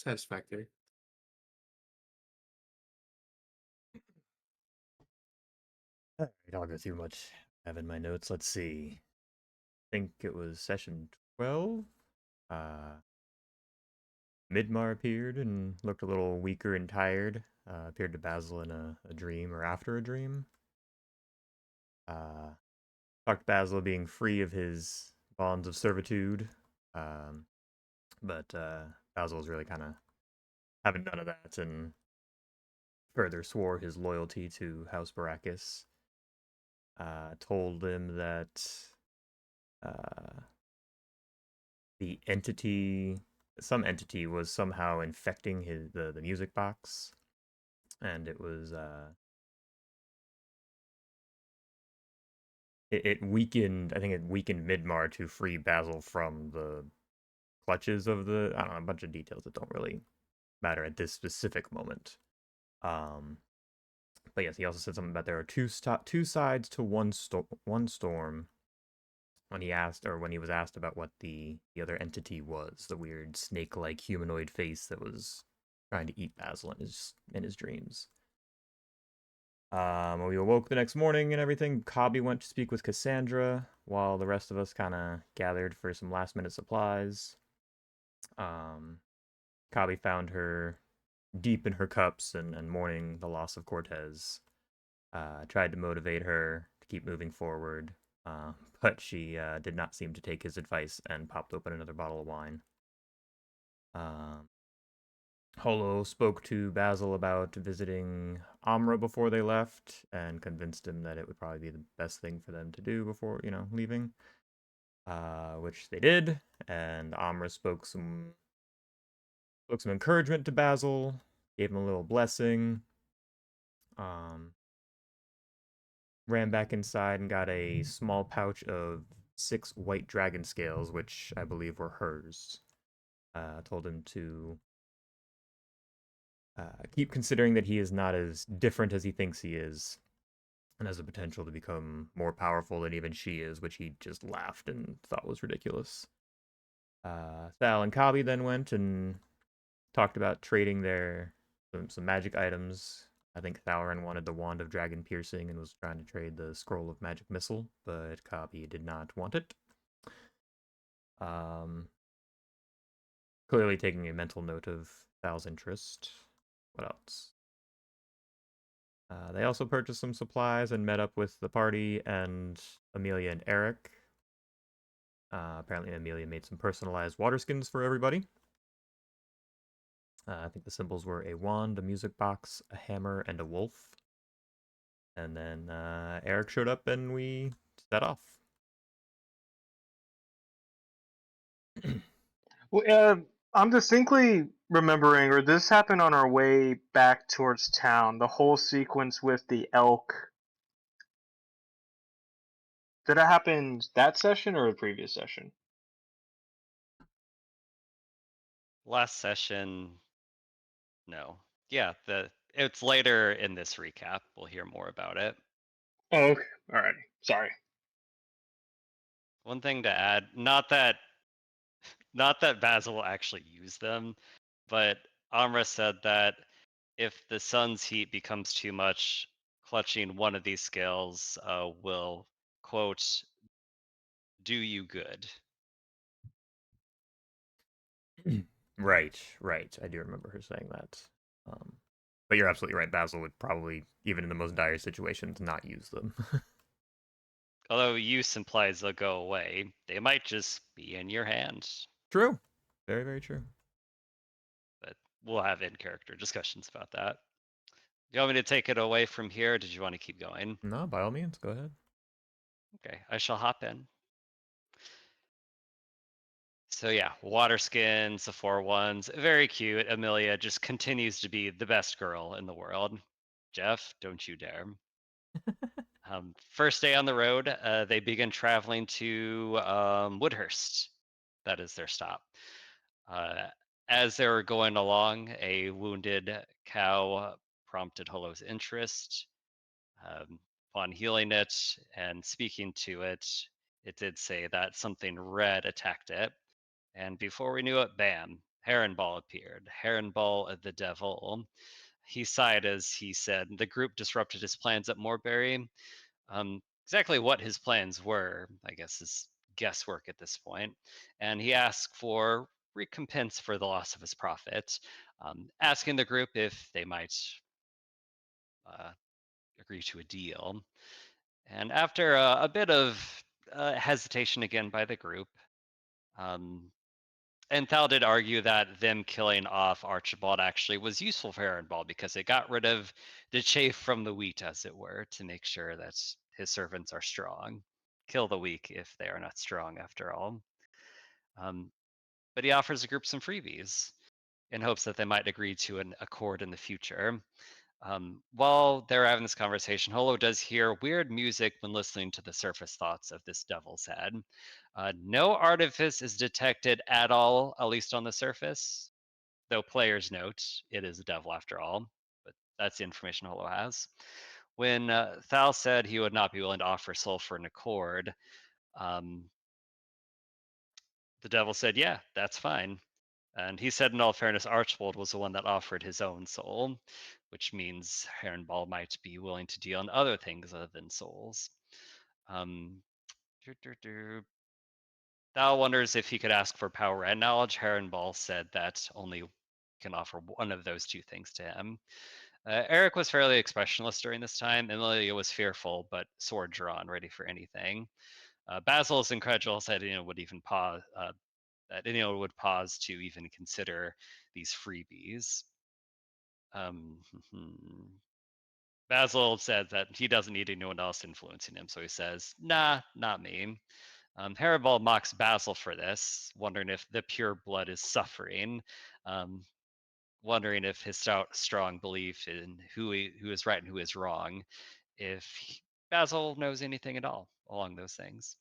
satisfactory. All right, I'll go through much I have in my notes. Let's see. I think it was session 12. Uh, Midmar appeared and looked a little weaker and tired. Appeared to Basil in a dream or after a dream. Uh, Talked Basil being free of his bonds of servitude. Um, but Basil was really kind of having none of that and further swore his loyalty to House Baracus. Told him that uh, the entity, some entity, was somehow infecting the music box, and it weakened. I think it weakened Midmar to free Basil from the clutches of the. I don't know, a bunch of details that don't really matter at this specific moment. Um, but yes, he also said something about there are two sides to one storm. When he was asked about what the other entity was, the weird snake-like humanoid face that was trying to eat Basil in his dreams. When we awoke the next morning and everything, Cobby went to speak with Cassandra, while the rest of us kind of gathered for some last-minute supplies. Um, Cobby found her deep in her cups and mourning the loss of Cortez. Tried to motivate her to keep moving forward, uh, but she did not seem to take his advice and popped open another bottle of wine. Um, Holo spoke to Basil about visiting Amra before they left and convinced him that it would probably be the best thing for them to do before, leaving. Which they did, and Amra spoke some encouragement to Basil, gave him a little blessing. Um, Ran back inside and got a small pouch of 6 white dragon scales, which I believe were hers. Told him to keep considering that he is not as different as he thinks he is, and has the potential to become more powerful than even she is, which he just laughed and thought was ridiculous. Thal and Kabi then went and talked about trading some magic items. I think Thalarin wanted the Wand of Dragon Piercing and was trying to trade the Scroll of Magic Missile, but Kabi did not want it. Um, Clearly taking a mental note of Thal's interest. What else? They also purchased some supplies and met up with the party and Amelia and Eric. Apparently, Amelia made some personalized water skins for everybody. I think the symbols were a wand, a music box, a hammer, and a wolf. And then Eric showed up and we set off. Well, I'm distinctly remembering, or this happened on our way back towards town. The whole sequence with the elk. Did it happen that session or the previous session? Last session, no. Yeah, it's later in this recap. We'll hear more about it. Oh, okay. Alrighty. Sorry. One thing to add, not that Basil will actually use them, but Amra said that if the sun's heat becomes too much, clutching one of these scales will, quote, do you good. Right, right. I do remember her saying that. Um, but you're absolutely right. Basil would probably, even in the most dire situations, not use them. Although use implies they'll go away, they might just be in your hand. True. Very, very true. But we'll have in character discussions about that. Do you want me to take it away from here? Or did you want to keep going? No, by all means, go ahead. Okay, I shall hop in. So yeah, water skins, the 4 ones, very cute. Amelia just continues to be the best girl in the world. Jeff, don't you dare. First day on the road, they begin traveling to Woodhurst. That is their stop. Uh, as they were going along, a wounded cow prompted Holo's interest. Upon healing it and speaking to it, it did say that something red attacked it. And before we knew it, bam, Heronball appeared. Heronball, the devil. He sighed as he said, the group disrupted his plans at Moreberry. Exactly what his plans were, I guess, is guesswork at this point. And he asked for recompense for the loss of his prophet, asking the group if they might uh, agree to a deal. And after a bit of hesitation again by the group, um, and Thal did argue that them killing off Archibald actually was useful for Heronball because it got rid of the chaff from the wheat, as it were, to make sure that his servants are strong. Kill the weak if they are not strong, after all. Um, but he offers the group some freebies in hopes that they might agree to an accord in the future. While they're having this conversation, Holo does hear weird music when listening to the surface thoughts of this devil's head. No artifice is detected at all, at least on the surface, though players note it is a devil after all. But that's the information Holo has. When Thal said he would not be willing to offer soul for an accord, um, the devil said, yeah, that's fine. And he said, in all fairness, Archibald was the one that offered his own soul, which means Heronball might be willing to deal in other things other than souls. Um, Thal wonders if he could ask for power and knowledge. Heronball said that only can offer one of those two things to him. Eric was fairly expressionless during this time. Emilia was fearful, but sword drawn, ready for anything. Basil is incredulous that would even pause. That would pause to even consider these freebies. Um, Basil said that he doesn't need anyone else influencing him, so he says, "Nah, not me." Hannibal mocks Basil for this, wondering if the pure blood is suffering, um, wondering if his strong belief in who is right and who is wrong, if Basil knows anything at all along those things.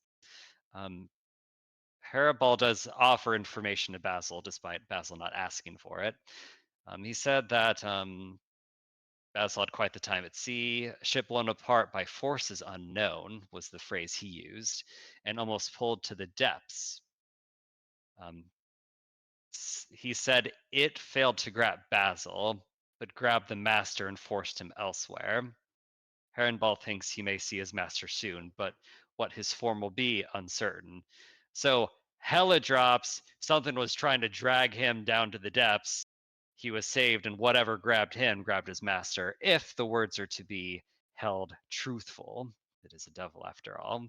Hannibal does offer information to Basil, despite Basil not asking for it. He said that Basil had quite the time at sea. Ship blown apart by forces unknown was the phrase he used, and almost pulled to the depths. Um, he said it failed to grab Basil, but grabbed the master and forced him elsewhere. Herrenball thinks he may see his master soon, but what his form will be, uncertain. So Hella drops, something was trying to drag him down to the depths. He was saved, and whatever grabbed him grabbed his master, if the words are to be held truthful. It is a devil after all.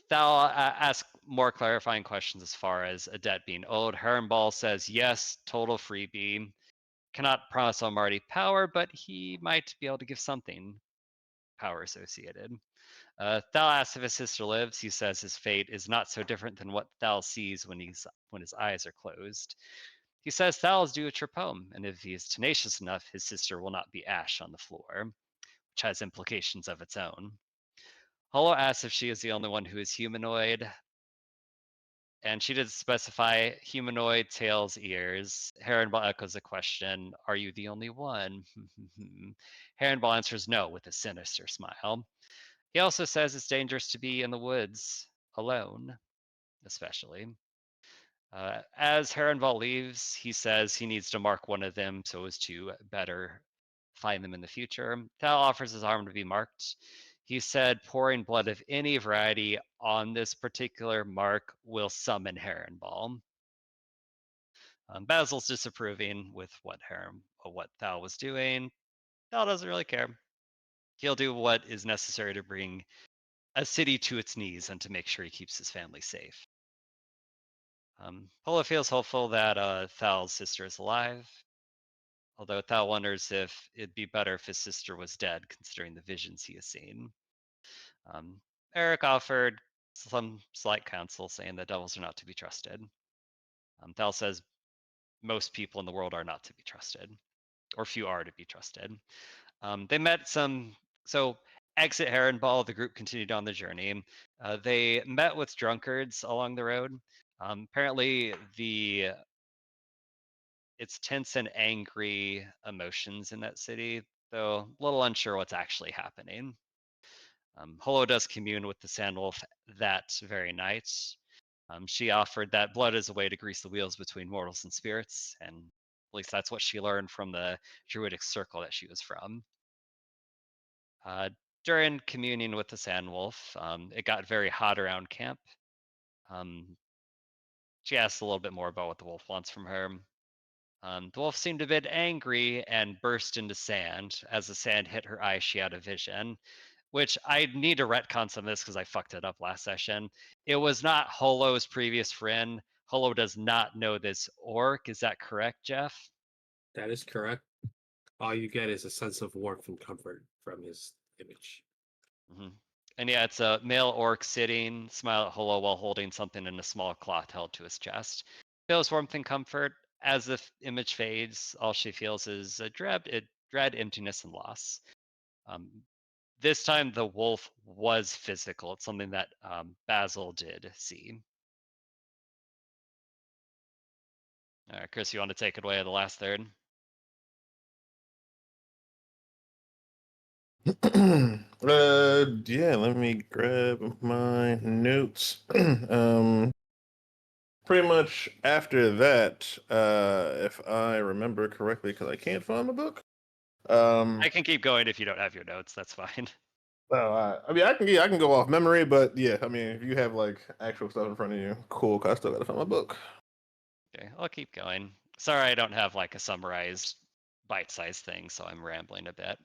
Thal asks more clarifying questions as far as a debt being owed. Herrenball says yes, total freebie. Cannot promise Almarty power, but he might be able to give something power associated. Thal asks if his sister lives. He says his fate is not so different than what Thal sees when his eyes are closed. He says Thal is due a trip home, and if he is tenacious enough, his sister will not be ash on the floor, which has implications of its own. Holo asks if she is the only one who is humanoid, and she did specify humanoid, tails, ears. Heronball echoes the question, are you the only one? Heronball answers no with a sinister smile. He also says it's dangerous to be in the woods alone, especially. As Heronball leaves, he says he needs to mark one of them so as to better find them in the future. Thal offers his arm to be marked. He said pouring blood of any variety on this particular mark will summon Heronball. Basil's disapproving with what Thal was doing. Thal doesn't really care. He'll do what is necessary to bring a city to its knees and to make sure he keeps his family safe. Polo feels hopeful that Thal's sister is alive, although Thal wonders if it'd be better if his sister was dead, considering the visions he has seen. Eric offered some slight counsel, saying that devils are not to be trusted. Thal says most people in the world are not to be trusted, or few are to be trusted. They met so exit Heronball, the group continued on the journey. They met with drunkards along the road. Apparently, it's tense and angry emotions in that city, though a little unsure what's actually happening. Holo does commune with the Sandwolf that very night. She offered that blood is a way to grease the wheels between mortals and spirits, and at least that's what she learned from the druidic circle that she was from. Uh, During communion with the Sand Wolf, it got very hot around camp. Um, she asked a little bit more about what the wolf wants from her. The wolf seemed a bit angry and burst into sand. As the sand hit her eye, she had a vision, which I need to retcon some of this because I fucked it up last session. It was not Holo's previous friend. Holo does not know this orc. Is that correct, Jeff? That is correct. All you get is a sense of warmth and comfort from his image. Mm-hmm. And yeah, it's a male orc sitting, smile at Holo while holding something in a small cloth held to his chest. Feels warmth and comfort. As the image fades, all she feels is a dread, emptiness, and loss. Um, this time, the wolf was physical. It's something that Basil did see. All right, Chris, you want to take it away the last third? Yeah, let me grab my notes. Pretty much after that, if I remember correctly, because I can't find my book. I can keep going if you don't have your notes. That's fine. I mean, I can go off memory, but yeah, I mean, if you have like actual stuff in front of you, cool. 'Cause I still gotta find my book. Okay, I'll keep going. Sorry, I don't have like a summarized bite-sized thing, so I'm rambling a bit.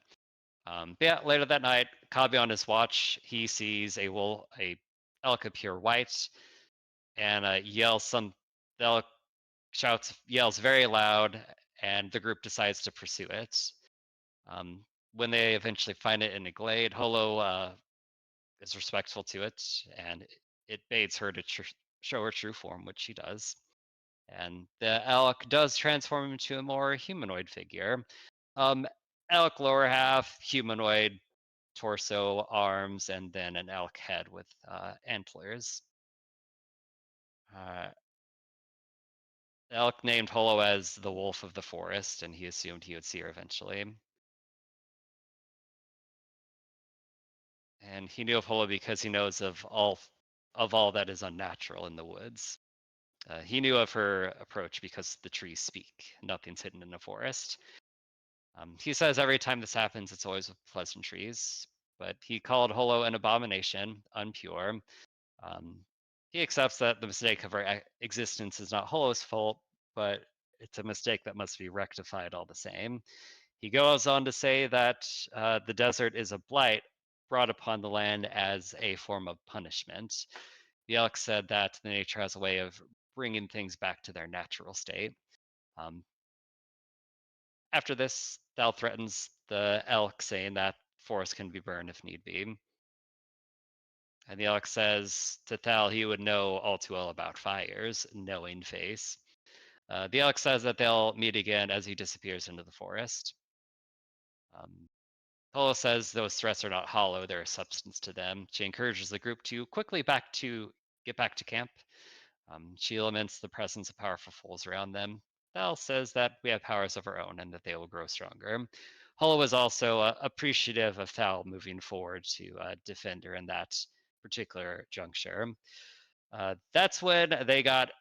But yeah, later that night, Kabi on his watch, he sees a elk appear white, and yells some. The elk yells very loud, and the group decides to pursue it. When they eventually find it in a glade, Holo is respectful to it, and it baits her to show her true form, which she does. And the elk does transform into a more humanoid figure. Um, Elk lower half, humanoid, torso, arms, and then an elk head with antlers. Uh, the elk named Holo as the wolf of the forest, and he assumed he would see her eventually. And he knew of Holo because he knows of all that is unnatural in the woods. He knew of her approach because the trees speak. Nothing's hidden in the forest. He says every time this happens, it's always with pleasantries. But he called Holo an abomination, unpure. Um, he accepts that the mistake of her existence is not Holo's fault, but it's a mistake that must be rectified all the same. He goes on to say that the desert is a blight brought upon the land as a form of punishment. The elk said that the nature has a way of bringing things back to their natural state. Um, After this, Thal threatens the elk, saying that forest can be burned if need be. And the elk says to Thal he would know all too well about fires, knowing face. The elk says that they'll meet again as he disappears into the forest. Polo says those threats are not hollow, they're a substance to them. She encourages the group to quickly get back to camp. She laments the presence of powerful fools around them. Thal says that we have powers of our own and that they will grow stronger. Holo was also appreciative of Thal moving forward to defend her in that particular juncture. That's when they got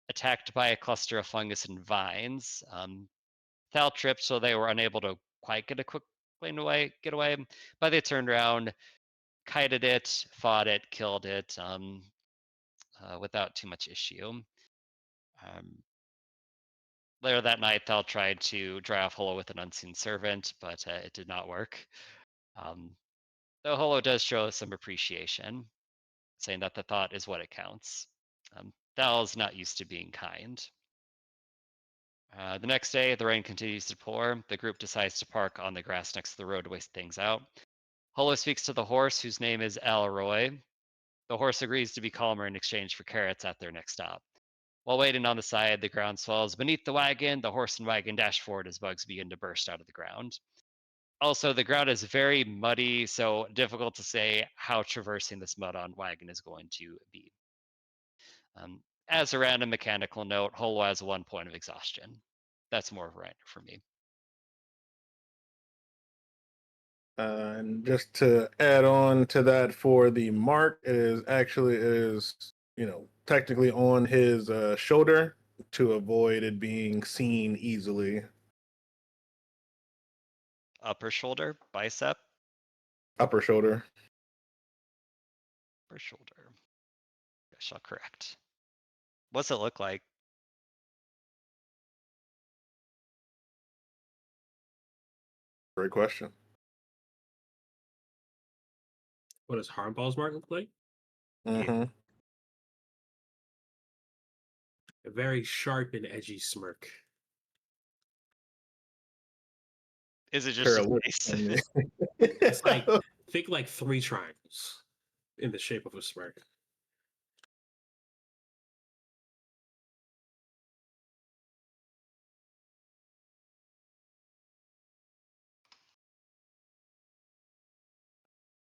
attacked by a cluster of fungus and vines. Thal tripped, so they were unable to quite get a quick get away. But they turned around, kited it, fought it, killed it without too much issue. Um, Later that night, Thal tried to dry off Holo with an unseen servant, but it did not work. Um, though Holo does show some appreciation, saying that the thought is what it counts. Thal is not used to being kind. The next day, the rain continues to pour. The group decides to park on the grass next to the road to waste things out. Holo speaks to the horse, whose name is Alroy. The horse agrees to be calmer in exchange for carrots at their next stop. While waiting on the side, the ground swells beneath the wagon. The horse and wagon dash forward as bugs begin to burst out of the ground. Also, the ground is very muddy, so difficult to say how traversing this mud on wagon is going to be. As a random mechanical note, Holo has 1 point of exhaustion. That's more of a random for me. And just to add on to that, for the mark, it is technically on his shoulder to avoid it being seen easily. Upper shoulder, bicep, Upper shoulder. upper shoulder. I shall correct. What's it look like? Great question. What does Harmball's mark look like? Mm-hmm. A very sharp and edgy smirk. Is it just Pair his of lips. face? It's like think like 3 triangles in the shape of a smirk.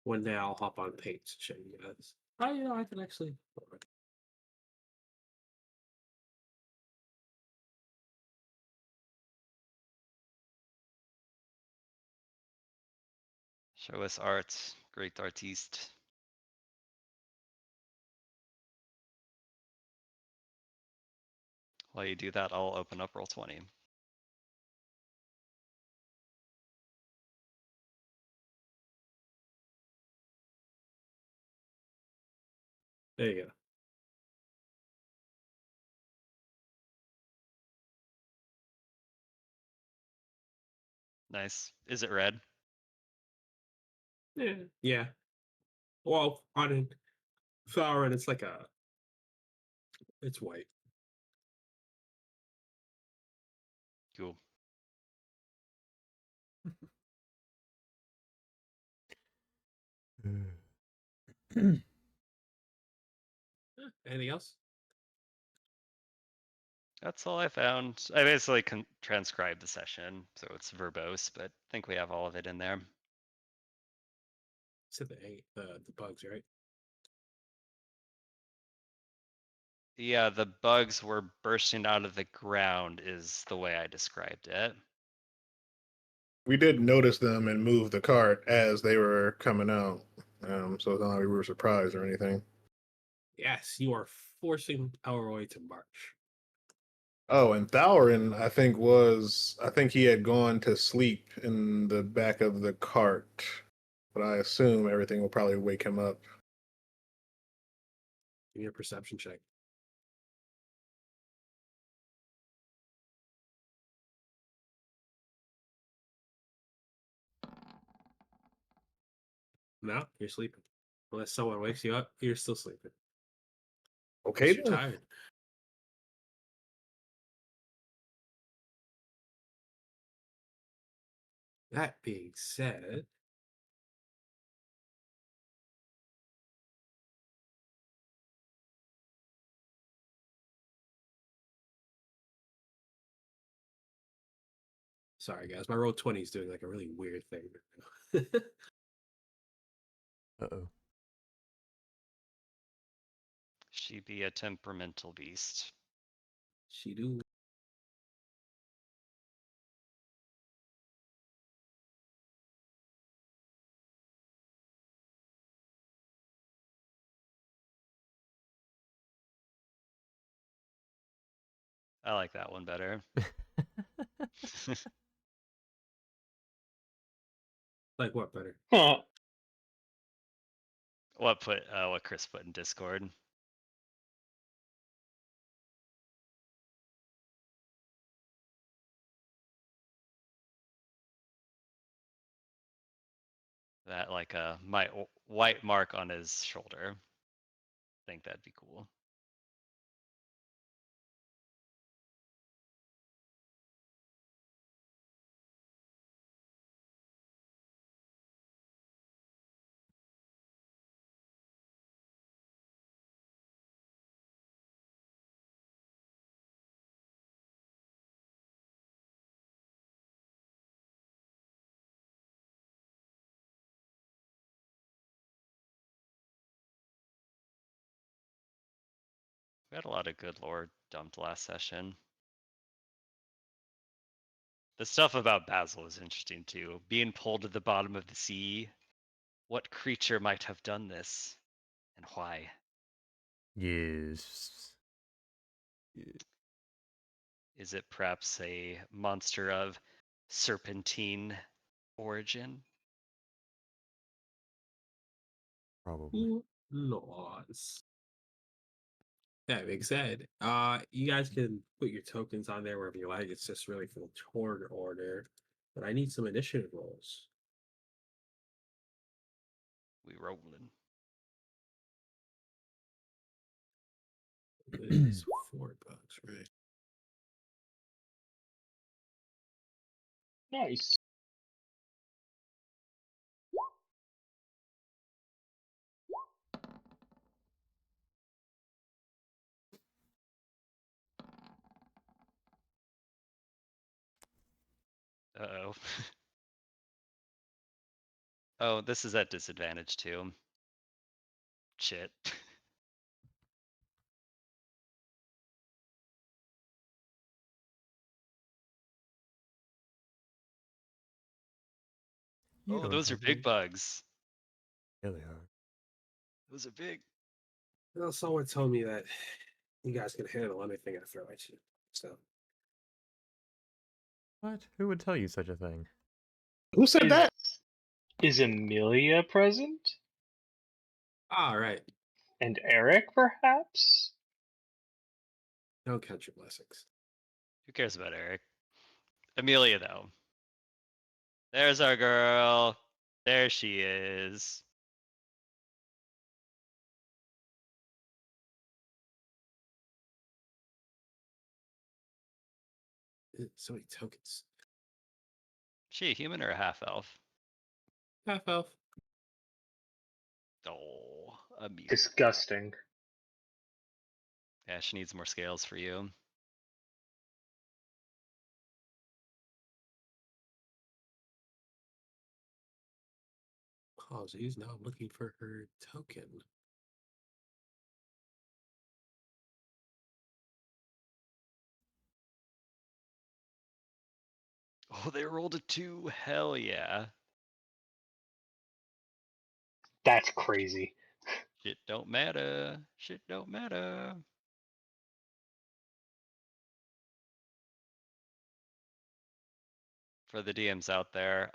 One day I'll hop on Paint to show you guys. Oh, you know, I can actually. Show us art, great artiste. While you do that, I'll open up Roll20. There you go. Nice. Is it red? Yeah. Yeah. Well, on a flower, and it's like a. It's white. Cool. Anything else? That's all I found. I basically transcribed the session, so it's verbose, but I think we have all of it in there. Except the bugs, right? Yeah, the bugs were bursting out of the ground is the way I described it. We did notice them and move the cart as they were coming out. So it's not like we were surprised or anything. Yes, you are forcing Elroy to march. Oh, and Thaurin, I think he had gone to sleep in the back of the cart. But I assume everything will probably wake him up. Give me a perception check. No, you're sleeping. Unless someone wakes you up, you're still sleeping. Okay, You're then. tired. That being said, sorry guys, my roll 20 is doing like a really weird thing right now. Uh-oh. She be a temperamental beast. She do. I like that one better. Like what better? What Chris put in Discord. That like my white mark on his shoulder. I think that'd be cool. We had a lot of good lore dumped last session. The stuff about Basil is interesting too. Being pulled to the bottom of the sea. What creature might have done this? And why? Yes. Is it perhaps a monster of serpentine origin? Probably. Ooh, laws. That being said, you guys can put your tokens on there wherever you like. It's just really for the turn order. But I need some initiative rolls. We rolling. It is $4, right? Nice. Uh-oh. Oh, this is at disadvantage too. Shit. You Oh, don't those are have big these. bugs. Yeah, they are. Those are big. Well, someone told me that you guys can handle anything I throw at you. So, What? Who would tell you such a thing? Who said Is, that? is Amelia present? all right. And Eric, perhaps? Don't count your blessings. Who cares about Eric? Amelia, though. There's our girl. There she is. So many tokens. She a human or a half elf? Half elf. Oh, Amelia. Disgusting. Yeah, she needs more scales for you. Apologies. Now I'm looking for her token. Oh, they rolled a 2. Hell yeah. That's crazy. Shit don't matter. Shit don't matter. For the DMs out there,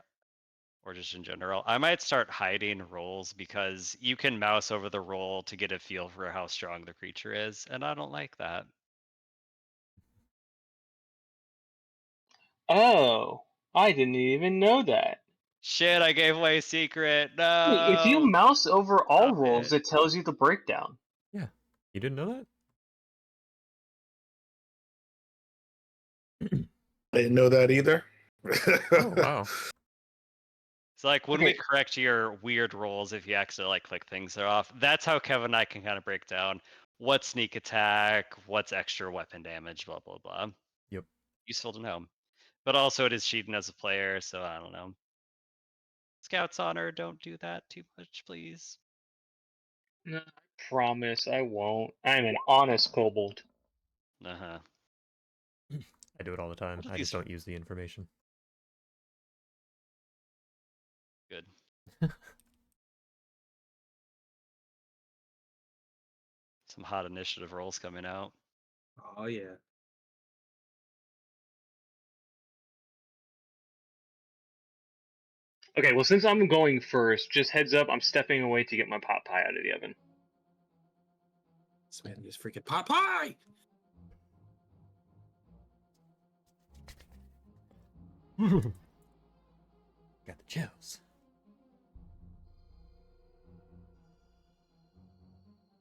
or just in general, I might start hiding rolls because you can mouse over the roll to get a feel for how strong the creature is, and I don't like that. Oh, I didn't even know that. Shit, I gave away a secret. Wait, if you No. mouse over all Stop rolls, it. it tells you the breakdown. Yeah. You didn't know that? I didn't know that either. Oh, wow. So like when we Okay. correct your weird rolls, if you accidentally click things are off, that's how Kevin and I can kind of break down what's sneak attack, what's extra weapon damage, blah blah blah. Yep. Useful to know. But also it is cheating as a player, so I don't know. Scout's honor, don't do that too much, please. No, I promise I won't. I'm an honest kobold. Uh-huh. I do it all the time. What are I just these? don't use the information. Good. Some hot initiative rolls coming out. Oh yeah. Okay, well, since I'm going first, just heads up, I'm stepping away to get my pot pie out of the oven. This man is freaking pot pie. Got the chills.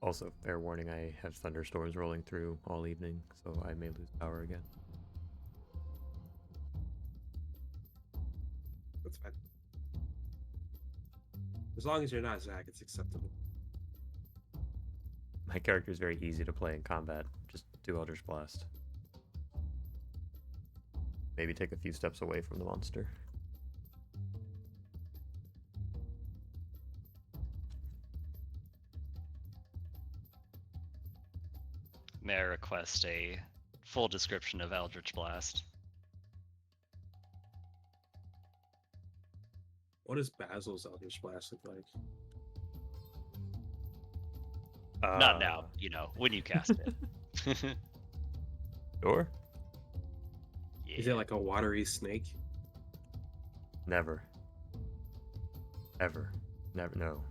Also, fair warning, I have thunderstorms rolling through all evening, so I may lose power again. That's fine. As long as you're not Zach, it's acceptable. My character is very easy to play in combat. Just do Eldritch Blast. Maybe take a few steps away from the monster. May I request a full description of Eldritch Blast? What does Basil's Eldritch Blast look like? Not now, Uh, you know, when you cast it. Sure. Is it like a watery snake? Never. Ever. Never. No.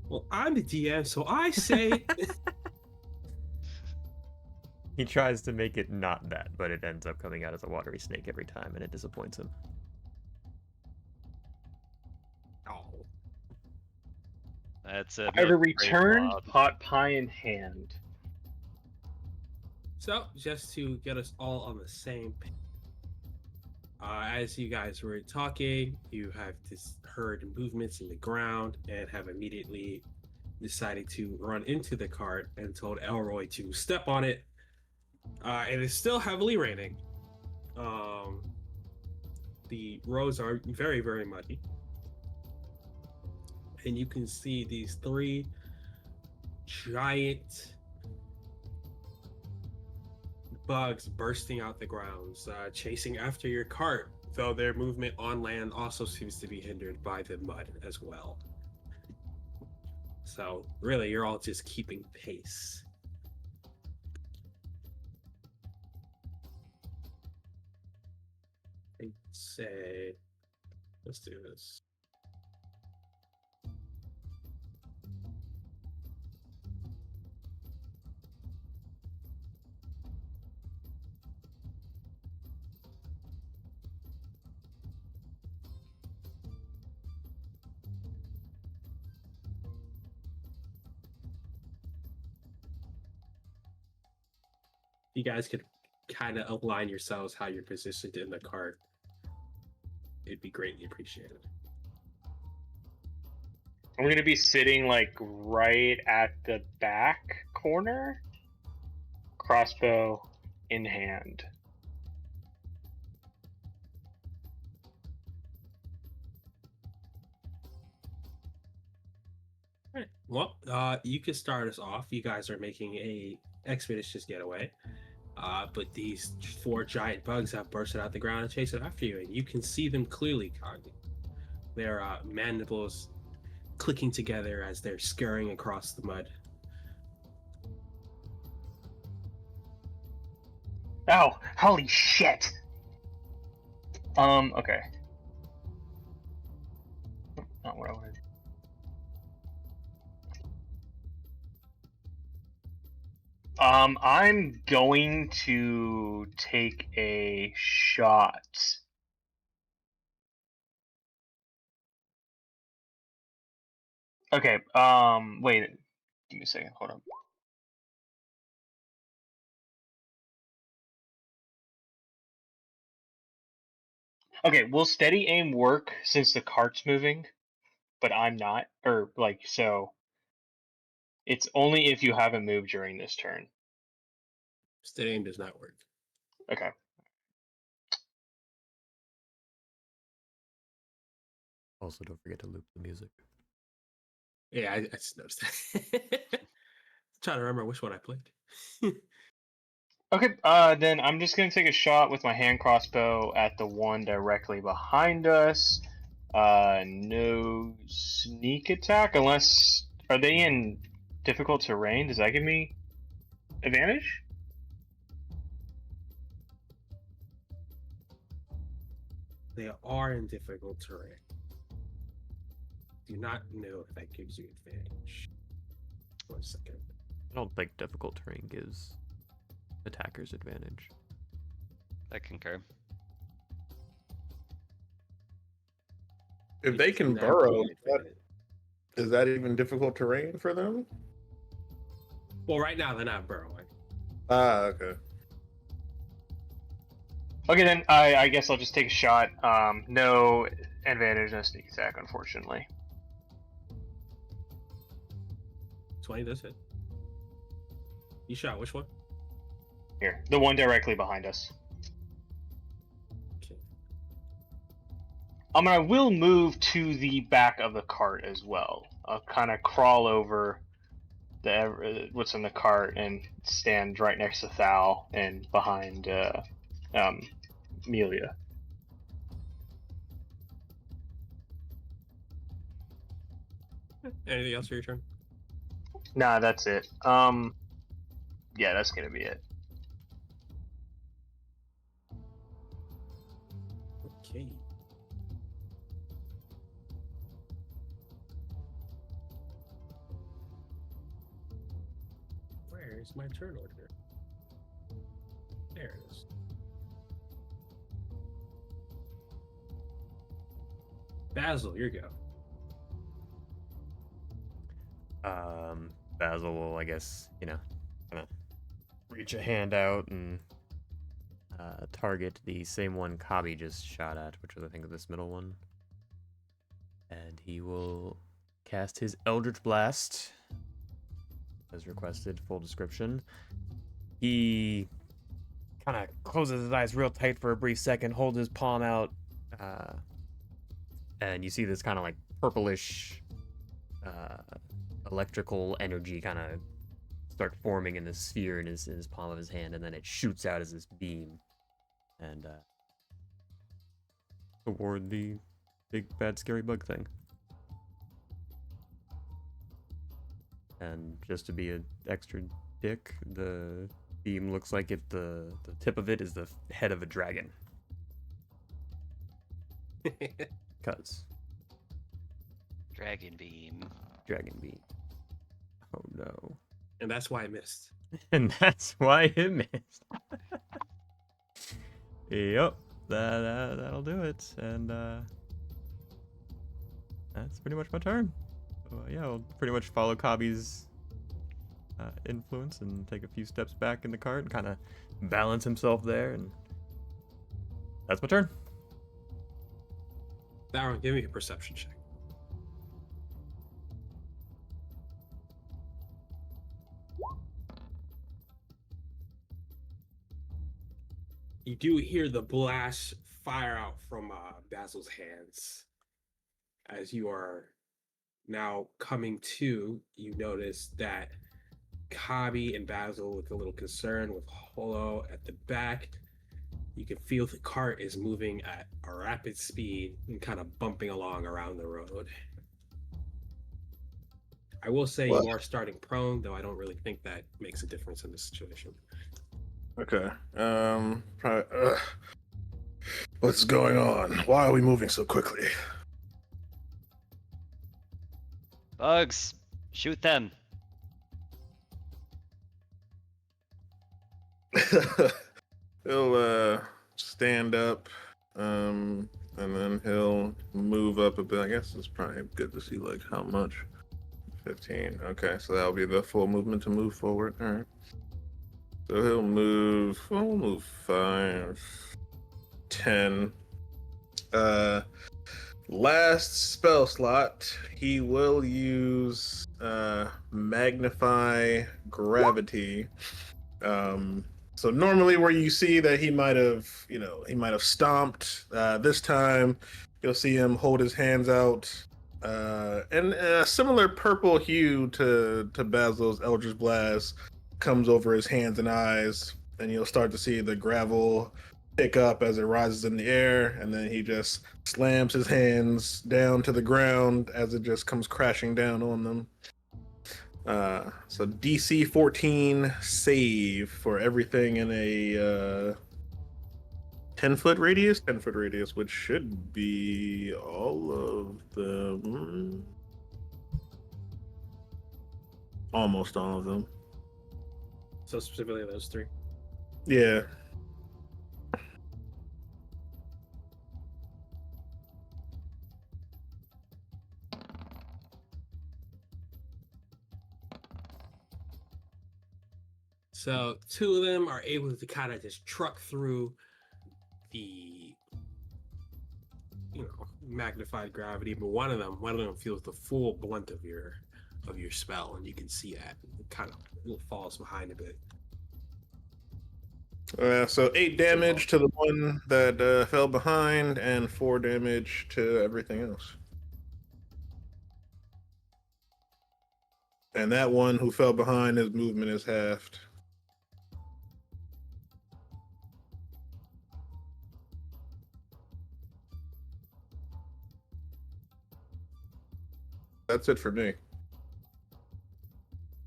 Well, I'm the DM, so I say He tries to make it not that, but it ends up coming out as a watery snake every time, and it disappoints him. oh. That's a I have a military return blob. pot pie in hand. So, just to get us all on the same page, as you guys were talking, you have heard movements in the ground and have immediately decided to run into the cart and told Elroy to step on it. It is still heavily raining. The roads are very, very muddy. And you can see these 3 giant bugs bursting out the grounds, chasing after your cart, though their movement on land also seems to be hindered by the mud as well. So, really, you're all just keeping pace. I'd say, let's do this. You guys could kind of align yourselves how you're positioned in the cart. It'd be greatly appreciated. I'm gonna be sitting like right at the back corner, crossbow in hand. Right. Well, you can start us off. You guys are making a expeditious getaway. But these 4 giant bugs have bursted out the ground and chasing after you, and you can see them clearly, Cogni. Their mandibles clicking together as they're scurrying across the mud. Oh, holy shit! Okay. Not what I wanted. I'm going to take a shot. Okay, wait. Give me a second, hold on. Okay, will steady aim work since the cart's moving, but I'm not? Or, like, so... It's only if you haven't moved during this turn. Steady aim does not work. Okay. Also, don't forget to loop the music. Yeah, I just noticed that. Trying to remember which one I played. Okay, then I'm just gonna take a shot with my hand crossbow at the one directly behind us. No sneak attack unless... Are they in difficult terrain? Does that give me advantage? They are in difficult terrain. Do not know if that gives you advantage. 1 second. I don't think difficult terrain gives attackers advantage. I concur. If they It's can not burrow, an advantage. is that even difficult terrain for them? Well, right now they're not burrowing. Ah, okay. Okay, then I guess I'll just take a shot. No advantage, no sneak attack, unfortunately. 20 does hit. You shot which one? Here, the one directly behind us. Okay. I will move to the back of the cart as well. I'll kind of crawl over what's in the cart and stand right next to Thal and behind Amelia. Anything else for your turn? Nah, that's it. Yeah, that's gonna be it. Okay. Where's my turn order? There it is. Basil, your go. Basil will, I guess, kind of reach a hand out and target the same one Kabi just shot at, which was, I think, this middle one. And he will cast his Eldritch Blast, as requested, full description. He kind of closes his eyes real tight for a brief second, holds his palm out, and you see this kind of like purplish electrical energy kind of start forming in this sphere in his palm of his hand, and then it shoots out as this beam and toward the big bad scary bug thing. And just to be an extra dick, the beam looks like the tip of it is the head of a dragon. Cuz Dragon beam. dragon beam. Oh no. And that's why I missed. And that's why it missed. Yep, that'll do it. And that's pretty much my turn. So, yeah, I'll pretty much follow Kabi's influence and take a few steps back in the cart and kind of balance himself there. And that's my turn. Darren, give me a perception check. You do hear the blast fire out from Basil's hands. As you are now coming to, you notice that Kabi and Basil look a little concerned with Holo at the back. You can feel the cart is moving at a rapid speed and kind of bumping along around the road. I will say What? you are starting prone, though I don't really think that makes a difference in this situation. Okay. What's going on? Why are we moving so quickly? Bugs, shoot them. He'll stand up, and then he'll move up a bit. I guess it's probably good to see like how much. 15. Okay, so that'll be the full movement to move forward. All right. So he'll move. Well, we'll move 5, 10. Last spell slot, he will use magnify gravity. So normally where you see that he might have stomped. This time you'll see him hold his hands out, and a similar purple hue to Basil's Eldritch Blast comes over his hands and eyes, and you'll start to see the gravel pick up as it rises in the air, and then he just slams his hands down to the ground as it just comes crashing down on them. So DC 14 save for everything in a 10-foot radius? 10-foot radius, which should be all of them. Almost all of them. So specifically those three. Yeah. So 2 of them are able to kind of just truck through the magnified gravity, but one of them feels the full blunt of your spell, and you can see that it kind of falls behind a bit. So 8 damage to the one that fell behind, and 4 damage to everything else. And that one who fell behind, his movement is halved. That's it for me.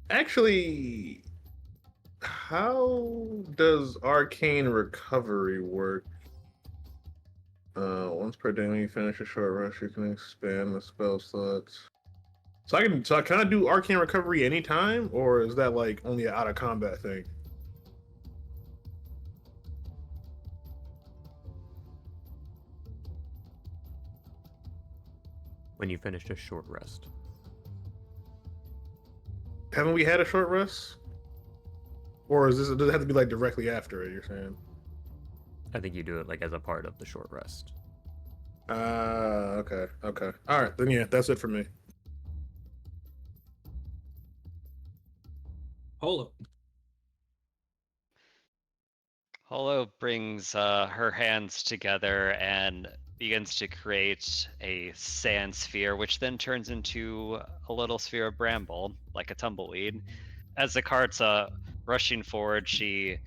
Actually, how does arcane recovery work? Once per day when you finish a short rest, you can expand the spell slots. So I kind of do arcane recovery anytime, or is that like only an out of combat thing? When you finished a short rest. Haven't we had a short rest? Or does it have to be like directly after it? You're saying? I think you do it like as a part of the short rest. Okay, okay. All right, then yeah, that's it for me. Holo. Holo brings her hands together and begins to create a sand sphere, which then turns into a little sphere of bramble, like a tumbleweed. As the cart's rushing forward, she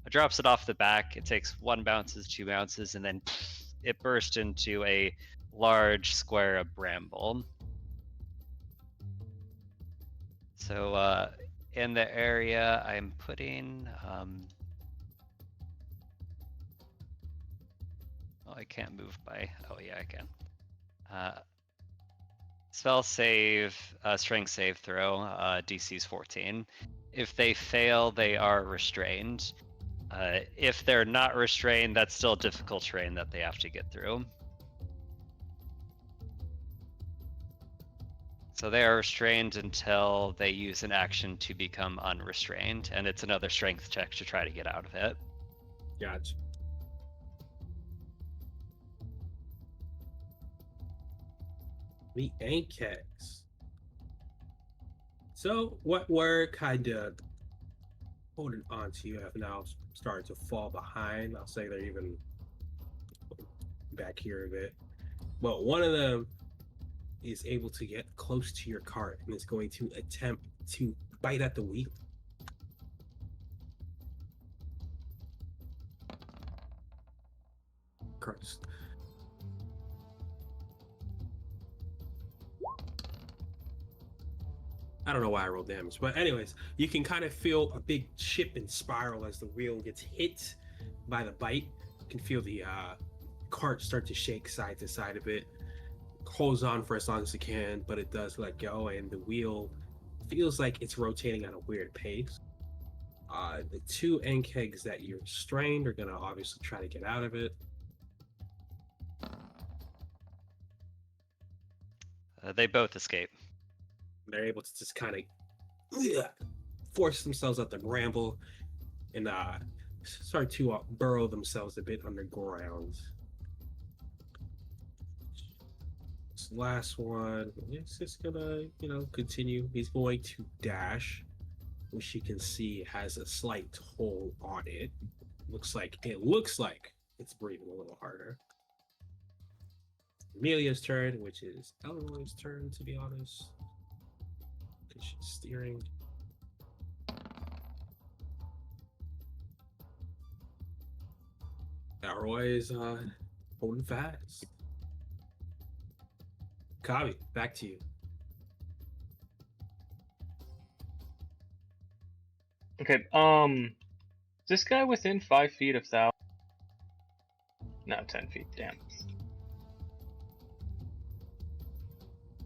drops it off the back. It takes 1 bounces, 2 bounces, and then it bursts into a large square of bramble. So in the area, I'm putting. Oh, I can't move by. Oh yeah, I can. Spell save, strength save throw. DC's 14. If they fail, they are restrained. If they're not restrained, that's still difficult terrain that they have to get through. So they are restrained until they use an action to become unrestrained, and it's another strength check to try to get out of it. Gotcha. The Ankegs. So what we're kind of holding on to have now started to fall behind. I'll say they're even back here a bit. But one of them is able to get close to your cart and is going to attempt to bite at the wheel. Christ. I don't know why I rolled damage, but anyways, you can kind of feel a big chip and spiral as the wheel gets hit by the bite. You can feel the cart start to shake side to side a bit. Holds on for as long as it can, but it does let go, and the wheel feels like it's rotating at a weird pace. The 2 Ankegs that you're strained are going to obviously try to get out of it. They both escape. They're able to just kind of force themselves out the bramble and start to burrow themselves a bit underground. This last one is just gonna, continue. He's going to dash, which you can see has a slight hole on it. Looks like it's breathing a little harder. Amelia's turn, which is Elroy's turn, to be honest. Because she's steering. Elroy is holding fast. Kavi, back to you. Okay, this guy within 5 feet of Thou? No, 10 feet, damn.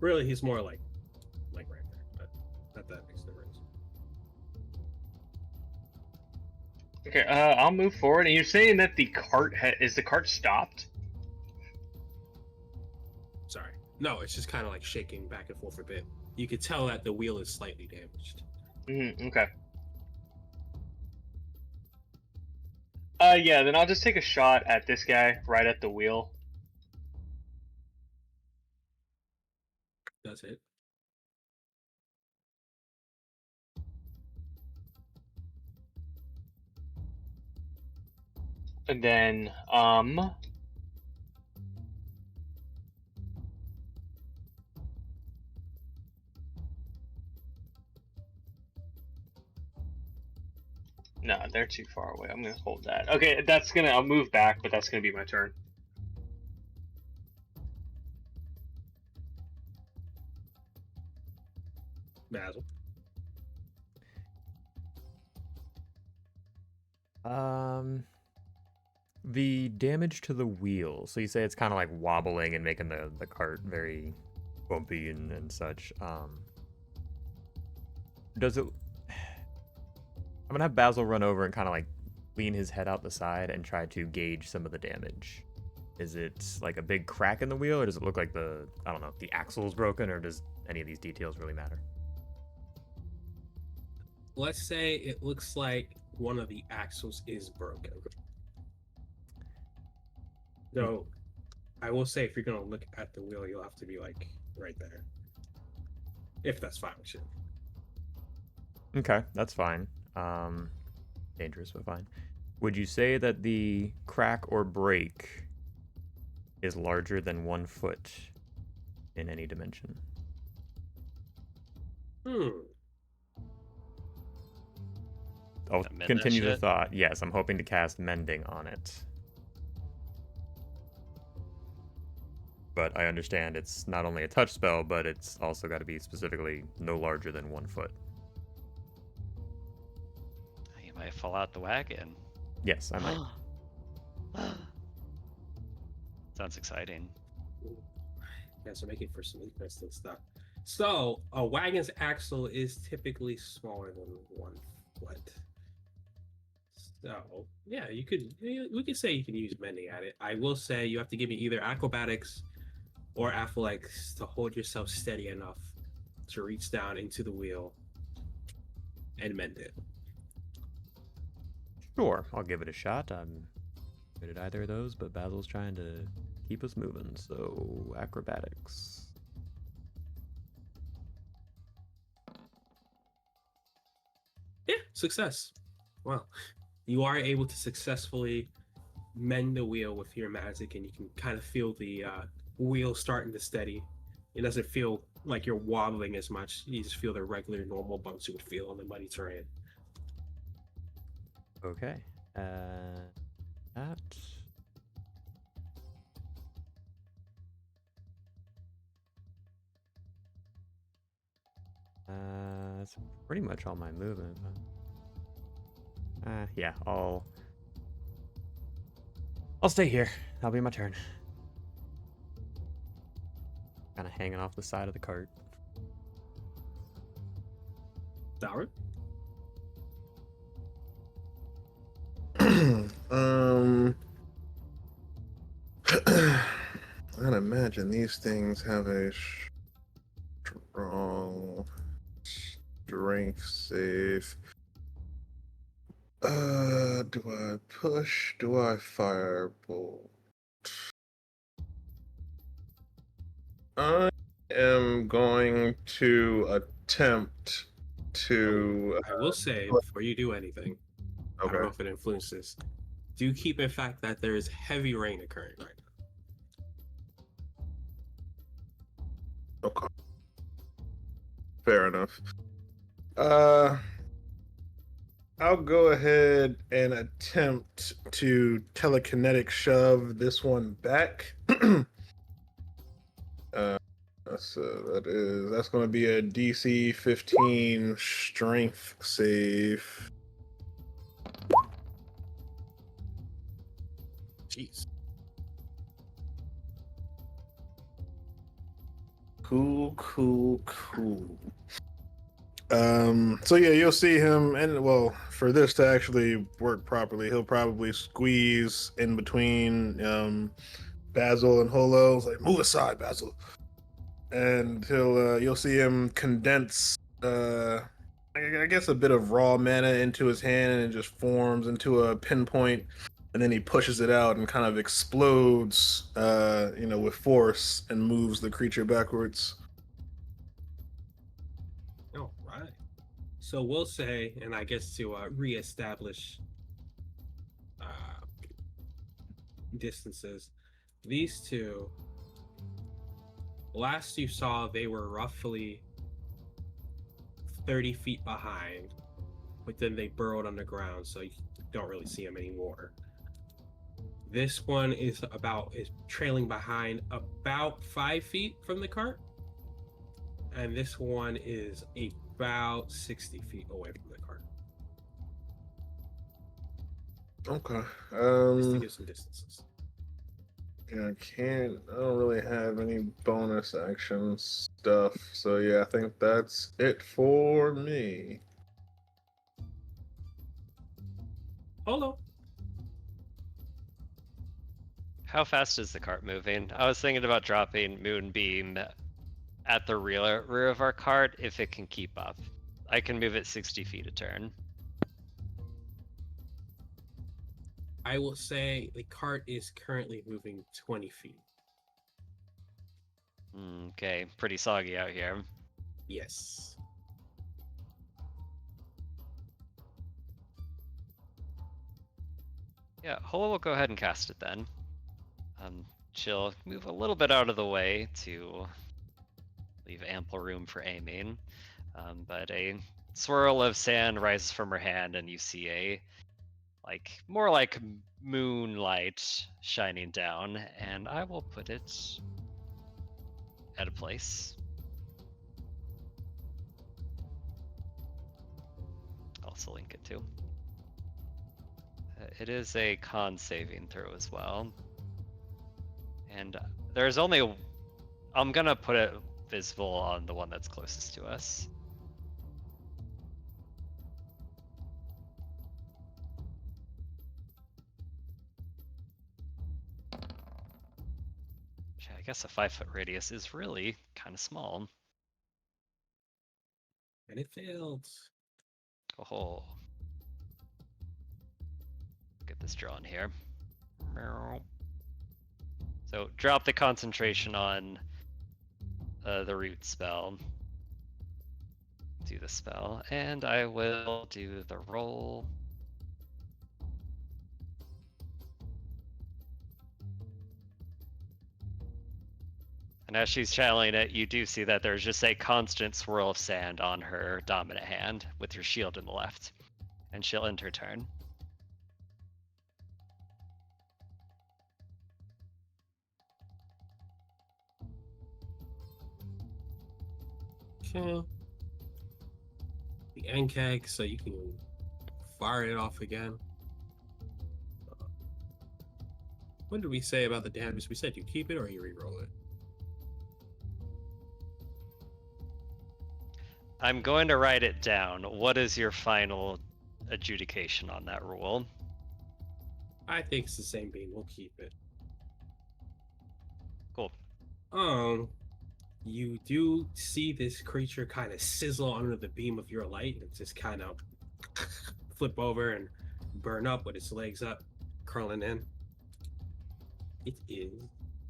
Really, he's more like right there, but not that makes a difference. Okay, I'll move forward, and you're saying that the cart is the cart stopped? Sorry. No, it's just kind of like shaking back and forth a bit. You could tell that the wheel is slightly damaged. Okay. Yeah, then I'll just take a shot at this guy right at the wheel. Does it? And then, no, they're too far away. I'm gonna hold that. Okay, I'll move back, but that's gonna be my turn. Basil. The damage to the wheel. So you say it's kind of like wobbling and making the cart very bumpy and such. Does it? I'm gonna have Basil run over and kind of like lean his head out the side and try to gauge some of the damage. Is it like a big crack in the wheel, or does it look like I don't know, the axle's broken, or does any of these details really matter? Let's say it looks like one of the axles is broken. So, I will say, if you're gonna look at the wheel, you'll have to be like right there, if that's fine with you. Okay, that's fine. Dangerous, but fine. Would you say that the crack or break is larger than 1 foot in any dimension? Hmm. I'll Amend that continue the shit? thought. Yes, I'm hoping to cast Mending on it. But I understand it's not only a touch spell, but it's also got to be specifically no larger than 1 foot. You might fall out the wagon. Yes, I might. Sounds exciting. Yeah, so making for some interesting stuff. So, a wagon's axle is typically smaller than 1 foot. So, yeah, we could say you can use mending at it. I will say you have to give me either acrobatics or athletics to hold yourself steady enough to reach down into the wheel and mend it. Sure, I'll give it a shot. I'm good at either of those, but Basil's trying to keep us moving, so acrobatics. Yeah, success. Well, you are able to successfully mend the wheel with your magic, and you can kind of feel the wheel starting to steady. It doesn't feel like you're wobbling as much. You just feel the regular, normal bumps you would feel on the muddy terrain. Okay. That. That's pretty much all my movement. Yeah, I'll stay here. That'll be my turn. Kind of hanging off the side of the cart. Sauer? I'd imagine these things have a strong strength save. Do I push? Do I firebolt? I am going to attempt to. I will say, before you do anything, I don't know Okay. if it influences. Do keep in fact that there is heavy rain occurring right now. Okay. Fair enough. I'll go ahead and attempt to telekinetic shove this one back. That's going to be a DC 15 strength save. Jeez. Cool. So yeah, you'll see him, and well, for this to actually work properly, he'll probably squeeze in between Basil and Holo. It's like, move aside, Basil, and you'll see him condense I guess a bit of raw mana into his hand, and it just forms into a pinpoint, and then he pushes it out and kind of explodes with force and moves the creature backwards. All right. So we'll say, and I guess to reestablish distances, these two, last you saw, they were roughly 30 feet behind, but then they burrowed underground, so you don't really see them anymore. This one is trailing behind about 5 feet from the cart, and this one is about 60 feet away from the cart. Okay. Just to give some distances. Yeah, I don't really have any bonus action stuff. So yeah, I think that's it for me. Holo. How fast is the cart moving? I was thinking about dropping Moonbeam at the rear of our cart if it can keep up. I can move it 60 feet a turn. I will say the cart is currently moving 20 feet. Okay, pretty soggy out here. Yes. Yeah, Hola will go ahead and cast it then. She'll move a little bit out of the way to leave ample room for aiming. But a swirl of sand rises from her hand, and you see a more like moonlight shining down, and I will put it at a place. I'll also link it too. It is a con saving throw as well. And there's only. I'm gonna put it visible on the one that's closest to us. I guess a 5-foot radius is really kind of small. And it failed. Oh, get this drawn here. So drop the concentration on the root spell. Do the spell, and I will do the roll. And as she's channeling it, you do see that there's just a constant swirl of sand on her dominant hand with your shield in the left. And she'll end her turn. Okay. The end keg, so you can fire it off again. What did we say about the damage? We said you keep it or you re-roll it. I'm going to write it down. What is your final adjudication on that rule? I think it's the same beam. We'll keep it. Cool. You do see this creature kind of sizzle under the beam of your light and just kind of flip over and burn up with its legs up, curling in. It is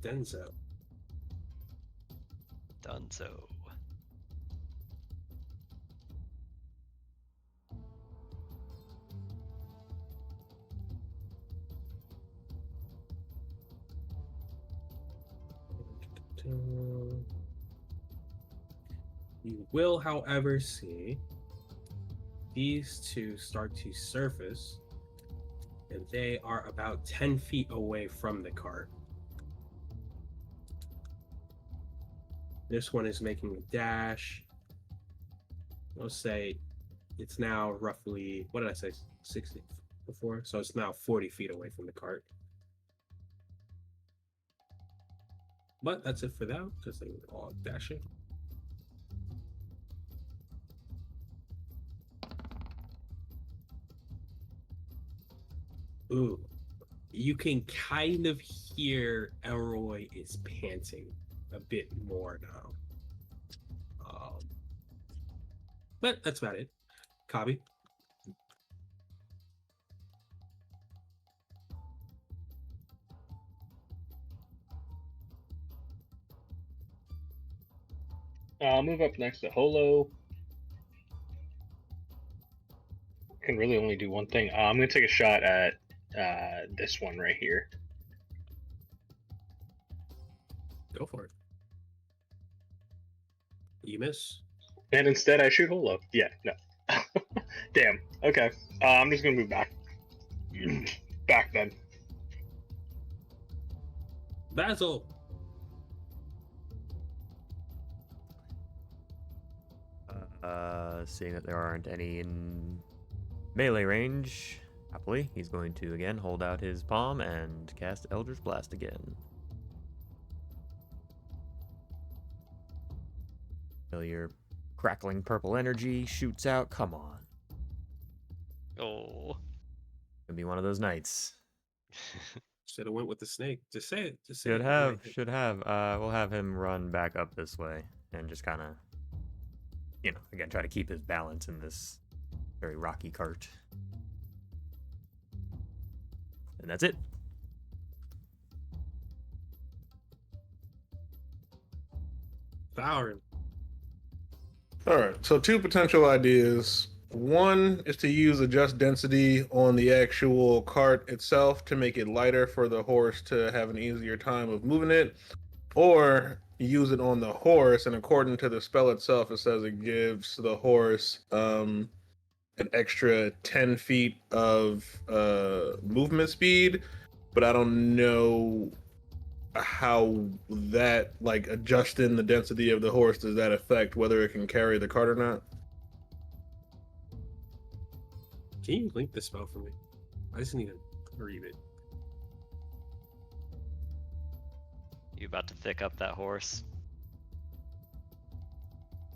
Denzo. Done so. You will, however, see these two start to surface, and they are about 10 feet away from the cart. This one is making a dash. I'll say it's now roughly, what did I say, 60 before? So it's now 40 feet away from the cart. But that's it for them, because they were all dashing. Ooh. You can kind of hear Elroy is panting a bit more now. But that's about it. Kabi. I'll move up next to Holo. Can really only do one thing. I'm gonna take a shot at this one right here. Go for it. You miss. And instead, I shoot Holo. Yeah, no. Damn. Okay. I'm just gonna move back. Back then. Basil. Seeing that there aren't any in melee range, Happily, he's going to again hold out his palm and cast Eldritch Blast again. Feel your crackling purple energy shoots out. Come on. Oh. Gonna be one of those nights. Should have went with the snake. Just say it. Just say it. Should have. We'll have him run back up this way and just kind of, again, try to keep his balance in this very rocky cart. And that's it. Devour him. All right. So 2 potential ideas. One is to use adjust density on the actual cart itself to make it lighter for the horse to have an easier time of moving it, or use it on the horse. And according to the spell itself, it says it gives the horse an extra 10 feet of movement speed, but I don't know how that, like, adjusting the density of the horse, does that affect whether it can carry the cart or not? Can you link the spell for me? I just need to read it. You about to thick up that horse?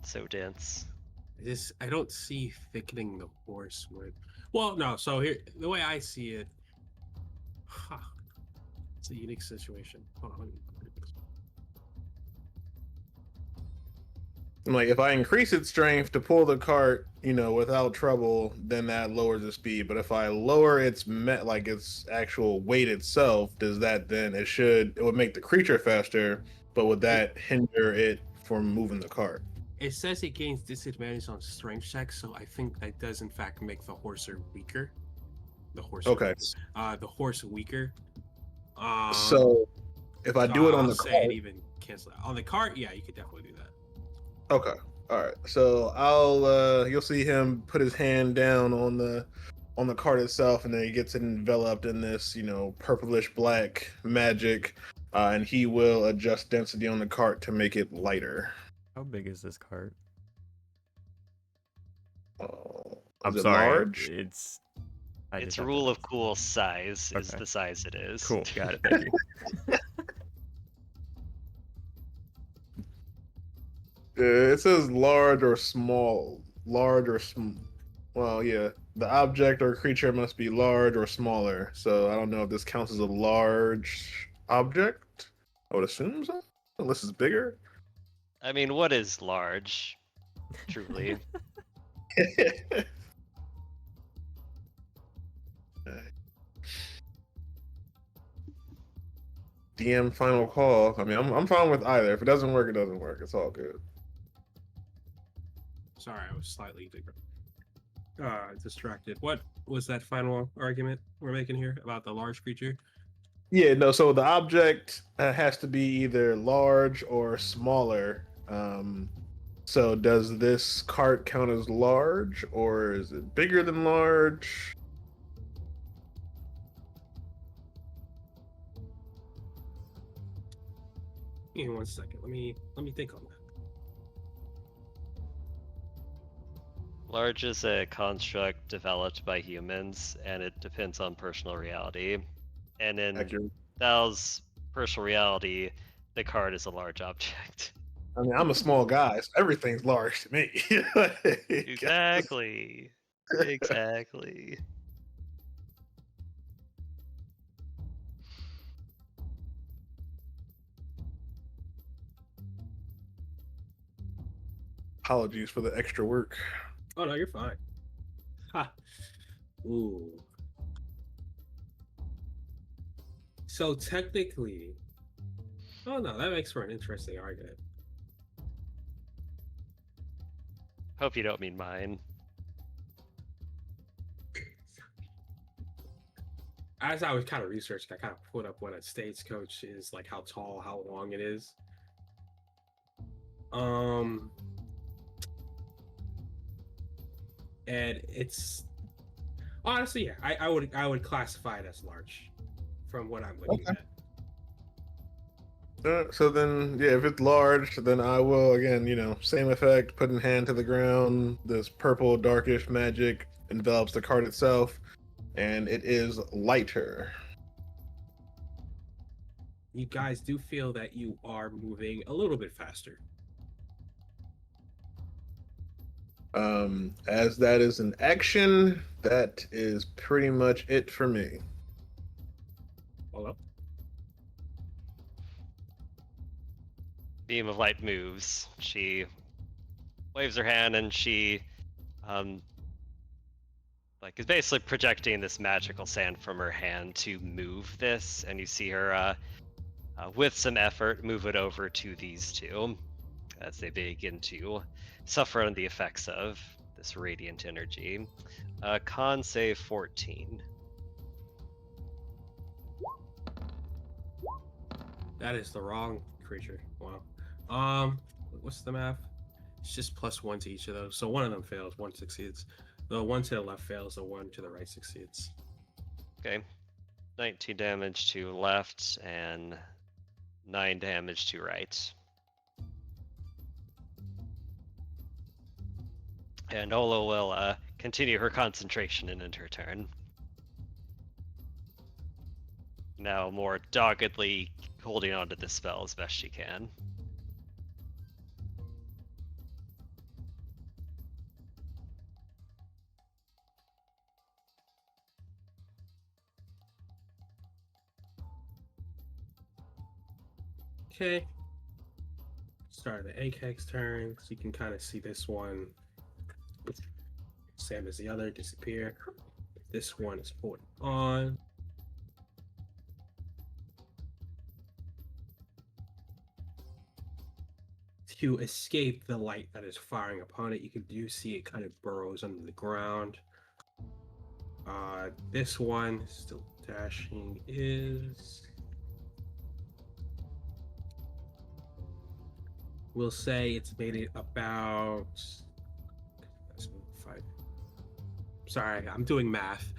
So dense. I don't see thickening the horse with. Well, no. So here, the way I see it, it's a unique situation. Hold on, let me read this. Like, if I increase its strength to pull the cart, without trouble, then that lowers the speed. But if I lower its its actual weight itself, does that then it would make the creature faster, but would that hinder it from moving the cart? It says it gains disadvantage on strength checks, so I think that does in fact make the horse weaker. The horse. Okay. The horse weaker. So if I do it on I'll the say cart, it even cancel out. On the cart, yeah, you could definitely do that. okay. All right. So you'll see him put his hand down on the cart itself, and then he gets enveloped in this, purplish black magic, and he will adjust density on the cart to make it lighter. How big is this cart? Is it sorry. large? It's Rule of cool size is Okay. the size it is. Cool. Got it. Thank you. It says large or small. Well, yeah. The object or creature must be large or smaller. So I don't know if this counts as a large object. I would assume so, unless it's bigger. I mean, what is large? Truly. DM final call. I mean, I'm fine with either. If it doesn't work, it doesn't work. It's all good. Sorry, I was slightly distracted. What was that final argument we're making here about the large creature? Yeah, no. So the object has to be either large or smaller. So does this cart count as large, or is it bigger than large? Give me 1 second. Let me think on that. Large is a construct developed by humans, and it depends on personal reality. And in Accurate. Thal's personal reality, the card is a large object. I mean, I'm a small guy, so everything's large to me. Exactly. Exactly. Apologies for the extra work. Oh no, you're fine. Ha. Ooh. So technically, oh no, that makes for an interesting argument. Hope you don't mean mine. As I was kind of researching, I kind of put up what a stagecoach is, like how tall, how long it is. And it's honestly, yeah, I would classify it as large from what I'm looking at. So then, yeah, if it's large, then I will, again, same effect, putting hand to the ground. This purple, darkish magic envelops the cart itself, and it is lighter. You guys do feel that you are moving a little bit faster. As that is an action, that is pretty much it for me. Hello? Beam of light moves. She waves her hand and she like is basically projecting this magical sand from her hand to move this, and you see her with some effort move it over to these two as they begin to suffer under the effects of this radiant energy. Con save 14. That is the wrong creature. Wow. What's the math? It's just +1 to each of those. So one of them fails, one succeeds. The one to the left fails, the one to the right succeeds. Okay. 19 damage to left and 9 damage to right. And Ola will continue her concentration and end her turn. Now more doggedly holding on to this spell as best she can. Okay. Start of the AK's turn. So you can kind of see this one. Same as the other, disappear. This one is put on. To escape the light that is firing upon it, you do see it kind of burrows under the ground. This one still dashing is, we'll say it's made it about, five. Sorry, I'm doing math.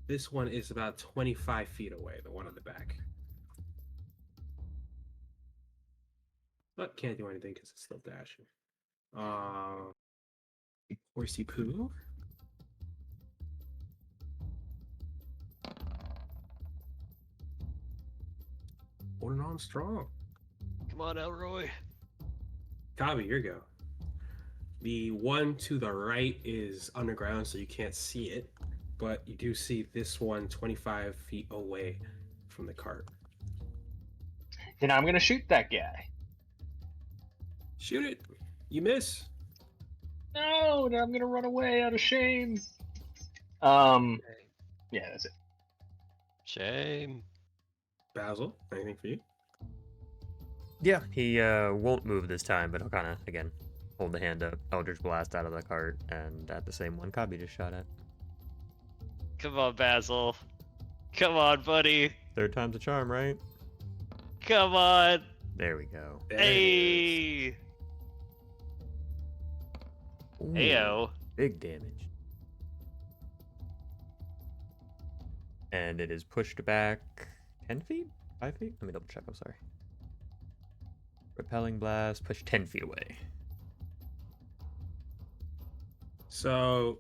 This one is about 25 feet away, the one on the back. But can't do anything because it's still dashing. Horsey Poo. Holding on strong. Come on, Elroy. Kabi, your go. The one to the right is underground, so you can't see it, but you do see this one 25 feet away from the cart. Then I'm gonna shoot that guy. Shoot it. You miss. No, then I'm gonna run away out of shame. Yeah, that's it. Shame. Basil, anything for you? Yeah, he won't move this time, but he'll kind of, again, hold the hand up, Eldritch Blast out of the cart, and at the same one Kabi just shot at. Come on, Basil. Come on, buddy. Third time's a charm, right? Come on. There we go. There it is. Hey. Ooh, Heyo. big damage. And it is pushed back 10 feet? 5 feet? Let me double check, I'm sorry. Repelling blast, push 10 feet away. So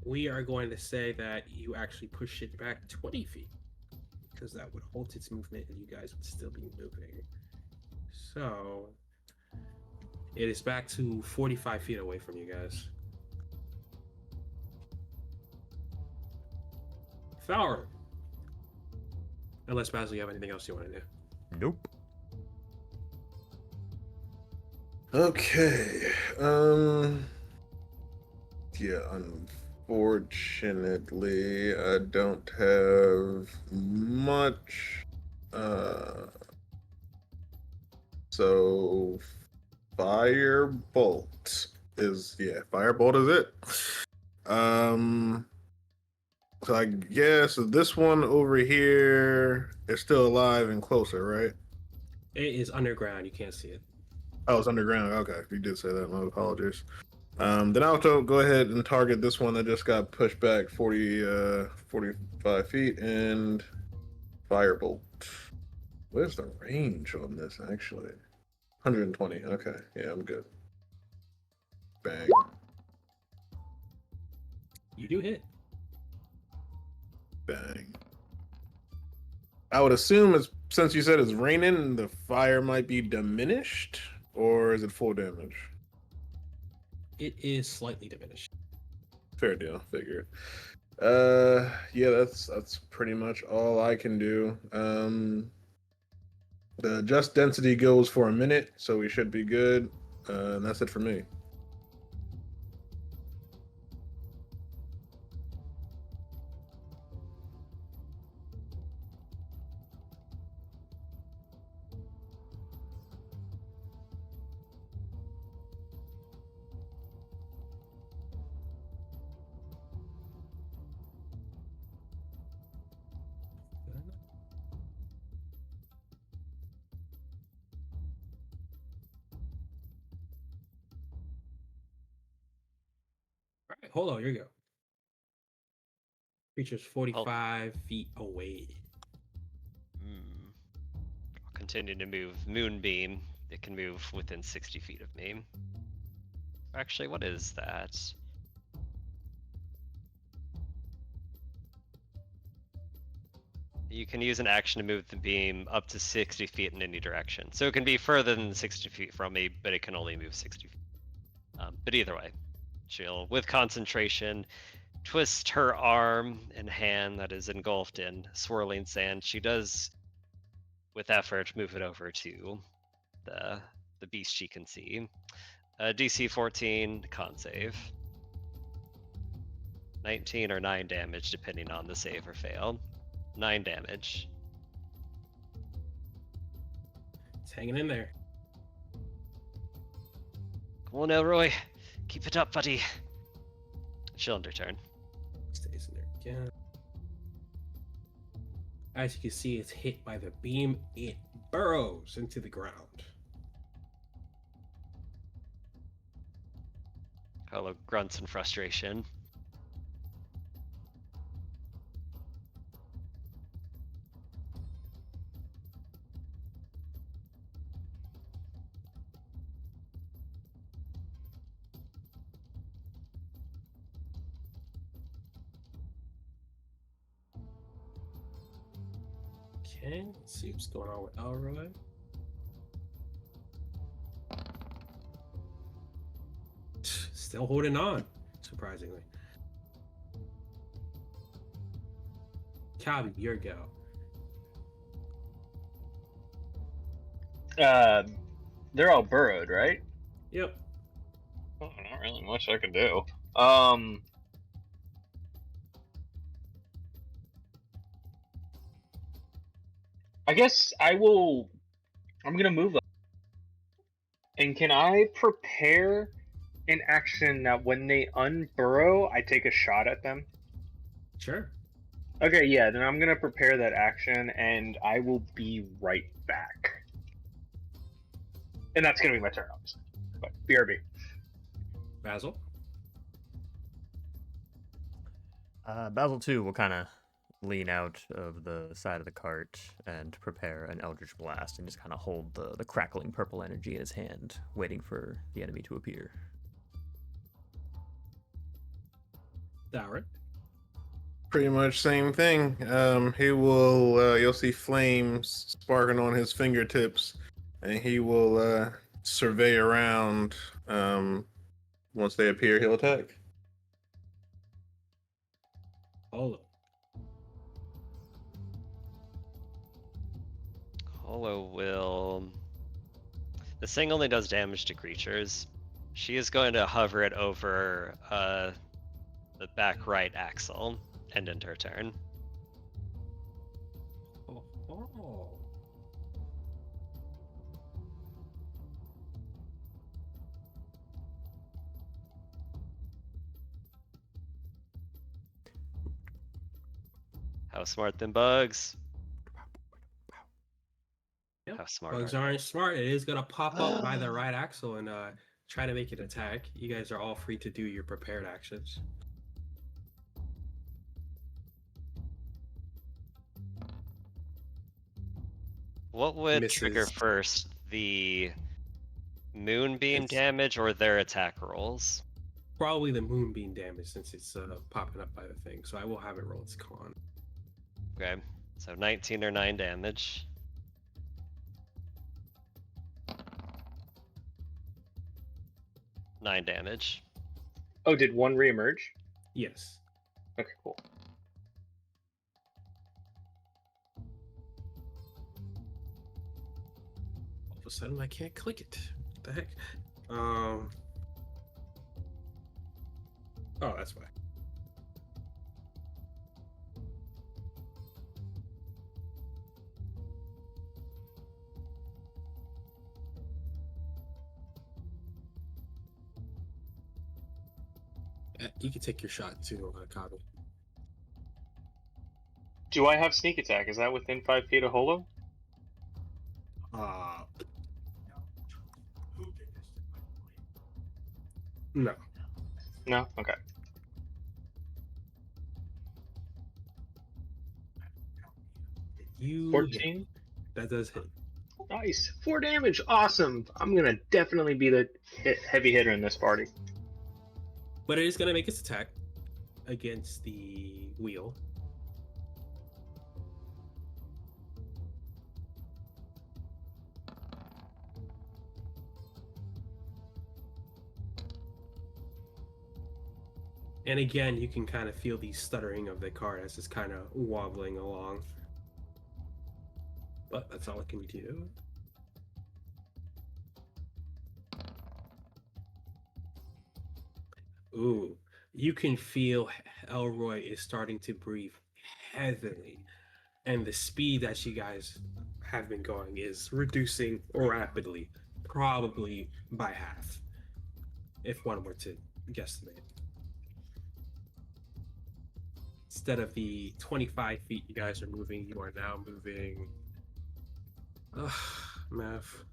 we are going to say that you actually push it back 20 feet because that would halt its movement and you guys would still be moving. So it is back to 45 feet away from you guys. Fowler. Unless, Basil, you have anything else you want to do? Nope. Okay. Yeah, unfortunately, I don't have much. So Firebolt is it. So I guess this one over here is still alive and closer, right? It is underground. You can't see it. Oh, it's underground. Okay, you did say that. My apologies. Then I'll go ahead and target this one that just got pushed back 45 feet and firebolt. Where's the range on this actually? 120. Okay, yeah, I'm good. Bang. You do hit. Bang. I would assume, since you said it's raining, the fire might be diminished, or is it full damage? It is slightly diminished. Fair deal. Figured. Yeah, that's pretty much all I can do. The just density goes for a minute, so we should be good. And that's it for me. All right, hold on. Here you go. Creature's 45 feet away. I'll continue to move Moonbeam. It can move within 60 feet of me. Actually, what is that? You can use an action to move the beam up to 60 feet in any direction. So it can be further than 60 feet from me, but it can only move 60 feet. But either way, she'll, with concentration, twist her arm and hand that is engulfed in swirling sand. She does, with effort, move it over to the beast she can see. DC 14, con save. 19 or 9 damage, depending on the save or fail. 9 damage. It's hanging in there. Come on, Elroy. Keep it up, buddy. She'll end her turn. Stays in there again. As you can see, it's hit by the beam. It burrows into the ground. Hello, grunts in frustration. Okay, let's see what's going on with Elroy. Still holding on, surprisingly. Calby, your go. They're all burrowed, right? Yep. Oh, not really much I can do. I guess I'm gonna move them. And can I prepare an action that when they unburrow, I take a shot at them? Sure. Okay, yeah, then I'm gonna prepare that action, and I will be right back. And that's gonna be my turn, obviously. But BRB. Basil. Basil 2 will kind of lean out of the side of the cart and prepare an Eldritch Blast and just kind of hold the crackling purple energy in his hand, waiting for the enemy to appear. Dowry. Pretty much same thing. He will. You'll see flames sparking on his fingertips, and he will survey around. Once they appear, he'll attack. Holo. Holo will. This thing only does damage to creatures. She is going to hover it over the back right axle and end her turn. Oh. How smart them bugs? Yep. How smart Bugs are aren't smart. It is gonna pop up by the right axle and try to make an attack. You guys are all free to do your prepared actions. What would trigger Misses. first, the moonbeam It's damage or their attack rolls? probably the moonbeam damage since it's popping up by the thing. So I will have it roll its con. Okay, so 19 or 9 damage. Nine damage. Oh, did one reemerge? Yes. Okay, cool. All of a sudden, I can't click it. What the heck? Oh, that's why. You can take your shot too, Kabi. Do I have sneak attack? Is that within 5 feet of Holo? No. No? Okay. You 14? That does hit. Nice. 4 damage. Awesome. I'm gonna definitely be the heavy hitter in this party. But it is gonna make its attack against the wheel. And again, you can kind of feel the stuttering of the card as it's kind of wobbling along. But that's all it can do. Ooh, you can feel Elroy is starting to breathe heavily. And the speed that you guys have been going is reducing rapidly, probably by half, if one were to guesstimate. Instead of the 25 feet you guys are moving, you are now moving. Math.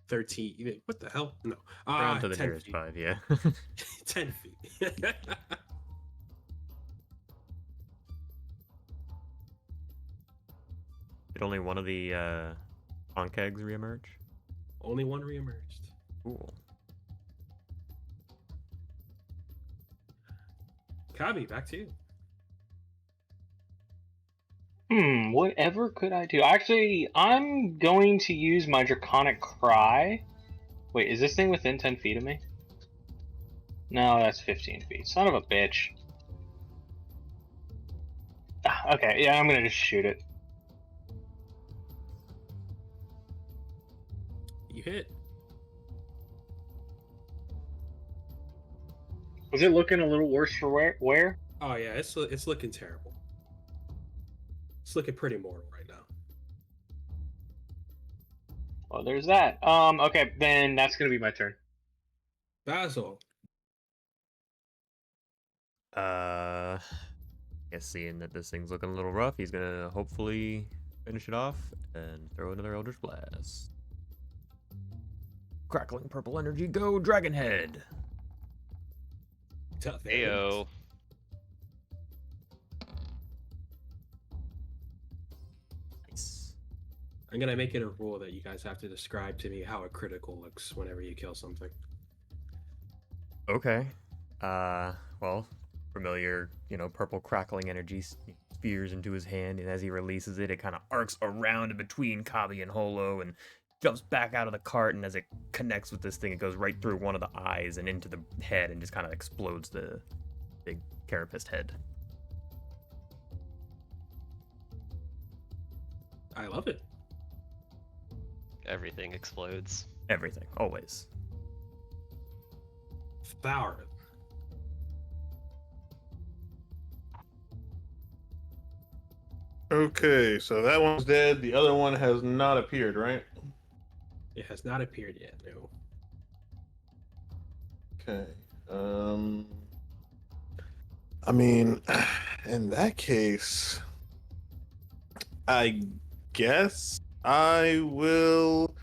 13. What the hell? No. Round to the 10 nearest feet. 5, yeah. 10 feet. Did only one of the Onkegs reemerge? Only one reemerged. Cool. Kabi, back to you. Whatever could I do? Actually, I'm going to use my Draconic Cry. Wait, is this thing within 10 feet of me? No, that's 15 feet. Son of a bitch. Okay, yeah, I'm gonna just shoot it. You hit. Is it looking a little worse for wear? Oh yeah, it's looking terrible. It's looking pretty mortal right now. Well, there's that. Okay, then that's gonna be my turn. Basil. Guess seeing that this thing's looking a little rough, he's gonna hopefully finish it off and throw another Eldritch Blast. Crackling purple energy, go Dragon Head! Tough. Ayo. Nice. I'm gonna make it a rule that you guys have to describe to me how a critical looks whenever you kill something. Okay. Well, familiar, purple crackling energy spears into his hand, and as he releases it, it kind of arcs around in between Kabi and Holo and jumps back out of the cart, and as it connects with this thing, it goes right through one of the eyes and into the head and just kind of explodes the big carapace head. I love it. Everything explodes. Everything, always. Flower. Okay, so that one's dead. The other one has not appeared, right? It has not appeared yet, no. Okay. I mean, in that case, I guess I will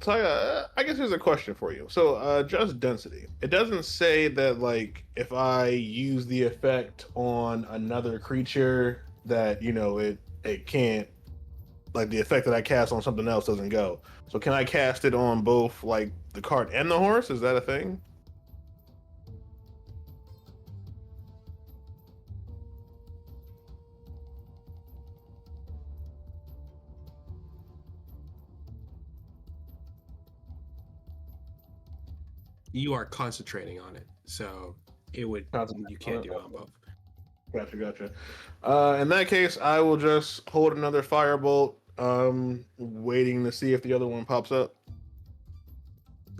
So I guess here's a question for you. So just density. It doesn't say that like if I use the effect on another creature that it can't, like the effect that I cast on something else doesn't go. So can I cast it on both like the cart and the horse? Is that a thing? You are concentrating on it, so you can't do it on both. Gotcha. In that case, I will just hold another firebolt, waiting to see if the other one pops up.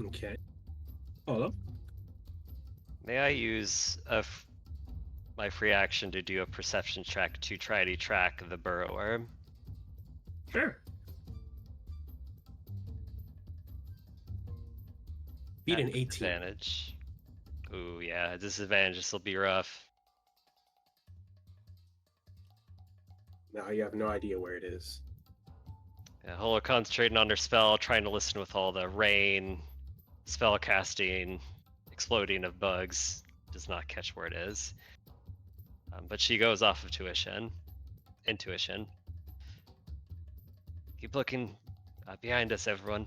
Okay. Hold up. May I use my free action to do a perception check to try to track the burrower? Sure. Beat an 18. Advantage. Ooh, yeah, disadvantage. This will be rough. Now you have no idea where it is. Yeah, Holo concentrating on her spell, trying to listen with all the rain, spell casting, exploding of bugs. Does not catch where it is. But she goes off of intuition. Keep looking behind us, everyone.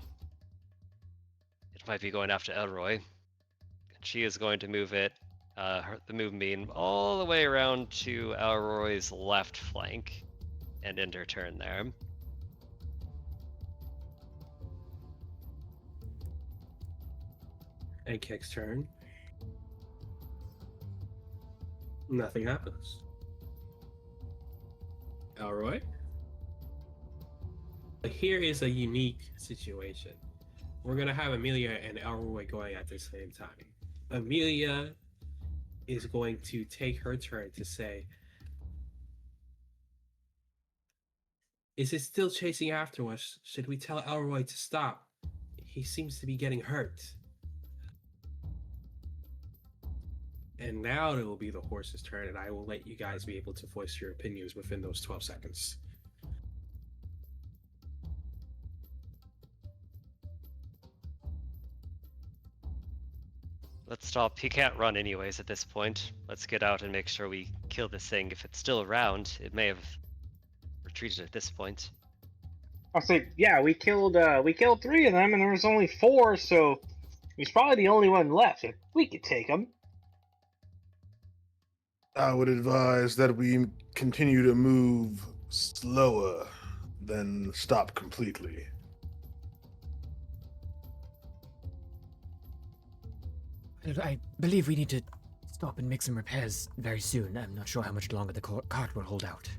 It might be going after Elroy. And she is going to move it, the move beam, all the way around to Elroy's left flank and end her turn there. And Kek's turn. Nothing happens. Elroy? Here is a unique situation. We're going to have Amelia and Elroy going at the same time. Amelia is going to take her turn to say, is it still chasing after us? Should we tell Elroy to stop? He seems to be getting hurt. And now it will be the horse's turn, and I will let you guys be able to voice your opinions within those 12 seconds. Let's stop. He can't run anyways at this point. Let's get out and make sure we kill this thing. If it's still around, it may have retreated at this point. I'll say, yeah, we killed 3 of them, and there was only 4, so he's probably the only one left. If we could take him. I would advise that we continue to move slower than stop completely. I believe we need to stop and make some repairs very soon. I'm not sure how much longer the cart will hold out.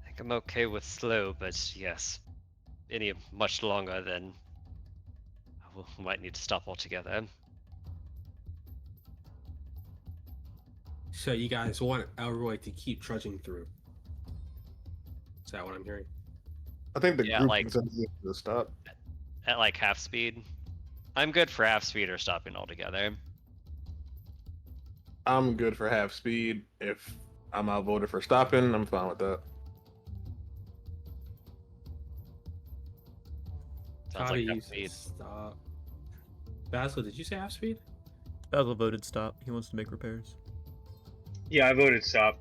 I think I'm okay with slow, but yes, any much longer, then we might need to stop altogether. So you guys want Elroy to keep trudging through? Is that what I'm hearing? I think the Yeah, group like- consensus is to stop. At like half speed. I'm good for half speed or stopping altogether. I'm good for half speed. If I'm outvoted for stopping, I'm fine with that. Sounds Kabi, like half you said speed. stop. Basil, did you say half speed? Basil voted stop. He wants to make repairs. Yeah, I voted stop.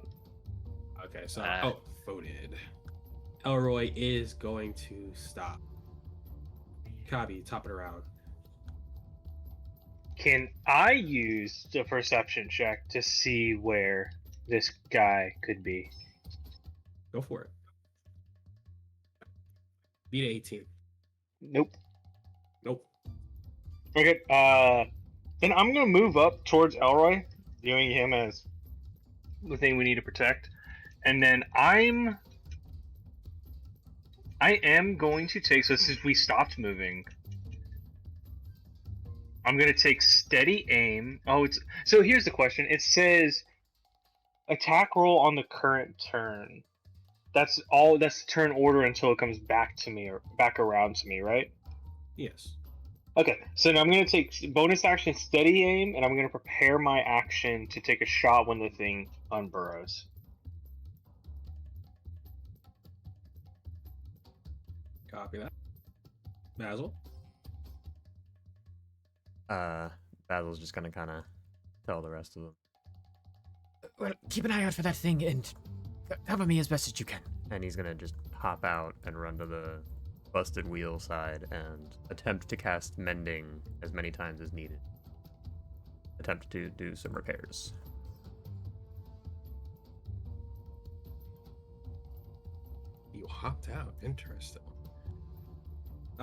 Okay, so voted. Elroy is going to stop. Kabi, top it around. Can I use the perception check to see where this guy could be? Go for it. Beat 18. Nope. Nope. Okay, then I'm gonna move up towards Elroy, viewing him as the thing we need to protect. And then I am going to take, so since we stopped moving, I'm gonna take steady aim. So here's the question. It says attack roll on the current turn. That's the turn order until it comes back to me or back around to me, right? Yes. Okay, so now I'm going to take bonus action steady aim, and I'm going to prepare my action to take a shot when the thing unburrows. Copy that. Basil. Basil's just gonna kind of tell the rest of them. Well, keep an eye out for that thing and cover me as best as you can. And he's gonna just hop out and run to the busted wheel side and attempt to cast mending as many times as needed. Attempt to do some repairs. You hopped out. Interesting.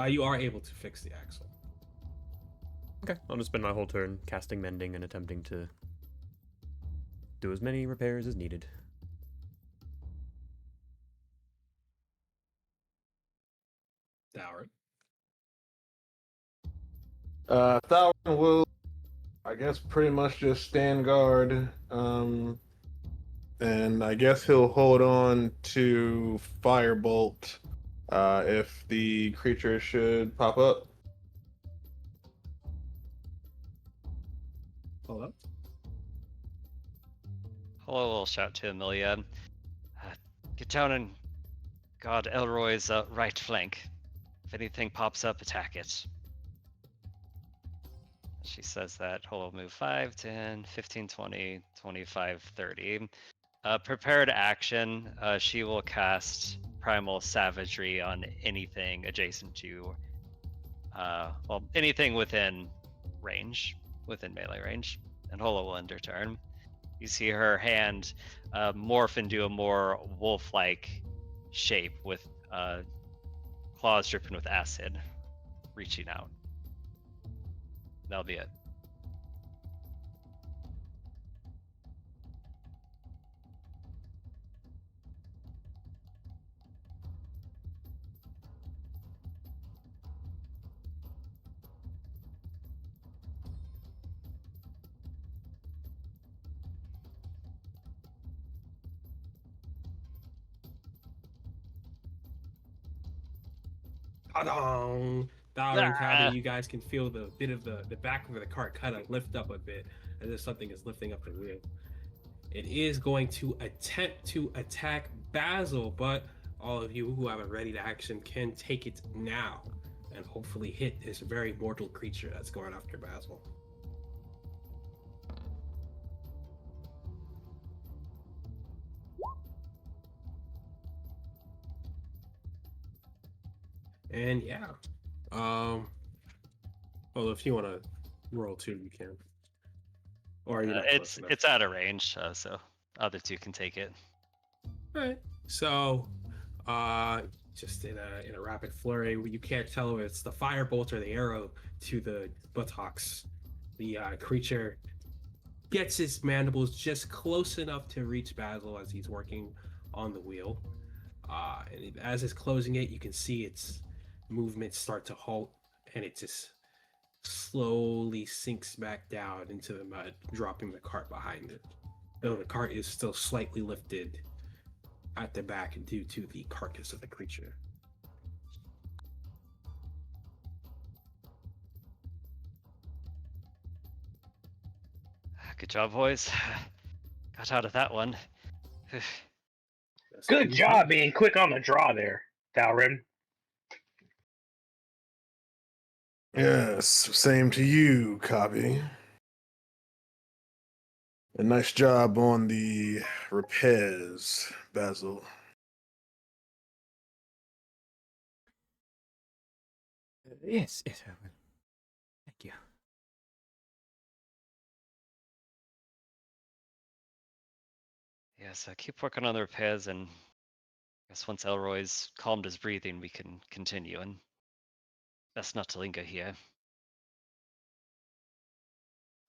You are able to fix the axle. Okay, I'll just spend my whole turn casting mending and attempting to do as many repairs as needed. Dowry. Thourin will, I guess, pretty much just stand guard. And I guess he'll hold on to Firebolt if the creature should pop up. Hold up. Hello will shout to Amelia. Get down and guard Elroy's right flank. If anything pops up, attack it. She says that. Holo move 5, 10, 15, 20, 25, 30. Prepared action, she will cast Primal Savagery on anything adjacent to, well, anything within range, within melee range. And Holo will end her turn. You see her hand morph into a more wolf-like shape with claws dripping with acid, reaching out. That'll be it. Ta-dong! Dowry and Cabby, you guys can feel the bit of the back of the cart kind of lift up a bit as if something is lifting up the wheel. It is going to attempt to attack Basil, but all of you who have a ready to action can take it now and hopefully hit this very mortal creature that's going after Basil. And yeah. Well, if you want to roll 2, you can. Or you're not close enough. It's out of range, so other two can take it. All right. So, just in a rapid flurry, you can't tell if it's the firebolt or the arrow to the buttocks. The creature gets his mandibles just close enough to reach Basil as he's working on the wheel. And as it's closing it, you can see its movement start to halt, and it just slowly sinks back down into the mud, dropping the cart behind it. Though the cart is still slightly lifted at the back due to the carcass of the creature. Good job, boys. Got out of that one. Good job being quick on the draw there, Dalrim. Yes, same to you, Copy. A nice job on the repairs, Basil. Yes, well, thank you. Yes, keep working on the repairs, and I guess once Elroy's calmed his breathing, we can continue, and best not to linger here.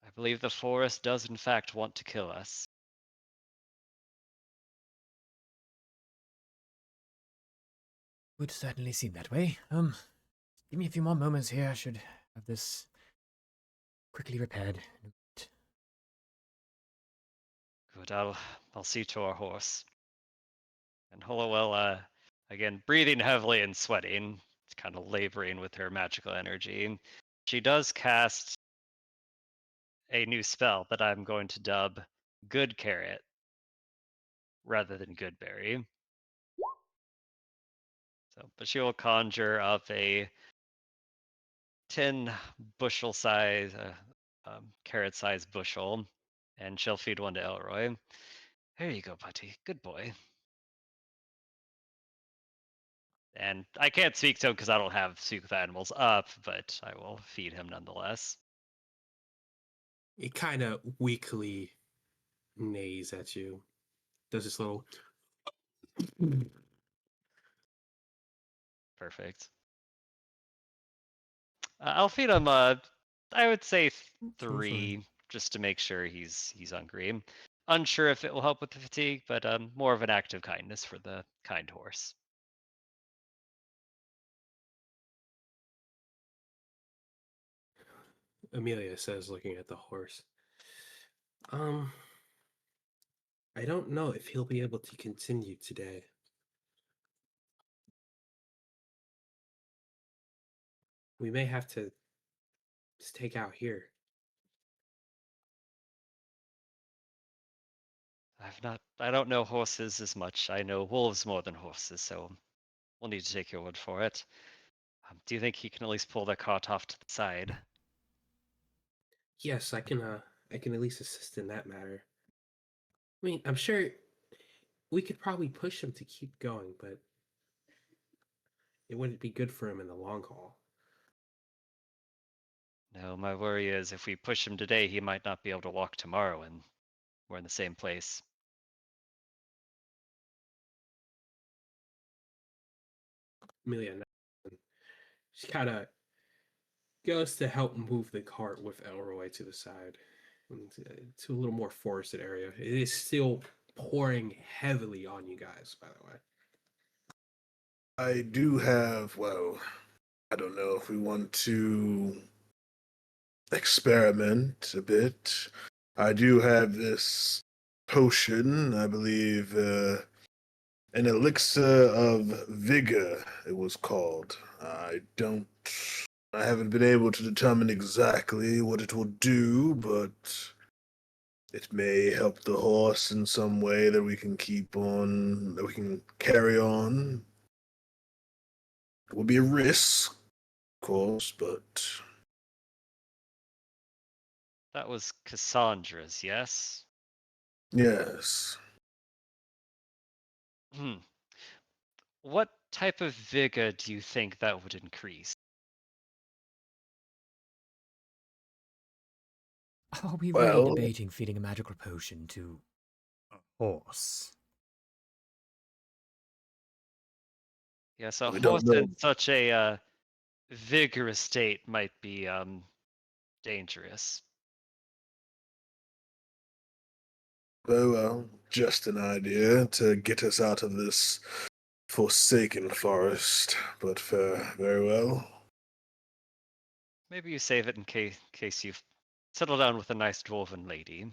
I believe the forest does in fact want to kill us. Would certainly seem that way. Give me a few more moments here. I should have this quickly repaired. Good, I'll see to our horse. And Hollowell, again, breathing heavily and sweating, kind of laboring with her magical energy. She does cast a new spell that I'm going to dub Good Carrot rather than Good Berry. So But she will conjure up a 10 bushel size, carrot size bushel, and she'll feed one to Elroy. Here you go, buddy. Good boy. And I can't speak to him because I don't have speak with animals up, but I will feed him nonetheless. It kind of weakly neighs at you. Does this little. Perfect. I'll feed him. I would say Sure, fine. 3, just to make sure he's hungry. Unsure if it will help with the fatigue, but more of an act of kindness for the kind horse. Amelia says, looking at the horse. Um, I don't know if he'll be able to continue today. We may have to stake out here. I don't know horses as much. I know wolves more than horses, so we'll need to take your word for it. Do you think he can at least pull the cart off to the side? Yes, I can. I can at least assist in that matter. I mean, I'm sure we could probably push him to keep going, but it wouldn't be good for him in the long haul. No, my worry is if we push him today, he might not be able to walk tomorrow, and we're in the same place. Amelia, she kind of goes to help move the cart with Elroy to the side, and to a little more forested area. It is still pouring heavily on you guys, by the way. I do have, well, I don't know if we want to experiment a bit. I do have this potion, I believe, an elixir of vigor, it was called. I haven't been able to determine exactly what it will do, but it may help the horse in some way that we can that we can carry on. It will be a risk, of course, but That was Cassandra's, yes? yes. Hmm. What type of vigor do you think that would increase? Are we really Well, debating feeding a magical potion to a horse? Yes, a we don't horse know. in such a vigorous state might be dangerous. Very well, just an idea to get us out of this forsaken forest, but very well. Maybe you save it in case you settle down with a nice dwarven lady.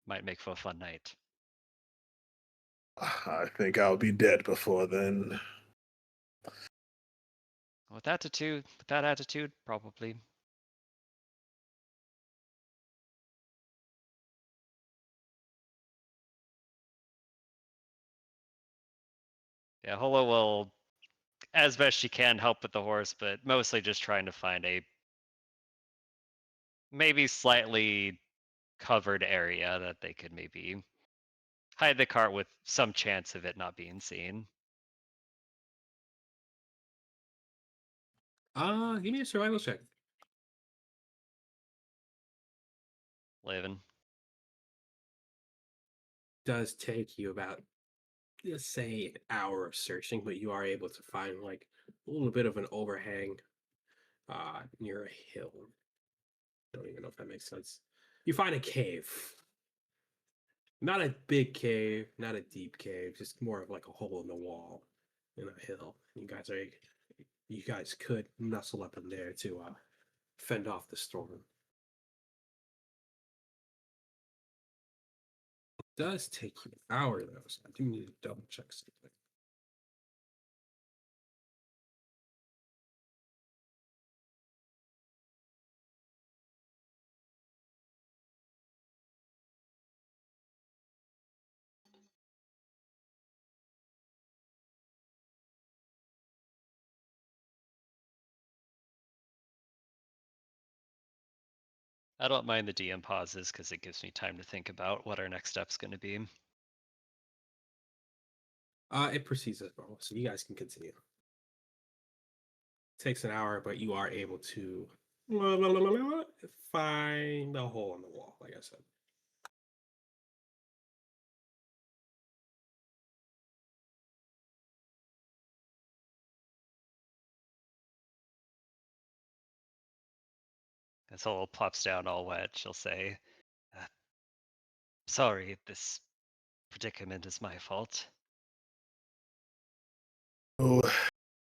Might make for a fun night. I think I'll be dead before then. With that attitude, probably. Yeah, Holo will, as best she can, help with the horse, but mostly just trying to find a maybe slightly covered area that they could maybe hide the cart with some chance of it not being seen. Give me a survival check. Living. Does take you about, let's say, an hour of searching, but you are able to find like a little bit of an overhang near a hill. Don't even know if that makes sense. You find a cave. Not a big cave, not a deep cave, just more of like a hole in the wall in a hill. You guys could nestle up in there to fend off the storm. It does take you an hour though, so I do need to double check something. I don't mind the DM pauses because it gives me time to think about what our next step's going to be. It proceeds as normal, so you guys can continue. Takes an hour, but you are able to find a hole in the wall, like I said. As Hole plops down all wet, she'll say, sorry, this predicament is my fault. Oh,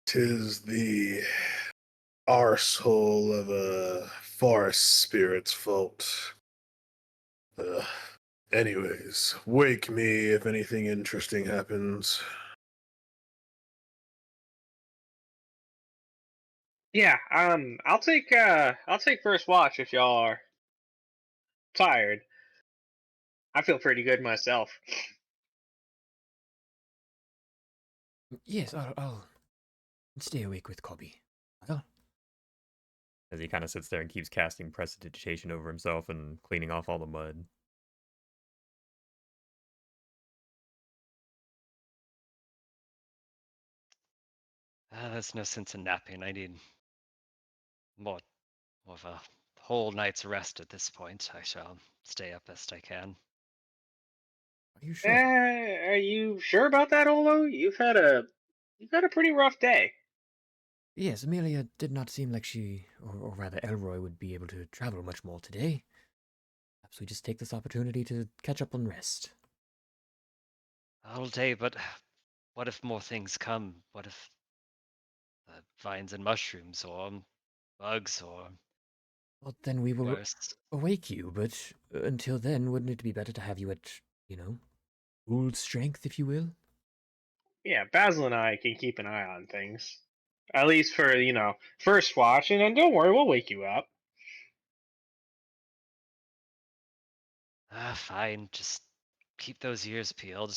'tis the arsehole of a forest spirit's fault. Ugh. Anyways, wake me if anything interesting happens. Yeah, I'll take first watch if y'all are tired. I feel pretty good myself. Yes, I'll stay awake with Cobby. Well, As he kind of sits there and keeps casting prestidigitation over himself and cleaning off all the mud. There's no sense in napping. I need more of a whole night's rest at this point. I shall stay up best I can. are you sure? Are you sure about that, Olo? You've had a pretty rough day. Yes, Amelia did not seem like she, or rather Elroy, would be able to travel much more today. Perhaps we just take this opportunity to catch up on rest. All day, but what if more things come? What if vines and mushrooms, or bugs, or Well, then we will worse? awake you, but until then, wouldn't it be better to have you at, full strength, if you will? Yeah, Basil and I can keep an eye on things. At least for, first watch, and then don't worry, we'll wake you up. Fine. Just keep those ears peeled,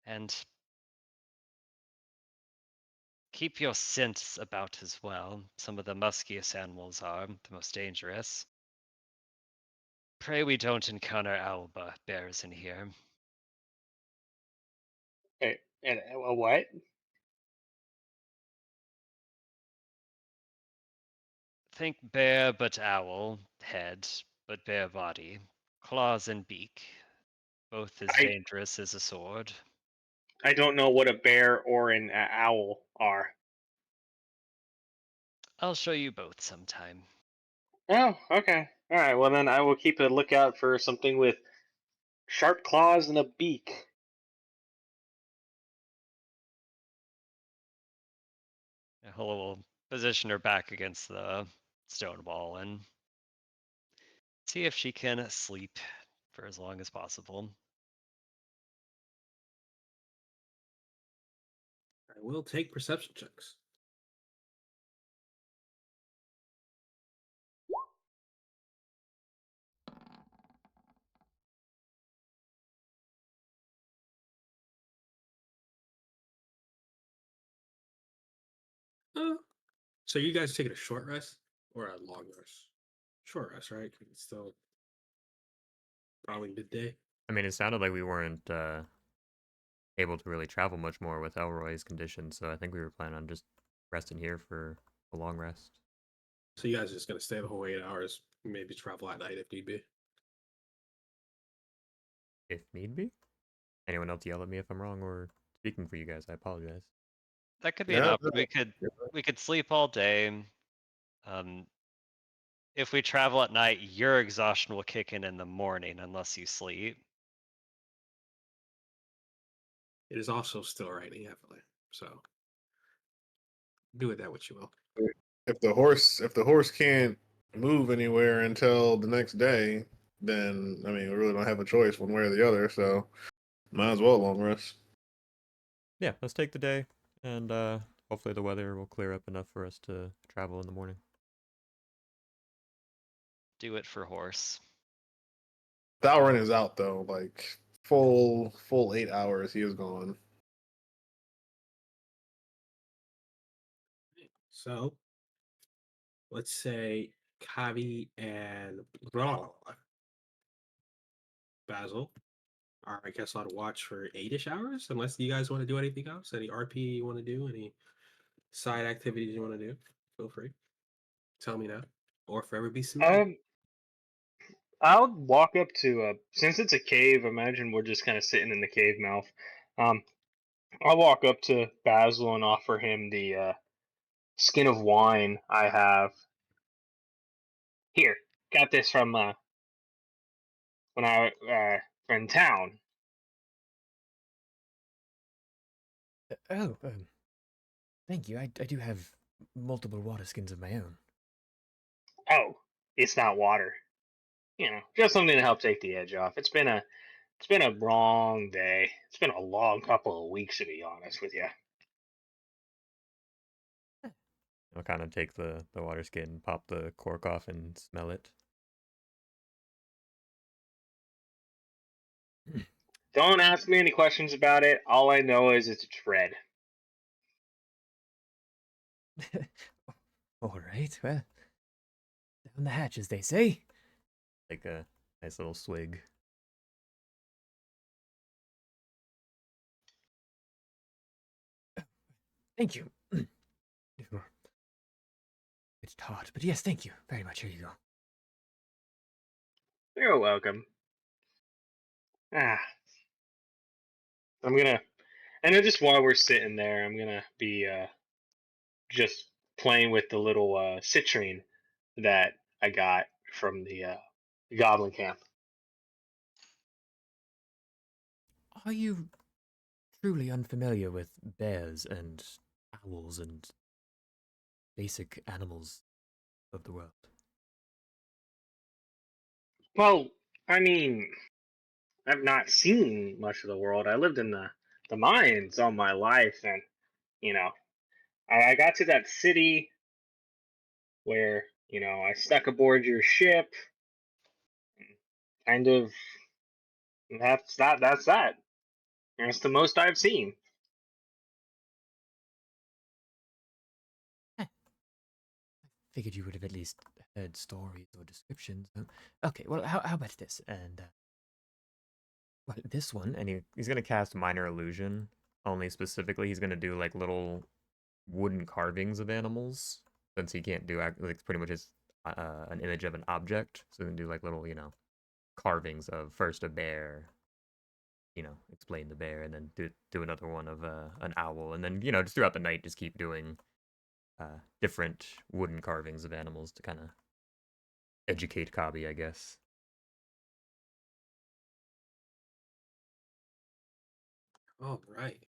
and keep your scents about as well. Some of the muskiest animals are the most dangerous. Pray we don't encounter owl bears in here. And what? Think bear but owl, head but bear body, claws and beak, both as I dangerous as a sword. I don't know what a bear or an owl are. I'll show you both sometime. Oh, okay. All right. Well, then I will keep a lookout for something with sharp claws and a beak. Hilla will position her back against the stone wall and see if she can sleep for as long as possible. I will take perception checks. Uh, so you guys taking a short rest or a long rest? Short rest, right? 'Cause it's still probably midday. I mean, it sounded like we weren't able to really travel much more with Elroy's condition, so I think we were planning on just resting here for a long rest. So you guys are just gonna stay the whole 8 hours, maybe travel at night if need be. If need be. Anyone else yell at me if I'm wrong or speaking for you guys, I apologize. That could be an Yeah, option. We could sleep all day. Um, if we travel at night, your exhaustion will kick in the morning unless you sleep. It is also still raining heavily, so do with that what you will. if the horse can't move anywhere until the next day, then I mean we really don't have a choice one way or the other, so might as well long rest. Yeah, let's take the day, and hopefully the weather will clear up enough for us to travel in the morning. Do it for horse. Valorant is out though, like full 8 hours he is gone. So let's say Kavi and Basil are, I guess, on watch for 8-ish hours, unless you guys want to do anything else. Any RP you want to do? Any side activities you want to do? Feel free. Tell me now, or forever be submitted. I'll walk up to since it's a cave. Imagine we're just kind of sitting in the cave mouth. Um, I'll walk up to Basil and offer him the skin of wine I have. Here, got this from when I in town. Oh, thank you. I do have multiple water skins of my own. Oh, it's not water. You know, just something to help take the edge off. It's been a long day. It's been a long couple of weeks, to be honest with you. I'll kind of take the water skin, pop the cork off, and smell it. Don't ask me any questions about it. All I know is it's red. All right, well, down the hatch, as they say. Like a nice little swig. Thank you. It's hot, but yes, thank you very much. Here you go. You're welcome. Ah, I'm gonna. And then just while we're sitting there, I'm gonna be just playing with the little citrine that I got from the goblin camp. Are you truly unfamiliar with bears and owls and basic animals of the world? Well, I mean, I've not seen much of the world. I lived in the mines all my life, and you know, I got to that city where I stuck aboard your ship. Kind of, that's that. That's that. That's the most I've seen. Figured you would have at least heard stories or descriptions. Okay, well, how about this? And, well, this one, and He's gonna cast minor illusion. Only specifically, he's gonna do like little wooden carvings of animals, since he can't do like pretty much just an image of an object. So he can do like little carvings of first a bear, explain the bear, and then do another one of an owl, and then just throughout the night just keep doing different wooden carvings of animals to kind of educate Kabi, I guess. All right.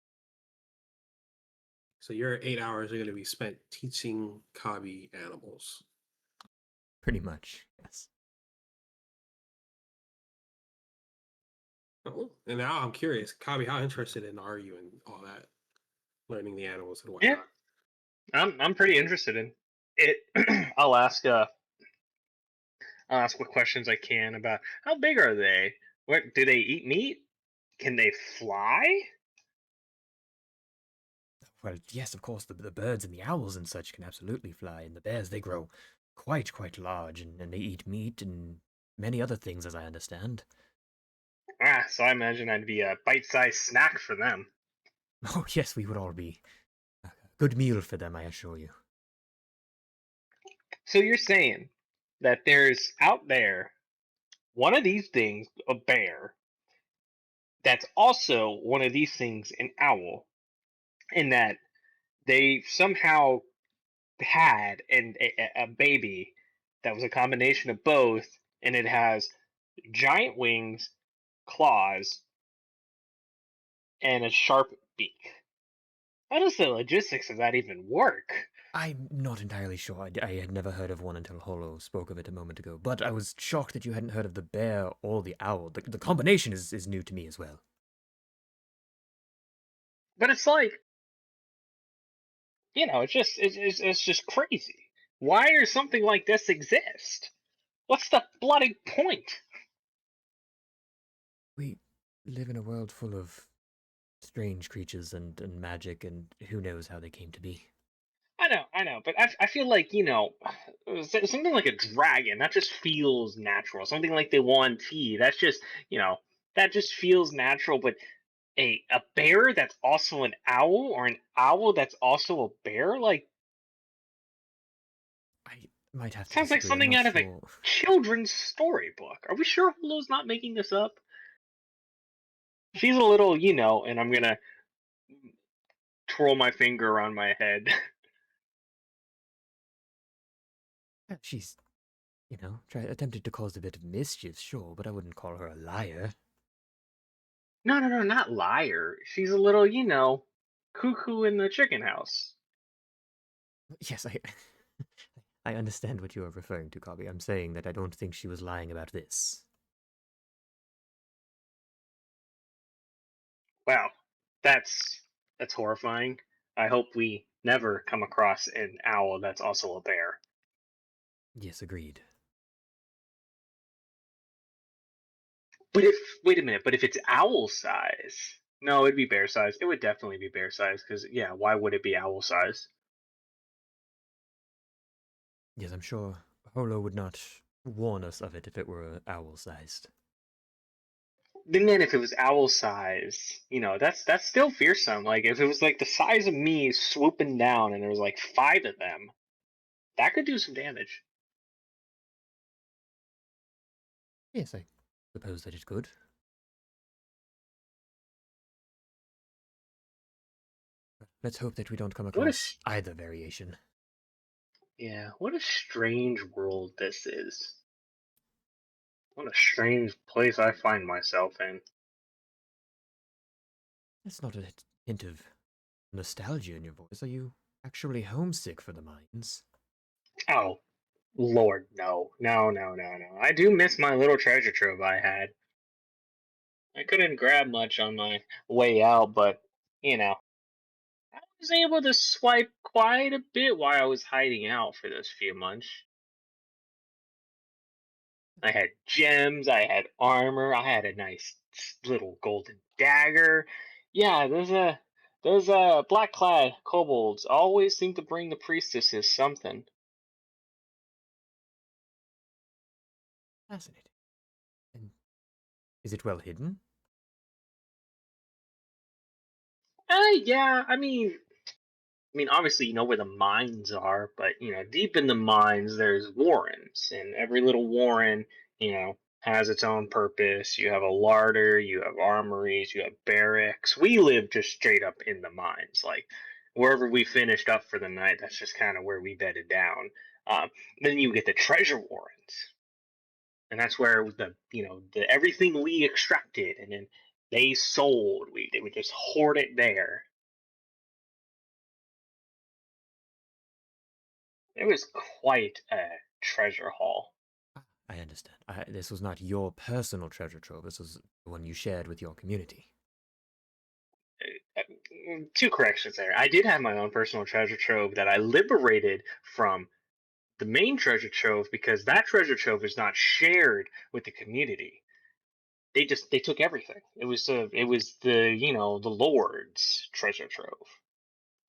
So your 8 hours are going to be spent teaching Kabi animals. Pretty much, yes. Oh, and now I'm curious, Kabi, how interested in are you in all that, learning the animals and Yeah, whatnot? I'm pretty interested in it. I'll ask what questions I can about how big are they? What do they eat meat? Can they fly? Well, yes, of course, the birds and the owls and such can absolutely fly, and the bears, they grow quite large, and they eat meat and many other things, as I understand. So I imagine I'd be a bite-sized snack for them. Oh, yes, we would all be a good meal for them, I assure you. So you're saying that there's out there one of these things, a bear, that's also one of these things, an owl, and that they somehow had a baby that was a combination of both, and it has giant wings, claws, and a sharp beak. How does the logistics of that even work? I'm not entirely sure. I had never heard of one until Holo spoke of it a moment ago, but I was shocked that you hadn't heard of the bear or the owl. The combination is new to me as well. But it's like, it's just crazy. Why does something like this exist? What's the bloody point? We live in a world full of strange creatures and magic, and who knows how they came to be. I know, but I feel like something like a dragon that just feels natural. Something like the Yuan Ti that's just you know that just feels natural. But a bear that's also an owl, or an owl that's also a bear, like I might have to sounds like disagree. I'm something not out of a sure. children's storybook. Are we sure Hulu's not making this up? She's a little, and I'm gonna twirl my finger around my head. She's, attempted to cause a bit of mischief, sure, but I wouldn't call her a liar. No, no, no, not liar. She's a little, cuckoo in the chicken house. Yes, I understand what you are referring to, Cobby. I'm saying that I don't think she was lying about this. Wow, that's horrifying. I hope we never come across an owl that's also a bear. Yes, agreed. But if wait a minute, but if it's owl size, no, it'd be bear size. It would definitely be bear size because yeah, why would it be owl size? Yes, I'm sure Holo would not warn us of it if it were owl-sized. Then if it was owl size, that's still fearsome. Like if it was like the size of me swooping down and there was like five of them, that could do some damage. Yes, I suppose that it could. Let's hope that we don't come What a across either variation. yeah, what a strange world this is. What a strange place I find myself in. That's not a hint of nostalgia in your voice. Are you actually homesick for the mines? Oh, Lord, no. No, no, no, no. I do miss my little treasure trove I had. I couldn't grab much on my way out, but, I was able to swipe quite a bit while I was hiding out for those few months. I had gems, I had armor, I had a nice little golden dagger. Yeah, those black clad kobolds always seem to bring the priestesses something. Fascinating. And is it well hidden? Yeah, obviously you know where the mines are, but deep in the mines there's warrens, and every little warren, has its own purpose. You have a larder, you have armories, you have barracks. We live just straight up in the mines, like wherever we finished up for the night. That's just kind of where we bedded down. Then you get the treasure warrens, and that's where the everything we extracted and then they sold. They would just hoard it there. It was quite a treasure haul. I understand. This was not your personal treasure trove. This was the one you shared with your community. Two corrections there. I did have my own personal treasure trove that I liberated from the main treasure trove because that treasure trove is not shared with the community. They took everything. It was the Lord's treasure trove.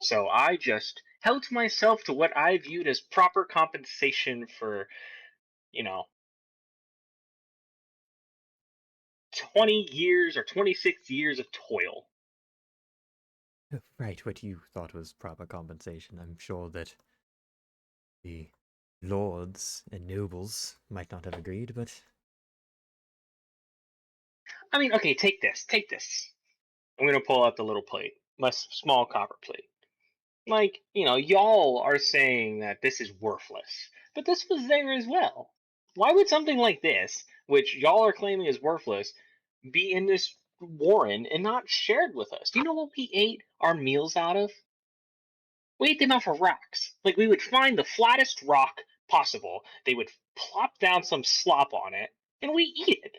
So I just held to myself to what I viewed as proper compensation for you know 20 years or 26 years of toil. Right, what you thought was proper compensation. I'm sure that the lords and nobles might not have agreed, but Okay, take this. Take this. I'm gonna pull out the little plate, my small copper plate. Like, y'all are saying that this is worthless, but this was there as well. Why would something like this, which y'all are claiming is worthless, be in this warren and not shared with us? Do you know what we ate our meals out of? We ate them off of rocks. Like, we would find the flattest rock possible, they would plop down some slop on it, and we eat it.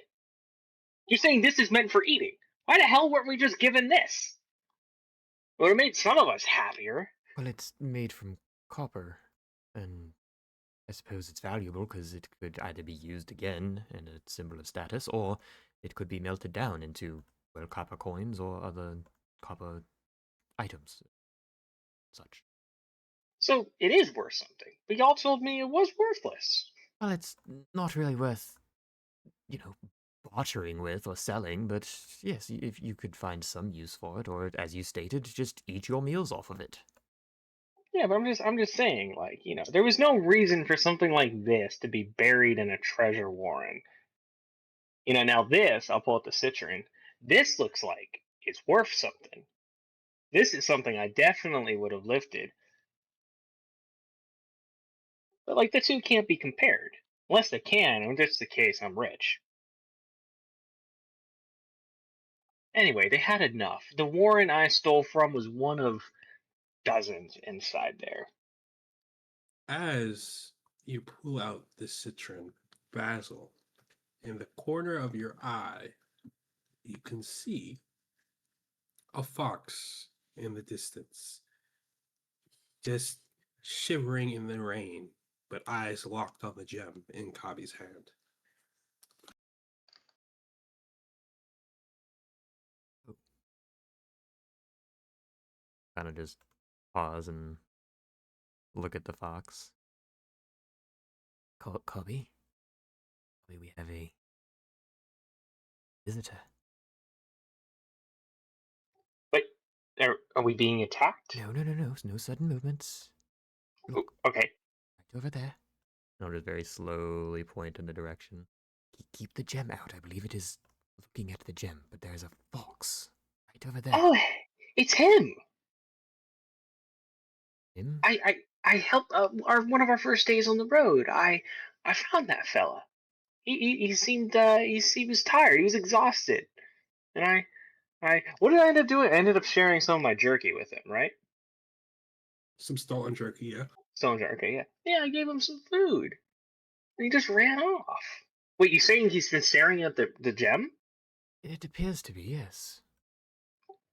You're saying this is meant for eating. Why the hell weren't we just given this? It would have made some of us happier. well, it's made from copper, and I suppose it's valuable because it could either be used again in a symbol of status, or it could be melted down into, well, copper coins or other copper items, such. So it is worth something. But y'all told me it was worthless. Well, it's not really worth, bartering with or selling, but yes, if you could find some use for it, or as you stated, just eat your meals off of it. Yeah, but I'm just saying, like, there was no reason for something like this to be buried in a treasure warren. Now this, I'll pull up the citron. This looks like it's worth something. This is something I definitely would have lifted. But like the two can't be compared. Unless they can, in which the case I'm rich. Anyway, they had enough. The warren I stole from was one of dozens inside there. As you pull out the citron, Basil, in the corner of your eye, you can see a fox in the distance, just shivering in the rain, but eyes locked on the gem in Kabi's hand. Kind of just pause and look at the fox. Cobby? We have a visitor. Wait, are we being attacked? No, no sudden movements. Look, Okay. right over there. And I'll just very slowly point in the direction. Keep the gem out. I believe it is looking at the gem, but there's a fox right over there. Oh, it's him. Him? I helped one of our first days on the road. I found that fella. He seemed he was tired. He was exhausted, and I what did I end up doing? I ended up sharing some of my jerky with him, right? Some stolen jerky, yeah. Stolen jerky, yeah. Yeah, I gave him some food, and he just ran off. Wait, you saying he's been staring at the gem? It appears to be, yes.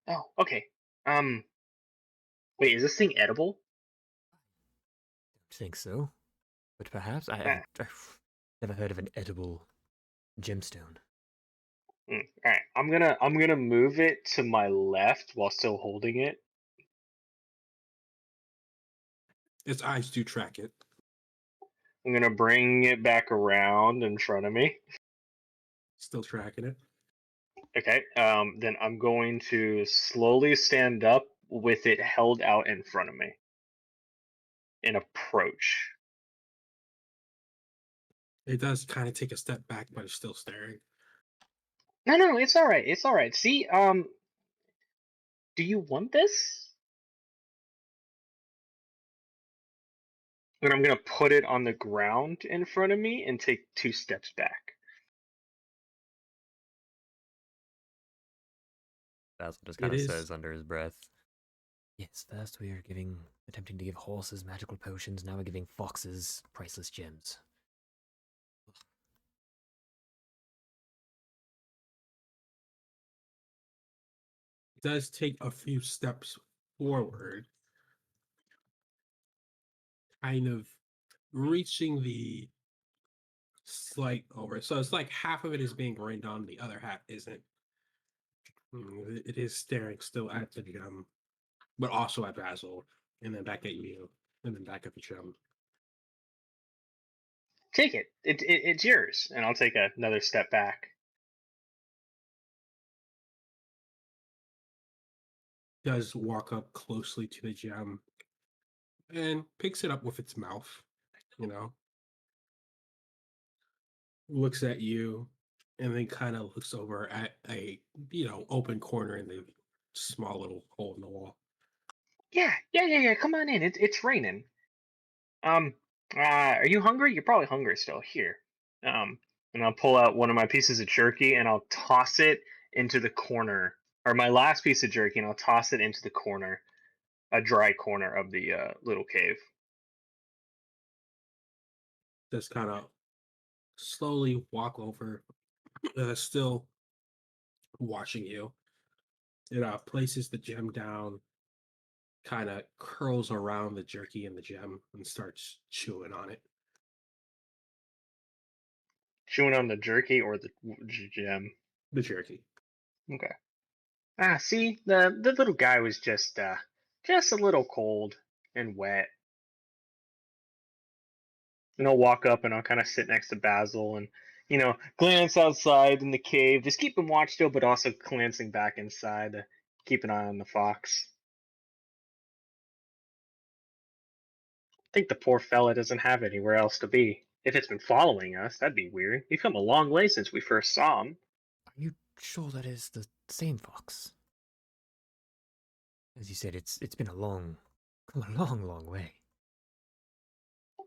Oh, okay. Wait, is this thing edible? Don't think so. But perhaps Ah, I've never heard of an edible gemstone. all right, I'm gonna move it to my left while still holding it. Its eyes do track it. I'm gonna bring it back around in front of me. Still tracking it. Okay. Then I'm going to slowly stand up with it held out in front of me and approach. It does kind of take a step back, but it's still staring. No, it's all right. It's all right. See, do you want this? And I'm gonna put it on the ground in front of me and take 2 steps back. Basil just It kind of is. says under his breath. Yes, first we are attempting to give horses magical potions, now we're giving foxes priceless gems. It does take a few steps forward, kind of reaching the slight over. So it's like half of it is being rained on, the other half isn't. It is staring still at the gem, but also at Basil, and then back at you, and then back at the gem. Take it. It's yours. And I'll take another step back. Does walk up closely to the gem and picks it up with its mouth, you know, looks at you, and then kind of looks over at a, open corner in the small little hole in the wall. Yeah. Come on in. It's raining. Are you hungry? You're probably hungry still. Here. And I'll pull out one of my pieces of jerky and I'll toss it into the corner, or my last piece of jerky, and I'll toss it into the corner, a dry corner of the little cave. Just kind of slowly walk over, still watching you. It places the gem down, kind of curls around the jerky and the gem, and starts chewing on it. Chewing on the jerky or the gem. The jerky. Okay. See, the little guy was just a little cold and wet. And I'll walk up and I'll kind of sit next to Basil and, glance outside in the cave, just keeping watch still, but also glancing back inside to keep an eye on the fox. I think the poor fella doesn't have anywhere else to be. If it's been following us, that'd be weird. We've come a long way since we first saw him. Are you sure that is the same fox? As you said, it's been come a long way.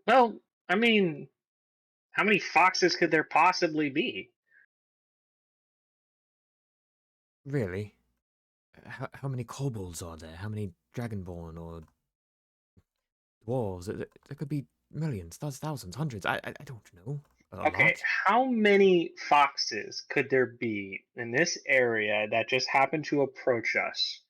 Well, I mean, how many foxes could there possibly be? Really? How many kobolds are there? How many dragonborn or dwarves? There could be millions, thousands, hundreds. I don't know. A Okay, lot? how many foxes could there be in this area that just happened to approach us?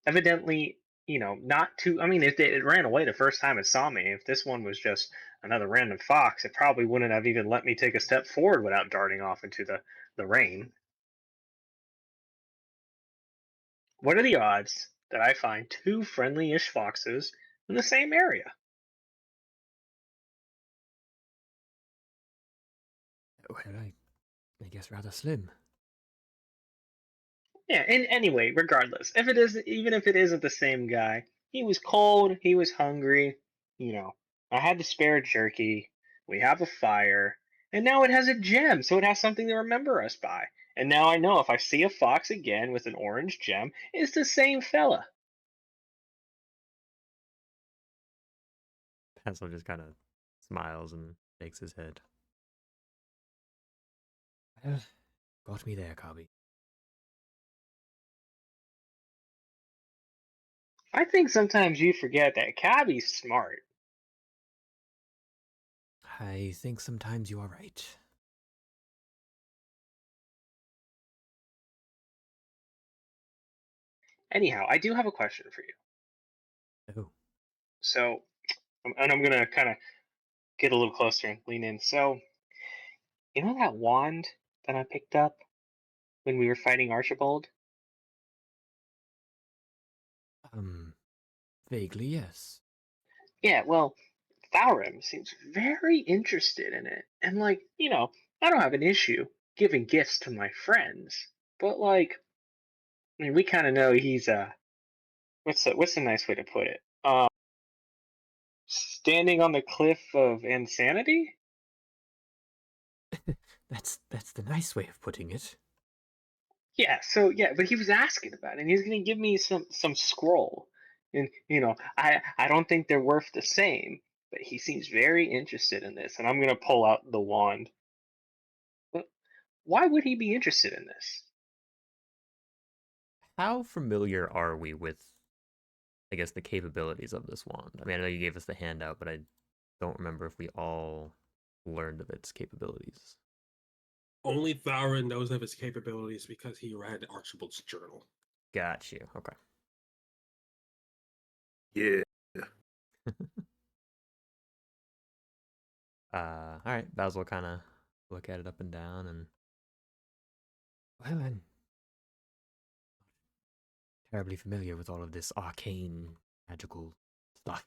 Evidently, not too. I mean, if it ran away the first time it saw me, if this one was just another random fox, it probably wouldn't have even let me take a step forward without darting off into the rain. What are the odds that I find two friendly-ish foxes in the same area? Well, I guess rather slim. Yeah, and anyway, regardless, if it is, even if it isn't the same guy, he was cold, he was hungry, you know. I had the spare jerky, we have a fire, and now it has a gem, so it has something to remember us by. And now I know if I see a fox again with an orange gem, it's the same fella. Pencil just kind of smiles and shakes his head. Well, got me there, Cobby. I think sometimes you forget that Cabby's smart. I think sometimes you are right. Anyhow, I do have a question for you. Oh, So, and I'm gonna kind of get a little closer and lean in. So, you know that wand that I picked up when we were fighting Archibald? um, vaguely, yes. Yeah, well, Thaurim seems very interested in it. And I don't have an issue giving gifts to my friends, but I mean, we kind of know he's what's a nice way to put it? Standing on the cliff of insanity? That's the nice way of putting it. Yeah, so yeah, but he was asking about it, and he's gonna give me some scroll. And I don't think they're worth the same, but he seems very interested in this, and I'm gonna pull out the wand. But why would he be interested in this? How familiar are we with, I guess, the capabilities of this wand? I mean, I know you gave us the handout, but I don't remember if we all learned of its capabilities. Only Thauron knows of his capabilities because he read Archibald's journal. Got you. Okay. Yeah. All right. Basil will kind of look at it up and down, and Well, I'm terribly familiar with all of this arcane, magical stuff.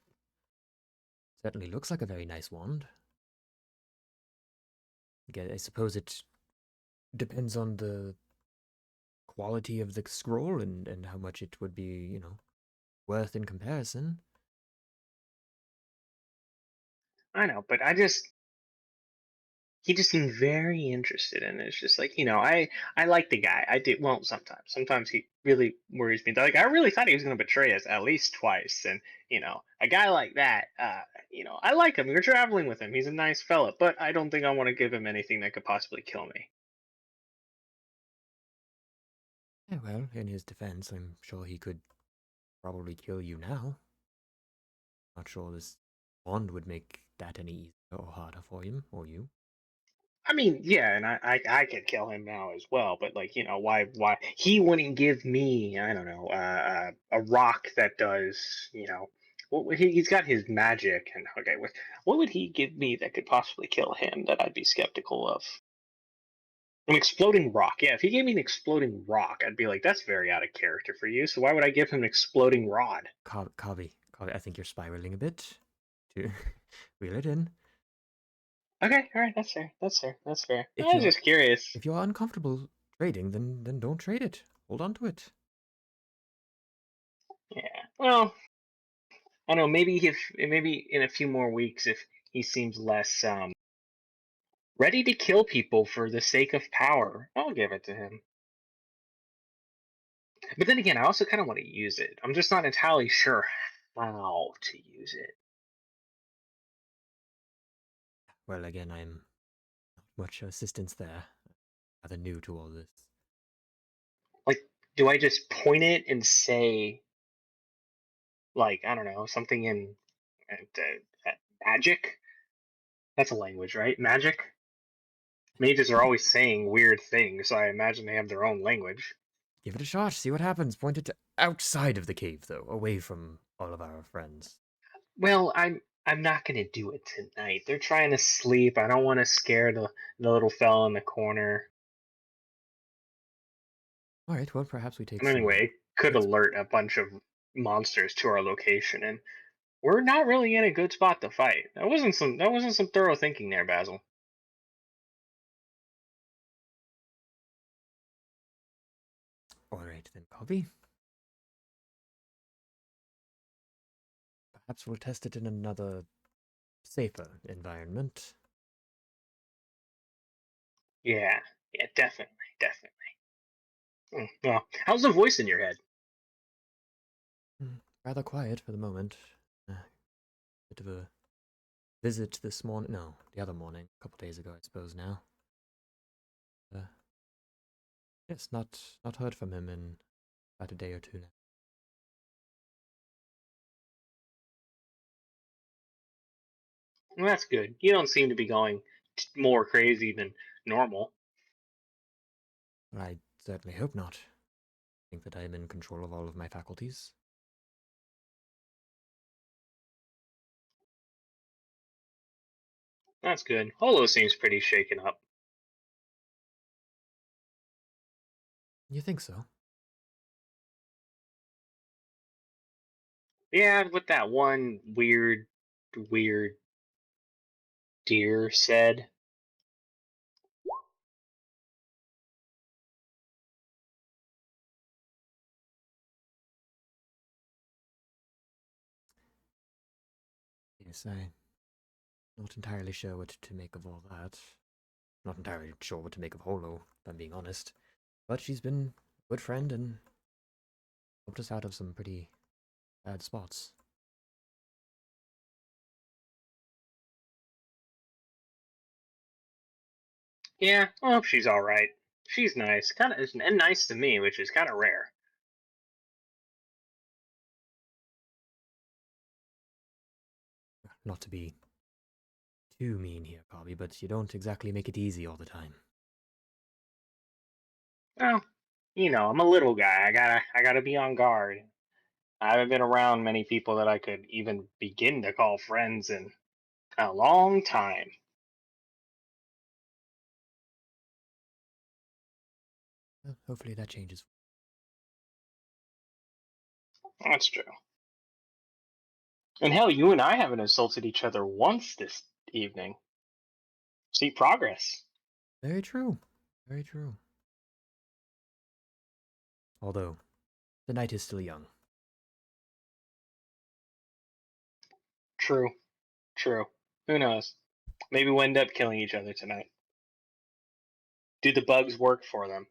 Certainly looks like a very nice wand. I suppose it depends on the quality of the scroll and how much it would be, worth in comparison. I know, but he just seemed very interested in it. It's just I like the guy. I did well sometimes he really worries me. Like I really thought he was going to betray us at least twice, and a guy like that, I like him. We're traveling with him. He's a nice fella, but I don't think I want to give him anything that could possibly kill me. Yeah, well, in his defense, I'm sure he could probably kill you now. Not sure this wand would make that any easier or harder for him or you. I mean, yeah, and I could kill him now as well, but why he wouldn't give me, I don't know, a rock that does, he's got his magic, and okay, what would he give me that could possibly kill him that I'd be skeptical of? An exploding rock. Yeah, if he gave me an exploding rock, I'd be like, that's very out of character for you. So why would I give him an exploding rod? Kavi, I think you're spiraling a bit. To reel it in. Okay, all right, that's fair. That's fair. That's fair. If I was you're just curious. if you're uncomfortable trading, then don't trade it. Hold on to it. Yeah. Well, I don't know. Maybe in a few more weeks, if he seems less ready to kill people for the sake of power, I'll give it to him. But then again, I also kind of want to use it. I'm just not entirely sure how to use it. Well, again, I'm not much assistance there. Rather new to all this. Like, do I just point it and say, like, I don't know, something in magic? That's a language, right? Magic? Mages are always saying weird things, so I imagine they have their own language. Give it a shot. See what happens. Point it to outside of the cave, though, away from all of our friends. Well, I'm not gonna do it tonight. They're trying to sleep. I don't want to scare the little fella in the corner. All right. Well, perhaps we take And some. anyway, it could Ex- alert a bunch of monsters to our location, and we're not really in a good spot to fight. That wasn't some thorough thinking there, Basil. All right then, Cobby. Perhaps we'll test it in another safer environment. Yeah, yeah, definitely, definitely. Well, how's the voice in your head? Rather quiet for the moment. Bit of a visit this morning. No, the other morning, a couple days ago, I suppose now. Yes, not heard from him in about a day or two now. Well, that's good. You don't seem to be going more crazy than normal. I certainly hope not. I think that I am in control of all of my faculties. That's good. Holo seems pretty shaken up. You think so? Yeah, with that one weird deer said. Yes, I'm not entirely sure what to make of all that. Not entirely sure what to make of Holo, if I'm being honest. But she's been a good friend and helped us out of some pretty bad spots. Yeah, I hope she's all right. She's nice, kind of, and nice to me, which is kind of rare. Not to be too mean here, Cobby, but you don't exactly make it easy all the time. Well, I'm a little guy. I gotta be on guard. I haven't been around many people that I could even begin to call friends in a long time. Well, hopefully that changes. That's true. And hell, you and I haven't insulted each other once this evening. See progress. Very true. Very true. Although, the night is still young. True. True. Who knows? Maybe we'll end up killing each other tonight. Do the bugs work for them?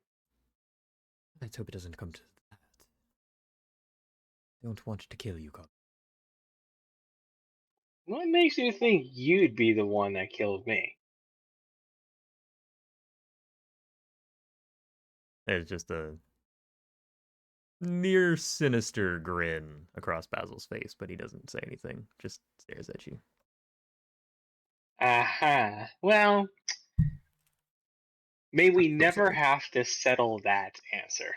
Let's hope it doesn't come to that. Don't want to kill you, Cobby. What makes you think you'd be the one that killed me? There's just a near sinister grin across Basil's face, but he doesn't say anything, just stares at you. Aha. Well, may we Don't never say. have to settle that answer.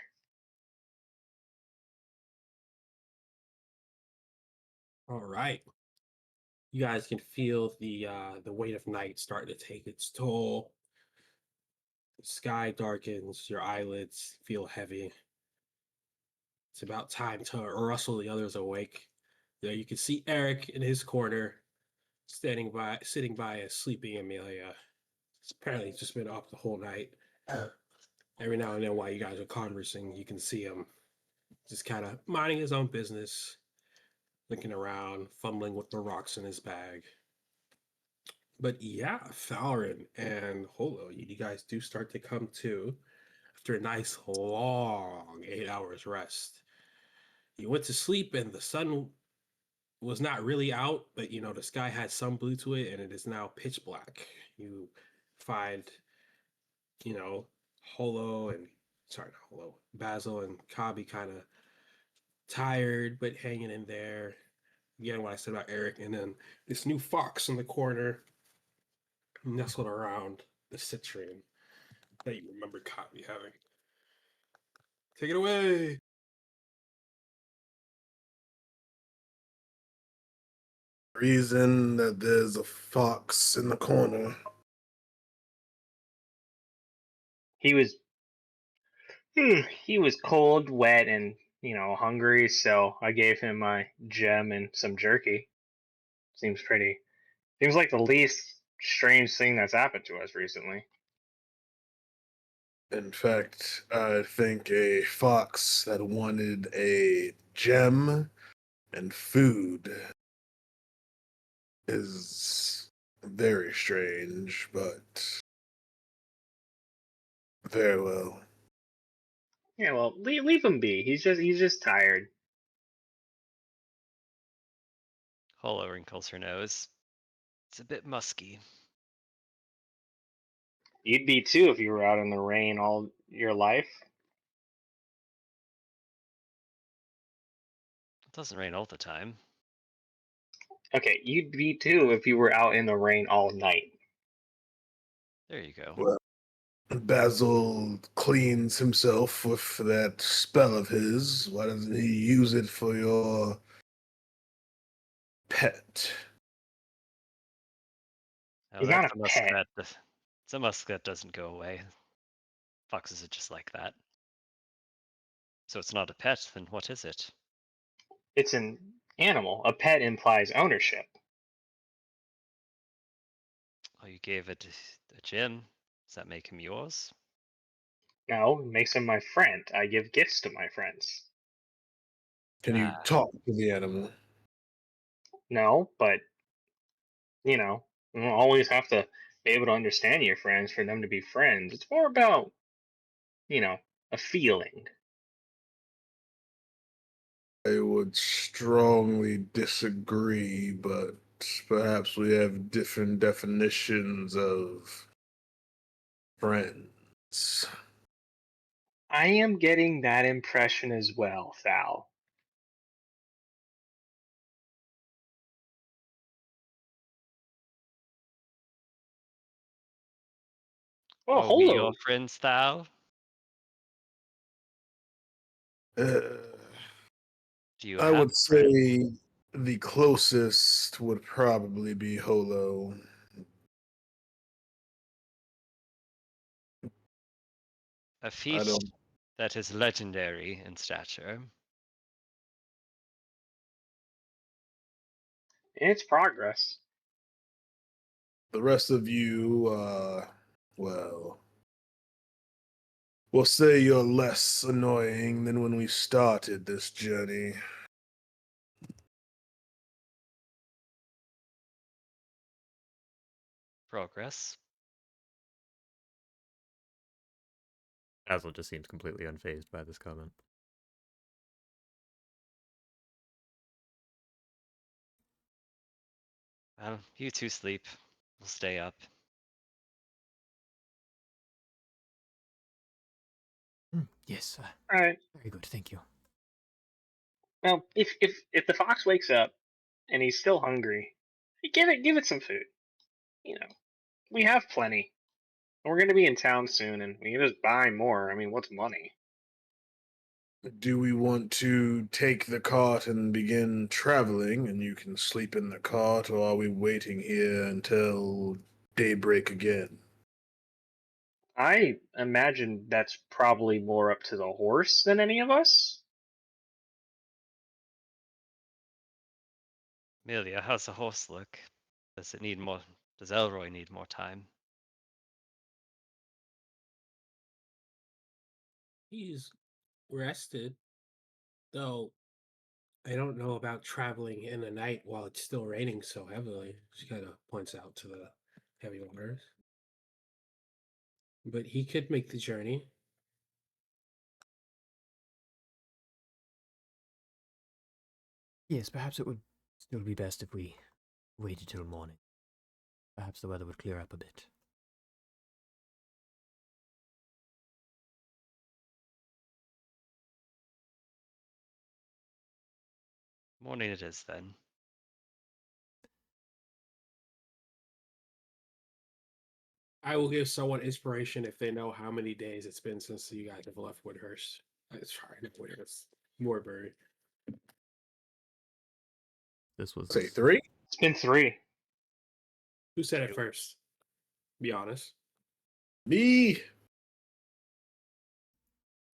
All right. You guys can feel the weight of night starting to take its toll. The sky darkens, your eyelids feel heavy. It's about time to rustle the others awake. You can see Eric in his corner, sitting by a sleeping Amelia. Apparently, he's just been up the whole night. Every now and then, while you guys are conversing, you can see him just kind of minding his own business, looking around, fumbling with the rocks in his bag. But yeah, Falorin and Holo, you guys do start to come to after a nice long 8 hours rest. You went to sleep and the sun was not really out, but the sky had some blue to it and it is now pitch black. You find, you know, Holo and sorry, not Holo, Basil and Kabi kind of tired but hanging in there. Again, what I said about Eric, and then this new fox in the corner nestled around the citrine that you remember Kabi having. Take it away. Reason that there's a fox in the corner. He was he was cold, wet, and hungry. So I gave him my gem and some jerky. Seems like the least strange thing that's happened to us recently. In fact, I think a fox that wanted a gem and food is very strange, but very well. Yeah, well, leave him be. He's just tired. Holo wrinkles her nose. It's a bit musky. You'd be too if you were out in the rain all your life. It doesn't rain all the time. Okay, you'd be too if you were out in the rain all night. There you go. Well, Basil cleans himself with that spell of his. Why doesn't he use it for your pet? Now He's not that's a a pet. musk that it's a musk that doesn't go away. Foxes are just like that. So it's not a pet, then what is it? It's an animal. A pet implies ownership. Oh, you gave it a gem. Does that make him yours? No, it makes him my friend. I give gifts to my friends. Can you Ah, talk to the animal? No, but you know, you don't always have to be able to understand your friends for them to be friends. It's more about, you know, a feeling. I would strongly disagree, but perhaps we have different definitions of friends. I am getting that impression as well, Thal. Oh, are we your hello. friends, thou? Uh, Do you I have would a friend? say the closest would probably be Holo. A I feat don't. that is legendary in stature. It's progress. The rest of you, well, we'll say you're less annoying than when we started this journey. Progress. Basil just seems completely unfazed by this comment. You two sleep. We'll stay up. Yes, All right. very good, thank you. Well, if the fox wakes up and he's still hungry, give it some food. You know, we have plenty. We're going to be in town soon, and we can just buy more. I mean, what's money? Do we want to take the cart and begin traveling, and you can sleep in the cart, or are we waiting here until daybreak again? I imagine that's probably more up to the horse than any of us. Amelia, how's the horse look? Does it need more? Does Elroy need more time? He's rested, though I don't know about traveling in the night while it's still raining so heavily. She kind of points out to the heavy waters. But he could make the journey. Yes, perhaps it would still be best if we waited till morning. Perhaps the weather would clear up a bit. Morning it is then. I will give someone inspiration if they know how many days it's been since you guys have left Woodhurst. Sorry, not Woodhurst. Moorbury. This was Say 3. It's been 3. Who said it first? Be honest. Me.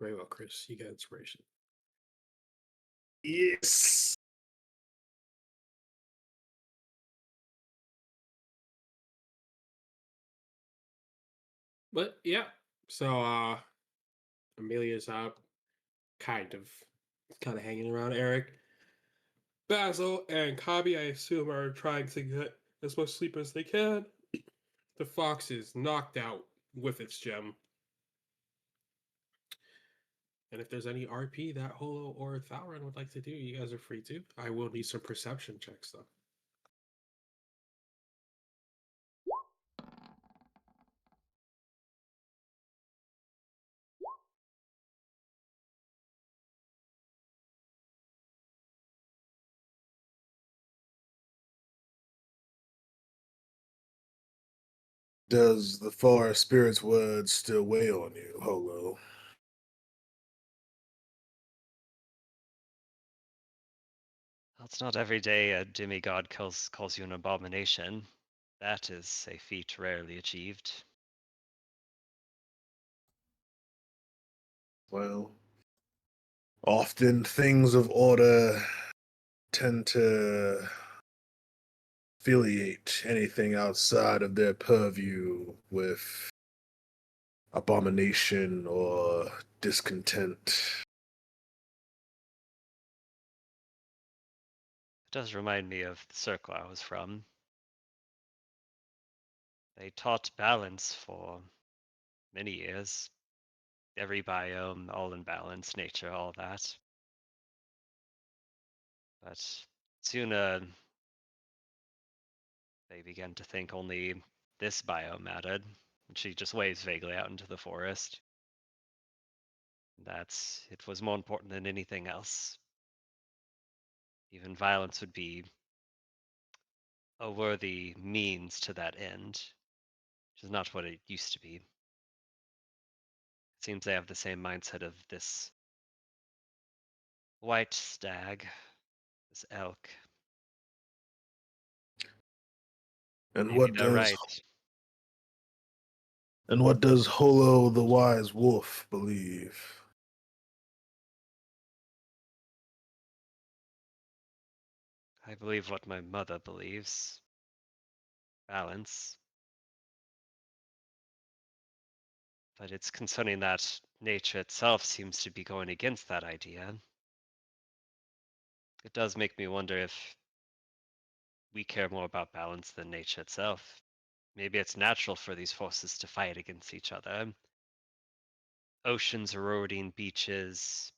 Very well, Chris. You got inspiration. Yes. But yeah. So Amelia's out, kind of hanging around Eric. Basil and Kabi, I assume, are trying to get as much sleep as they can. The fox is knocked out with its gem. And if there's any RP that Holo or Thalron would like to do, you guys are free to. I will need some perception checks, though. Does the forest spirit's words still weigh on you, Holo? Well, it's not every day a demigod calls you an abomination. That is a feat rarely achieved. Well, often things of order tend to affiliate anything outside of their purview with abomination or discontent. It does remind me of the circle I was from. They taught balance for many years. Every biome, all in balance, nature, all that. But soon they began to think only this biome mattered. And she just waves vaguely out into the forest. It was more important than anything else. Even violence would be a worthy means to that end, which is not what it used to be. It seems they have the same mindset of this white stag, this elk. And Maybe they're right. what does Holo the Wise Wolf believe? I believe what my mother believes. Balance. But it's concerning that nature itself seems to be going against that idea. It does make me wonder if we care more about balance than nature itself. Maybe it's natural for these forces to fight against each other. Oceans eroding beaches,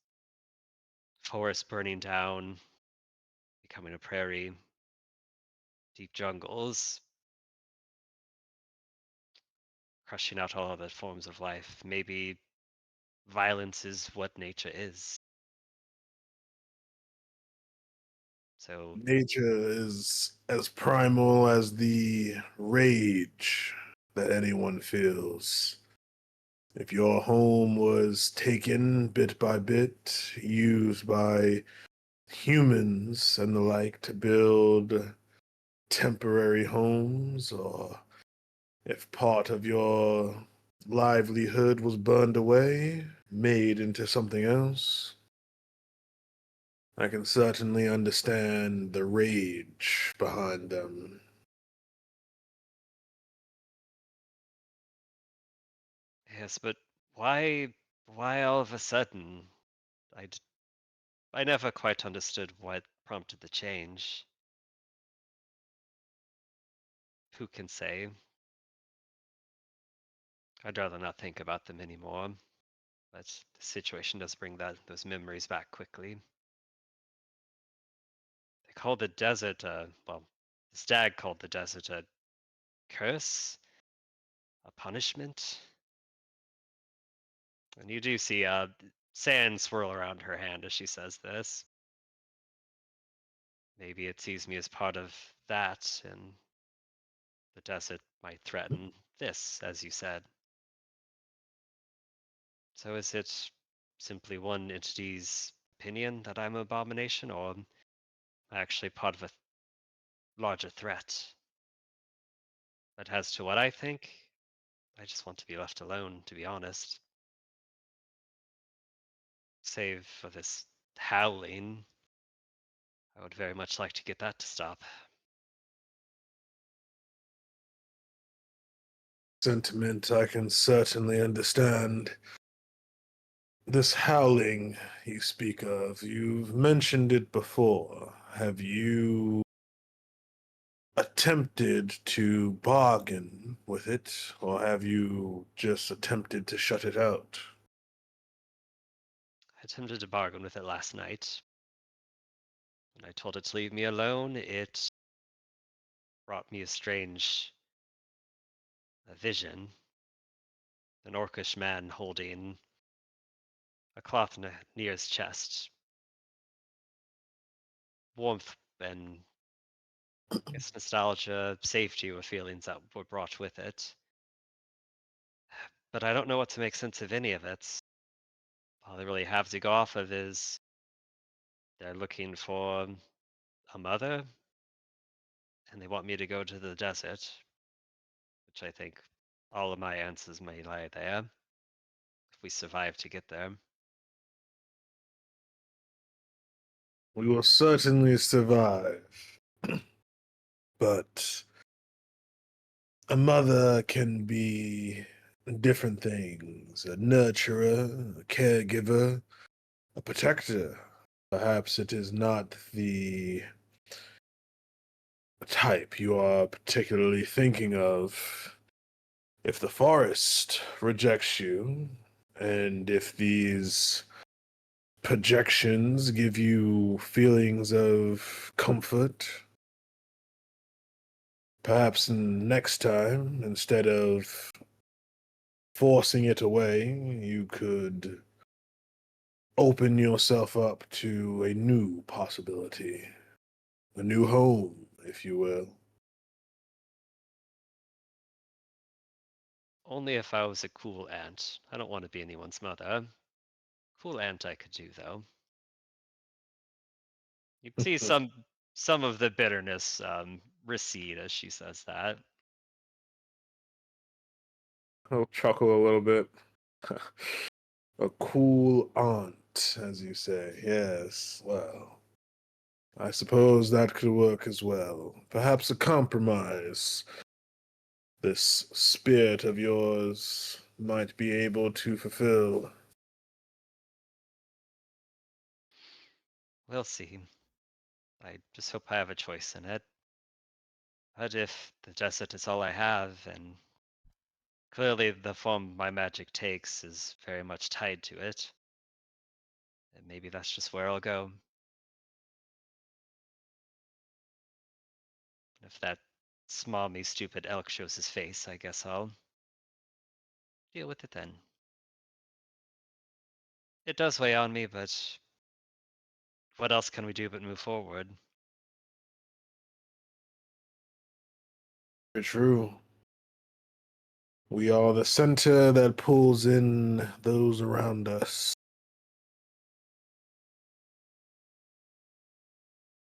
forests burning down, becoming a prairie, deep jungles, crushing out all other forms of life. Maybe violence is what nature is. So Nature is as primal as the rage that anyone feels. If your home was taken bit by bit, used by humans and the like to build temporary homes, or if part of your livelihood was burned away, made into something else, I can certainly understand the rage behind them. Yes, but why? Why all of a sudden? I, d- I never quite understood what prompted the change. Who can say? I'd rather not think about them anymore. But the situation does bring those memories back quickly. They called the desert well, the stag called the desert a curse, a punishment. And you do see sand swirl around her hand as she says this. Maybe it sees me as part of that, and the desert might threaten this, as you said. So is it simply one entity's opinion that I'm an abomination, or am I actually part of a larger threat? But as to what I think, I just want to be left alone, to be honest. Save for this howling, I would very much like to get that to stop. Sentiment I can certainly understand. This howling you speak of, you've mentioned it before. Have you attempted to bargain with it, or have you just attempted to shut it out? I attempted to bargain with it last night. When I told it to leave me alone, it brought me a strange vision. An orcish man holding a cloth near his chest. Warmth and I guess nostalgia, safety were feelings that were brought with it. But I don't know what to make sense of any of it. All they really have to go off of is they're looking for a mother and they want me to go to the desert, which I think all of my answers may lie there if we survive to get there. We will certainly survive. But a mother can be different things: a nurturer, a caregiver, a protector. Perhaps it is not the type you are particularly thinking of. If the forest rejects you, and if these projections give you feelings of comfort, perhaps next time, instead of forcing it away, you could open yourself up to a new possibility, a new home, if you will. Only if I was a cool aunt. I don't want to be anyone's mother. Cool aunt I could do though. You can see some of the bitterness recede as she says that. I'll chuckle a little bit. A cool aunt, as you say. Yes, well, I suppose that could work as well. Perhaps a compromise. This spirit of yours might be able to fulfill. We'll see. I just hope I have a choice in it. But if the desert is all I have, and clearly the form my magic takes is very much tied to it, then maybe that's just where I'll go. If that smarmy, stupid elk shows his face, I guess I'll deal with it then. It does weigh on me, but what else can we do but move forward? Very true. We are the center that pulls in those around us.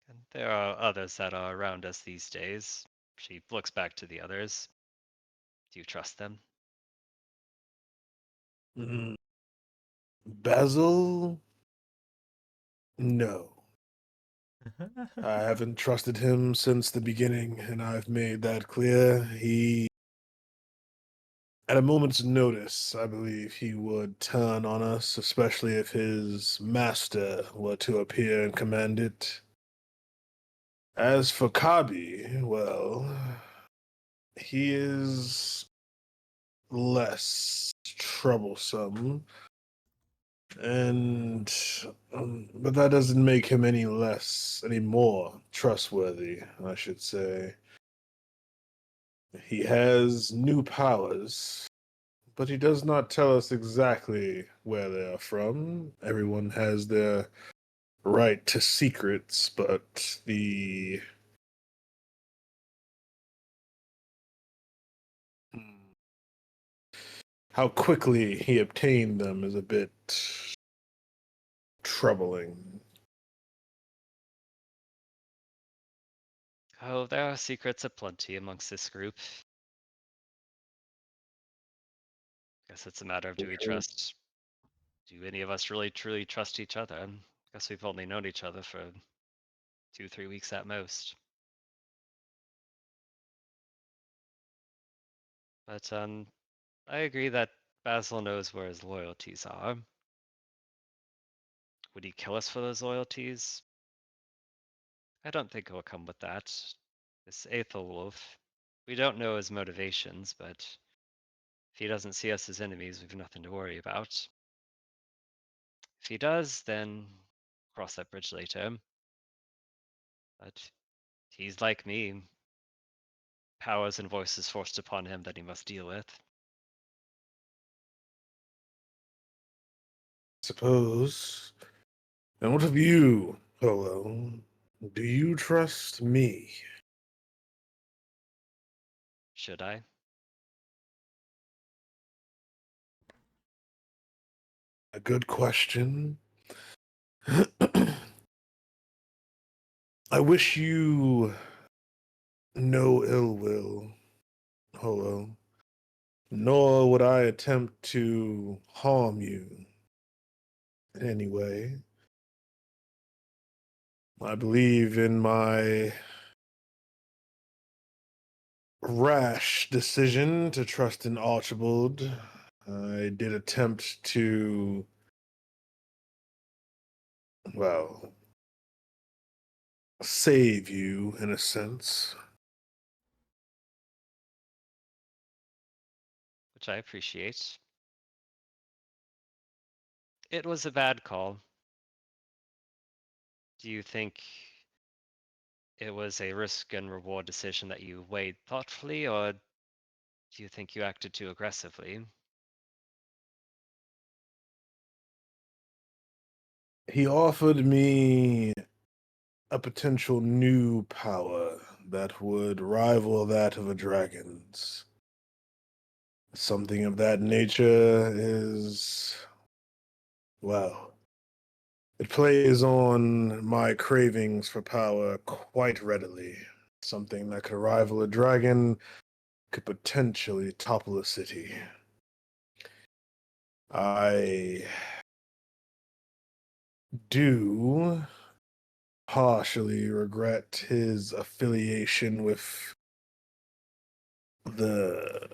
And there are others that are around us these days. She looks back to the others. Do you trust them? Mm. Basil? No. I haven't trusted him since the beginning, and I've made that clear. He At a moment's notice, I believe he would turn on us, especially if his master were to appear and command it. As for Kabi, well, he is less troublesome, and but that doesn't make him any more trustworthy, I should say. He has new powers, but he does not tell us exactly where they are from. Everyone has their right to secrets, but the how quickly he obtained them is a bit troubling. Oh, there are secrets aplenty amongst this group. Guess it's a matter of do any of us really truly trust each other? Guess we've only known each other for 2, 3 weeks at most. But I agree that Basil knows where his loyalties are. Would he kill us for those loyalties? I don't think he'll come with that. This Aethelwolf, we don't know his motivations, but if he doesn't see us as enemies, we've nothing to worry about. If he does, then cross that bridge later. But he's like me, powers and voices forced upon him that he must deal with. Suppose. And what of you, Holo? Do you trust me? Should I? A good question. I wish you no ill will, Holo, nor would I attempt to harm you in any way. I believe in my rash decision to trust in Archibald. I did attempt to, well, save you in a sense. Which I appreciate. It was a bad call. Do you think it was a risk and reward decision that you weighed thoughtfully, or do you think you acted too aggressively? He offered me a potential new power that would rival that of a dragon's. Something of that nature is, well, it plays on my cravings for power quite readily. Something that could rival a dragon could potentially topple a city. I do partially regret his affiliation with the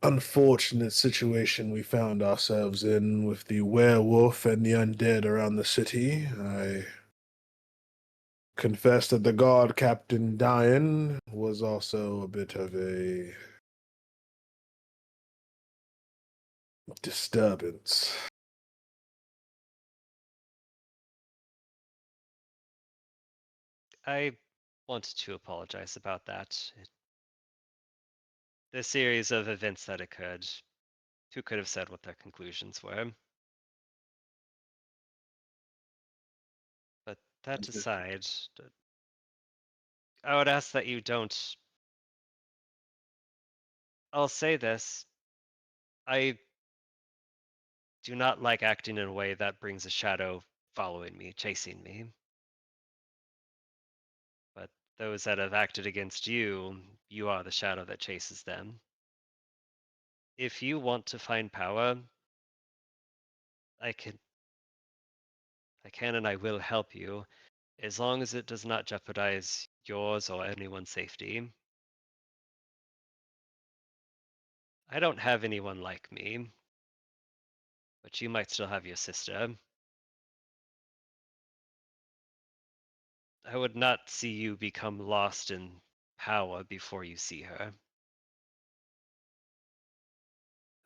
unfortunate situation we found ourselves in with the werewolf and the undead around the city. I confess that the guard captain dying was also a bit of a disturbance. I wanted to apologize about that. The series of events that occurred, who could have said what their conclusions were? But that aside, I would ask that you don't. I'll say this. I do not like acting in a way that brings a shadow following me, chasing me. But those that have acted against you, you are the shadow that chases them. If you want to find power, I can and I will help you, as long as it does not jeopardize yours or anyone's safety. I don't have anyone like me, but you might still have your sister. I would not see you become lost in power before you see her.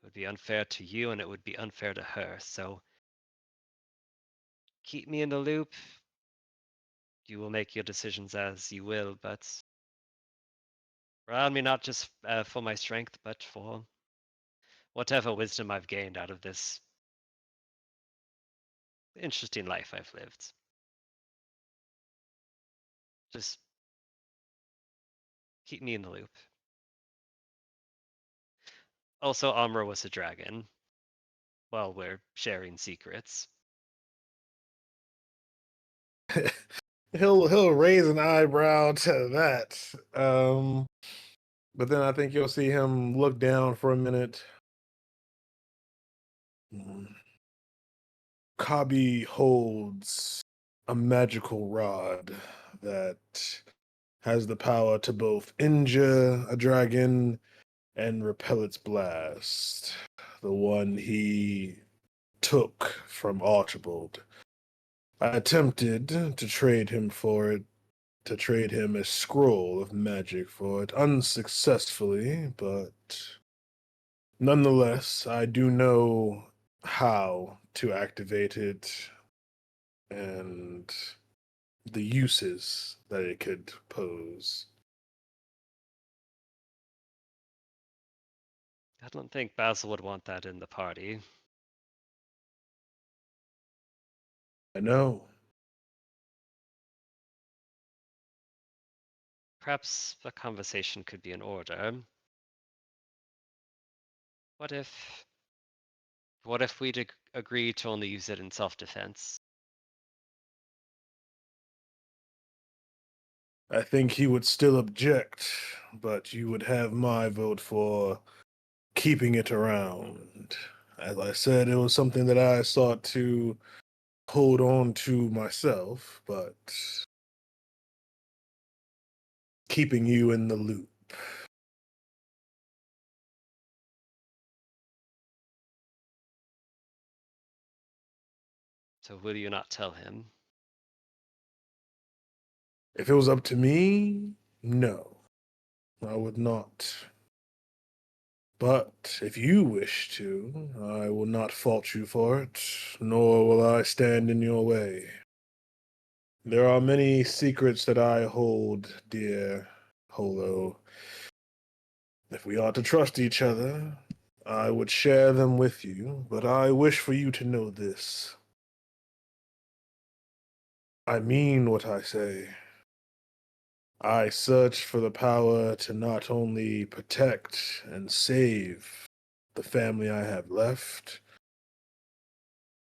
It would be unfair to you and it would be unfair to her, so keep me in the loop. You will make your decisions as you will, but around me not just for my strength, but for whatever wisdom I've gained out of this interesting life I've lived. Just keep me in the loop. Also, Amra was a dragon. While we're sharing secrets. He'll raise an eyebrow to that. But then I think you'll see him look down for a minute. Kabi holds a magical rod that has the power to both injure a dragon and repel its blast. The one he took from Archibald. I attempted to trade him for it, to trade him a scroll of magic for it, unsuccessfully, but nonetheless, I do know how to activate it and the uses that it could pose. I don't think Basil would want that in the party. I know. Perhaps the conversation could be in order. What if we'd agree to only use it in self-defense? I think he would still object, but you would have my vote for keeping it around. As I said, it was something that I sought to hold on to myself, but keeping you in the loop. So will you not tell him? If it was up to me, no, I would not. But if you wish to, I will not fault you for it, nor will I stand in your way. There are many secrets that I hold dear, Holo. If we are to trust each other, I would share them with you, but I wish for you to know this. I mean what I say. I search for the power to not only protect and save the family I have left,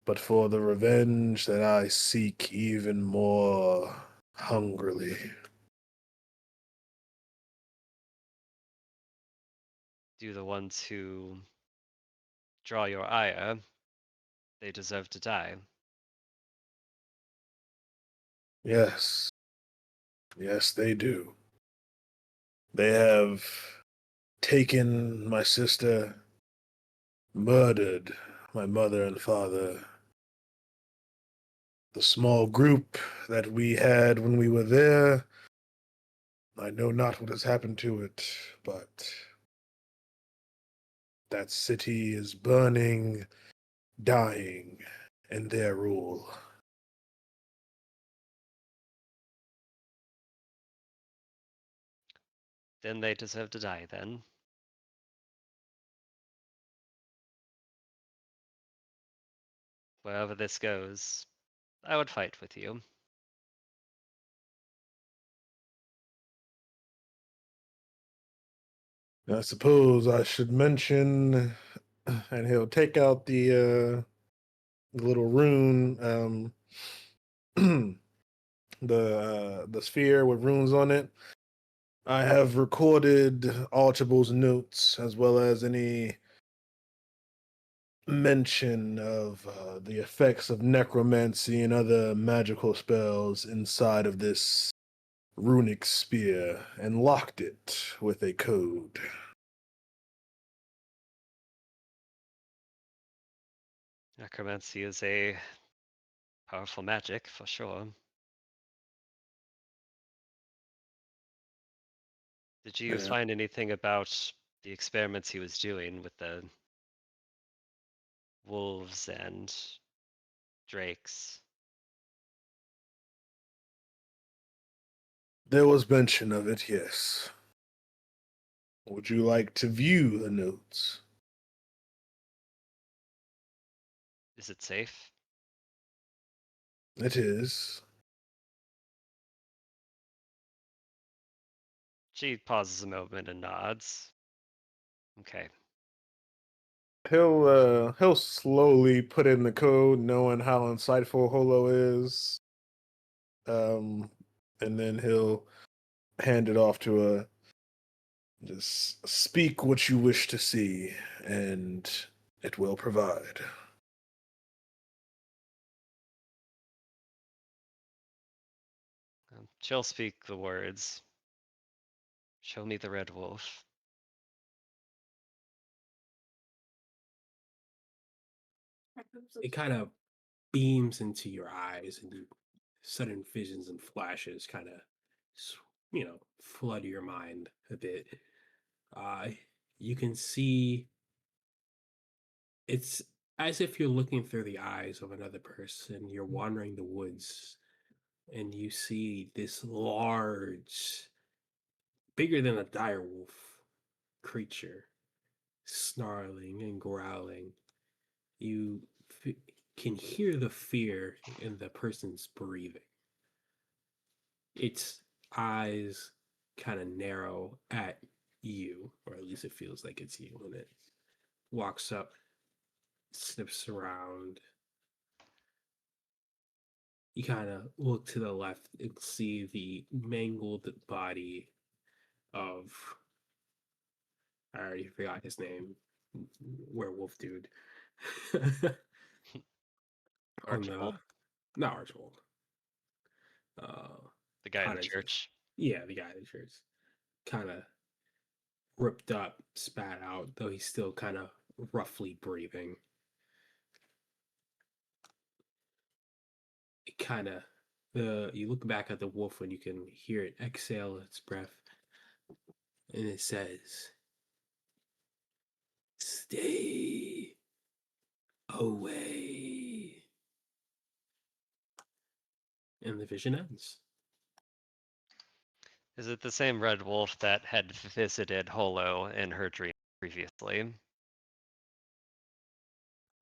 but for the revenge that I seek even more hungrily. Do the ones who draw your ire, they deserve to die. Yes, yes, they do. They have taken my sister, murdered my mother and father. The small group that we had when we were there, I know not what has happened to it, but that city is burning, dying in their rule. Then they deserve to die then. Wherever this goes, I would fight with you. I suppose I should mention, and he'll take out the little rune, the sphere with runes on it. I have recorded Archibald's notes as well as any mention of the effects of necromancy and other magical spells inside of this runic spear and locked it with a code. Necromancy is a powerful magic for sure. Did you Yeah. find anything about the experiments he was doing with the wolves and drakes? There was mention of it, yes. Would you like to view the notes? Is it safe? It is. She pauses a moment and nods. Okay. He'll slowly put in the code, knowing how insightful Holo is. And then he'll hand it off to a just speak what you wish to see, and it will provide. She'll speak the words. Show me the red wolf. It kind of beams into your eyes, and sudden visions and flashes kind of, flood your mind a bit. Uh, you can see it's as if you're looking through the eyes of another person. You're wandering the woods, and you see this large, bigger than a dire wolf creature, snarling and growling. You f- can hear the fear in the person's breathing. Its eyes kind of narrow at you, or at least it feels like it's you when it walks up, sniffs around. You kind of look to the left and see the mangled body of, I already forgot his name, werewolf dude. On the, Archibald, not Archibald. Uh, the guy in the kind of just, church. yeah, the guy in the church. Kind of ripped up, spat out, though he's still kind of roughly breathing. It kind of, you look back at the wolf and you can hear it exhale its breath, and it says, "Stay away." And the vision ends. Is it the same red wolf that had visited Holo in her dream previously?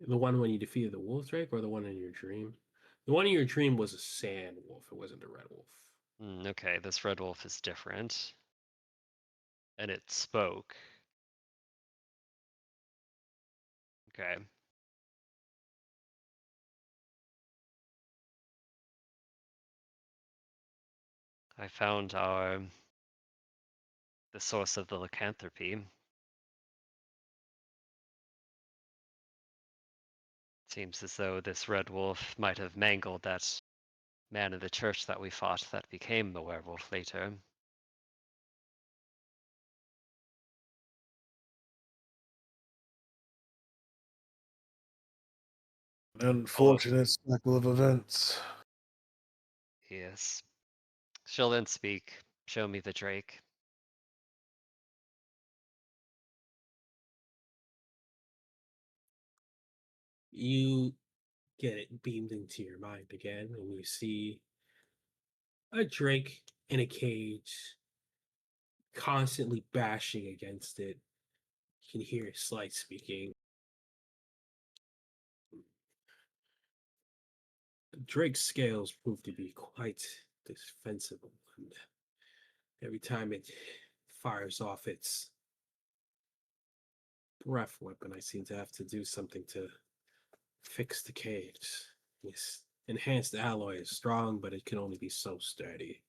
The one when you defeated the wolf drake, or the one in your dream? The one in your dream was a sand wolf. It wasn't a red wolf. Okay, this red wolf is different. And it spoke. Okay. I found the source of the lycanthropy. Seems as though this red wolf might have mangled that man in the church that we fought that became the werewolf later. Unfortunate cycle of events. Yes. She'll then speak. Show me the drake. You get it beamed into your mind again, and you see a drake in a cage, constantly bashing against it. You can hear Slight speaking. Drake's scales prove to be quite defensible, and every time it fires off its breath weapon, I seem to have to do something to fix the cage. This enhanced alloy is strong, but it can only be so sturdy.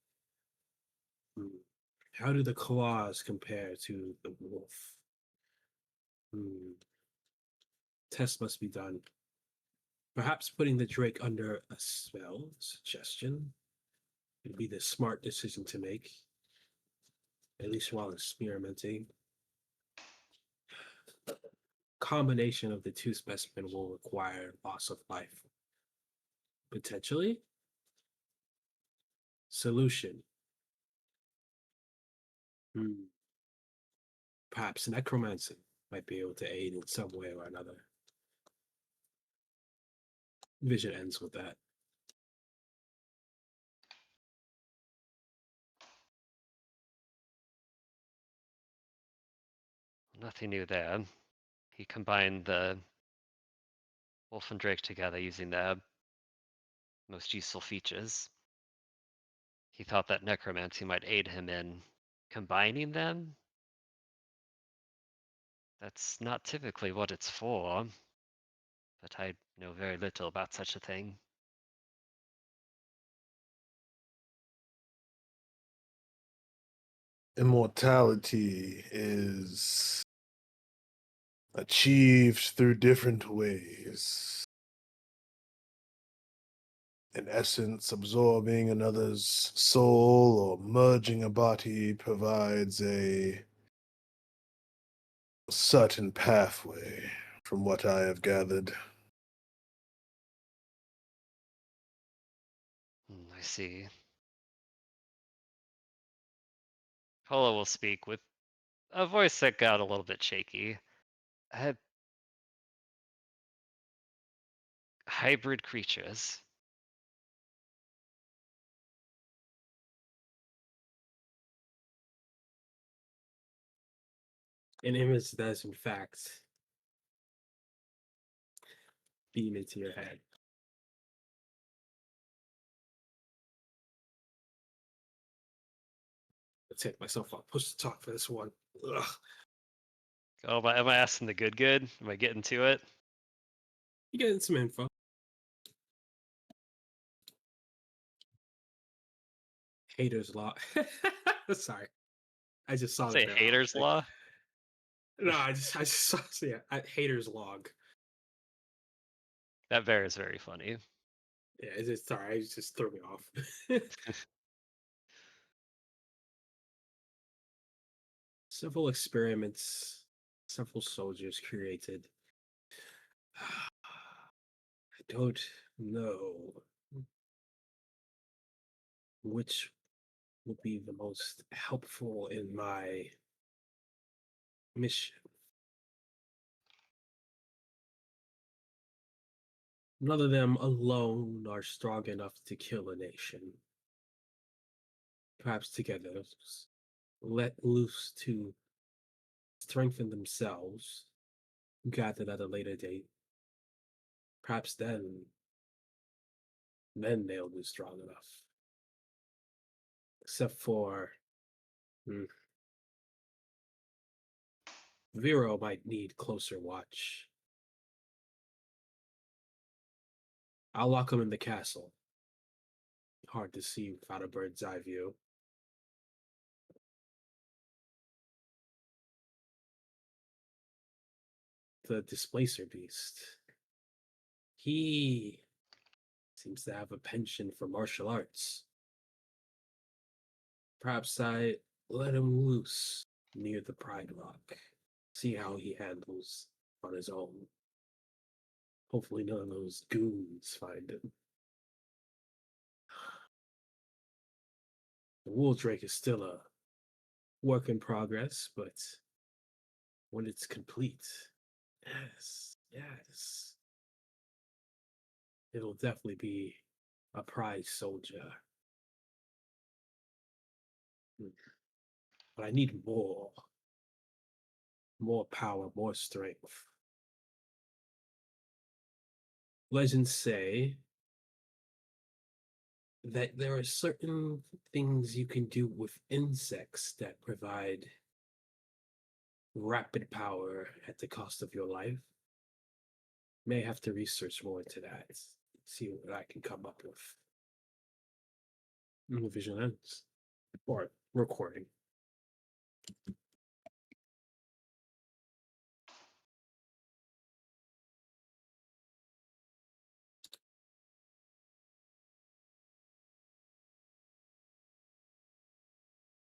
How do the claws compare to the wolf? Test must be done. Perhaps putting the Drake under a spell suggestion would be the smart decision to make, at least while experimenting. combination of the two specimens will require loss of life. Potentially. Solution. Perhaps necromancy might be able to aid in some way or another. Vision ends with that. Nothing new there. He combined the wolf and drake together using their most useful features. He thought that necromancy might aid him in combining them. That's not typically what it's for, but I know very little about such a thing. Immortality is achieved through different ways. In essence, absorbing another's soul or merging a body provides a certain pathway, from what I have gathered. I see. Polo will speak with a voice that got a little bit shaky. Hybrid creatures. An image does, in fact, beam into your head. I'll take myself off. Push the talk for this one. Ugh. Oh, am I asking the good? Am I getting to it? You getting some info. Haters law. Sorry. I just saw Say that. haters law? No, I just saw haters log. That bear is very funny. Yeah, it's just sorry, it just threw me off. Several experiments, several soldiers created. I don't know which will be the most helpful in my mission. None of them alone are strong enough to kill a nation. Perhaps together, let loose to strengthen themselves, gathered at a later date. Perhaps then they'll be strong enough. Except for Vero might need closer watch. I'll lock him in the castle. Hard to see without a bird's eye view. The displacer beast. He seems to have a penchant for martial arts. Perhaps I let him loose near the Pride Rock. See how he handles on his own. Hopefully none of those goons find him. The Wool Drake is still a work in progress, but when it's complete, yes, it'll definitely be a prize soldier. But I need more power, more strength. Legends say that there are certain things you can do with insects that provide rapid power at the cost of your life. May have to research more into that. See what I can come up with. When the vision ends. Or recording.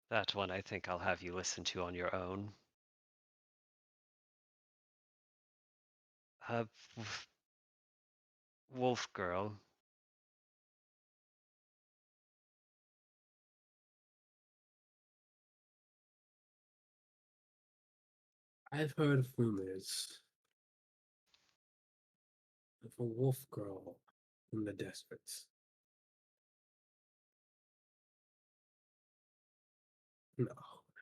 That one I think I'll have you listen to on your own. Uh, wolf girl. I've heard rumors of a wolf girl in the deserts. No,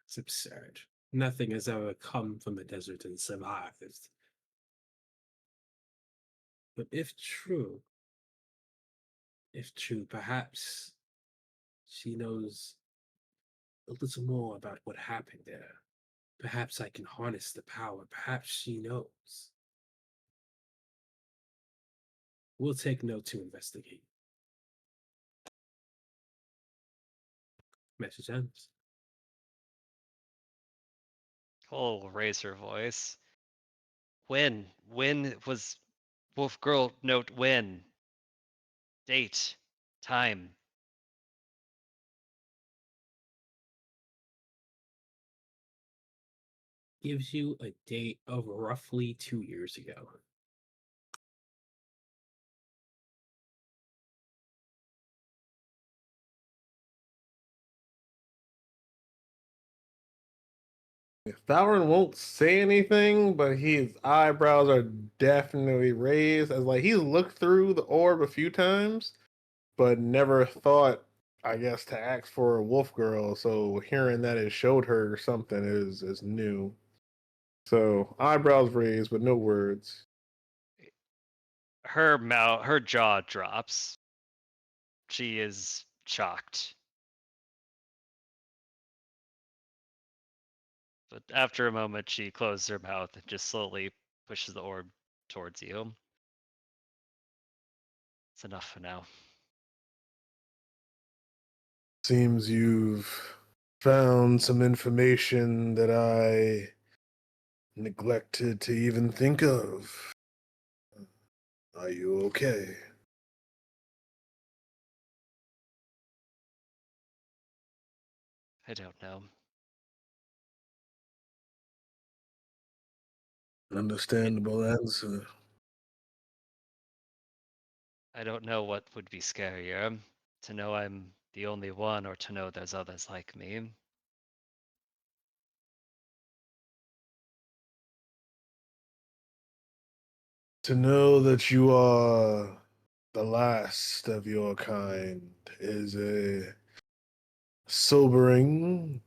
it's absurd. Nothing has ever come from the desert and survived. But if true, perhaps she knows a little more about what happened there. Perhaps I can harness the power. Perhaps she knows. We'll take note to investigate. Message ends. Cole raise her voice. When? When was wolf girl note when? Date. Time. Gives you a date of roughly 2 years ago. Valorant won't say anything, but his eyebrows are definitely raised as like he's looked through the orb a few times, but never thought, I guess, to ask for a wolf girl. So hearing that it showed her something is new. So eyebrows raised, but no words. Her jaw drops. She is shocked. But after a moment, she closes her mouth and just slowly pushes the orb towards you. It's enough for now. Seems you've found some information that I neglected to even think of. Are you okay? I don't know. Understandable answer. I don't know what would be scarier. To know I'm the only one or to know there's others like me. To know that you are the last of your kind is a sobering